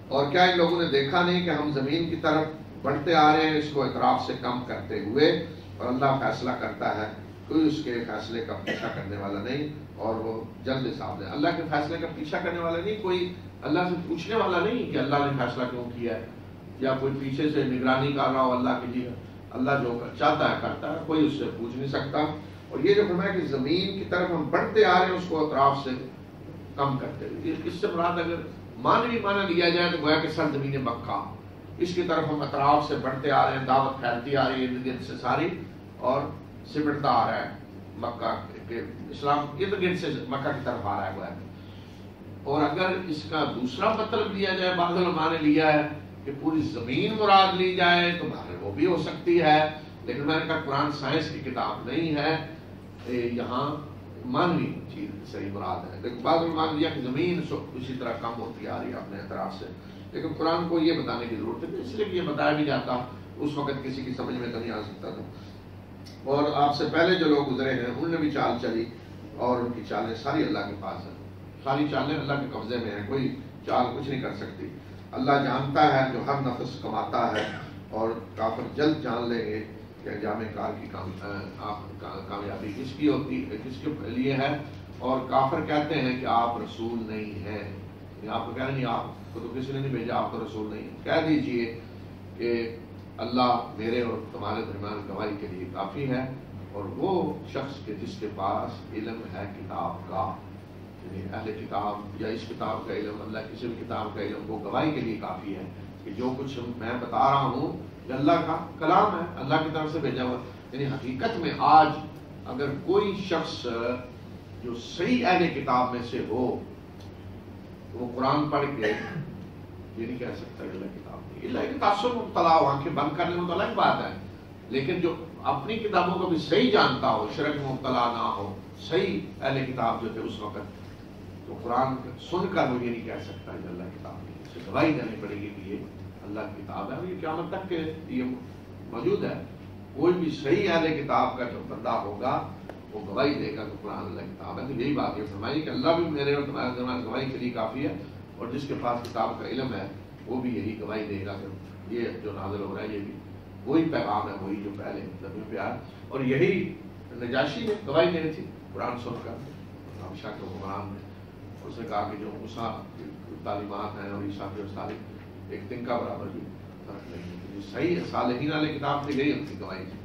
[SPEAKER 2] اور کیا ان لوگوں نے دیکھا نہیں کہ ہم زمین کی طرف بڑھتے آ رہے ہیں اس کو اطراف سے کم کرتے ہوئے، اور اللہ فیصلہ کرتا ہے، کوئی اس کے فیصلے کا پیچھا کرنے والا نہیں، اور وہ جلد حساب لے۔ اللہ کے فیصلے کا پیچھا کرنے والا نہیں، کوئی اللہ سے پوچھنے والا نہیں کہ اللہ نے فیصلہ کیوں کیا ہے، یا کوئی پیچھے سے نگرانی کر رہا ہو اللہ کی، جی اللہ جو چاہتا ہے کرتا ہے، کوئی اس سے پوچھ نہیں سکتا۔ اور یہ جو فرمایا کہ زمین کی طرف ہم بڑھتے آ رہے ہیں اس کو اطراف سے کم کرتے ہوئے، اس سے مراد اگر مانوی معنی لیا جائے تو گویا کہ سرزمین مکہ، اس کی طرف ہم اطراف سے بڑھتے آ رہے ہیں، دعوت پھیلتی آ رہی ہے ارد گرد سے ساری، اور سمٹتا آ رہا ہے مکہ کے، اسلام ارد گرد سے مکہ کی طرف آ رہا ہے گویا کہ۔ اور اگر اس کا دوسرا مطلب لیا جائے، بعض علماء نے لیا ہے کہ پوری زمین مراد لی جائے تو وہ بھی ہو سکتی ہے، لیکن میں نے کہا قرآن سائنس کی کتاب نہیں ہے، یہاں مانوی چیز صحیح مراد ہے، لیکن بعض علماء نے لیا کہ زمین اسی طرح کم ہوتی آ رہی ہے اپنے اطراف سے، لیکن قرآن کو یہ بتانے کی ضرورت ہے، اس لیے کہ یہ بتایا بھی جاتا اس وقت کسی کی سمجھ میں تو نہیں آ سکتا تھا۔ اور آپ سے پہلے جو لوگ گزرے ہیں انہوں نے بھی چال چلی، اور ان کی چالیں ساری اللہ کے پاس ہیں، ساری چالیں اللہ کے قبضے میں ہیں، کوئی چال کچھ نہیں کر سکتی۔ اللہ جانتا ہے جو ہر نفس کماتا ہے، اور کافر جلد جان لیں گے کہ انجام کار کی کامیابی کس کی ہوتی ہے، کس کے لیے ہے۔ اور کافر کہتے ہیں کہ آپ رسول نہیں ہیں، آپ کو کہہ رہے نہیں، آپ کو تو کسی نے نہیں بھیجا، آپ تو رسول نہیں ہیں۔ کہہ دیجئے کہ اللہ میرے اور تمہارے درمیان گواہی کے لیے کافی ہے، اور وہ شخص کے جس کے پاس علم ہے کتاب کا، یعنی اہل کتاب یا اس کتاب کا علم، اللہ کسی بھی کتاب کا علم، وہ گواہی کے لیے کافی ہے کہ جو کچھ میں بتا رہا ہوں یہ اللہ کا کلام ہے، اللہ کی طرف سے بھیجا ہوا۔ یعنی حقیقت میں آج اگر کوئی شخص جو صحیح اہل کتاب میں سے ہو تو وہ قرآن پڑھ کے یہ نہیں کہہ سکتا کہ اللہ کتاب نہیں، اللہ کی تعصب میں مبتلا ہو، آنکھیں بند کر لیں وہ تو الگ بات ہے، لیکن جو اپنی کتابوں کو بھی صحیح جانتا ہو، شرک میں مبتلا نہ ہو، صحیح اہل کتاب جو تھے اس وقت، تو قرآن سن کر وہ یہ نہیں کہہ سکتا کہ اللہ کتاب نہیں، اسے گواہی دینی پڑے گی کہ یہ اللہ کی کتاب ہے، اور یہ قیامت تک کہ یہ موجود ہے۔ کوئی بھی صحیح اہل کتاب کا جو بندہ ہوگا وہ گواہی دے گا کہ قرآن اللہ کتاب ہے۔ تو یہی بات یہ فرمائی کہ اللہ بھی میرے اور تمہارے درمیان گواہی کے لیے کافی ہے، اور جس کے پاس کتاب کا علم ہے وہ بھی یہی گواہی دے گا کہ یہ جو نازل ہو رہا ہے یہ بھی وہی پیغام ہے، وہی جو پہلے زمین پہ آیا۔ اور یہی نجاشی نے گواہی دینی تھی قرآن سن کر، حبشہ کے حکمران نے، اس نے کہا کہ جو موسیٰ کی تعلیمات ہیں اور عیسیٰ کے تعلیم ایک تنکا برابر بھی فرق نہیں ہے، صحیح صالحین علیہ کتاب سے گئی ان کی گواہی تھی۔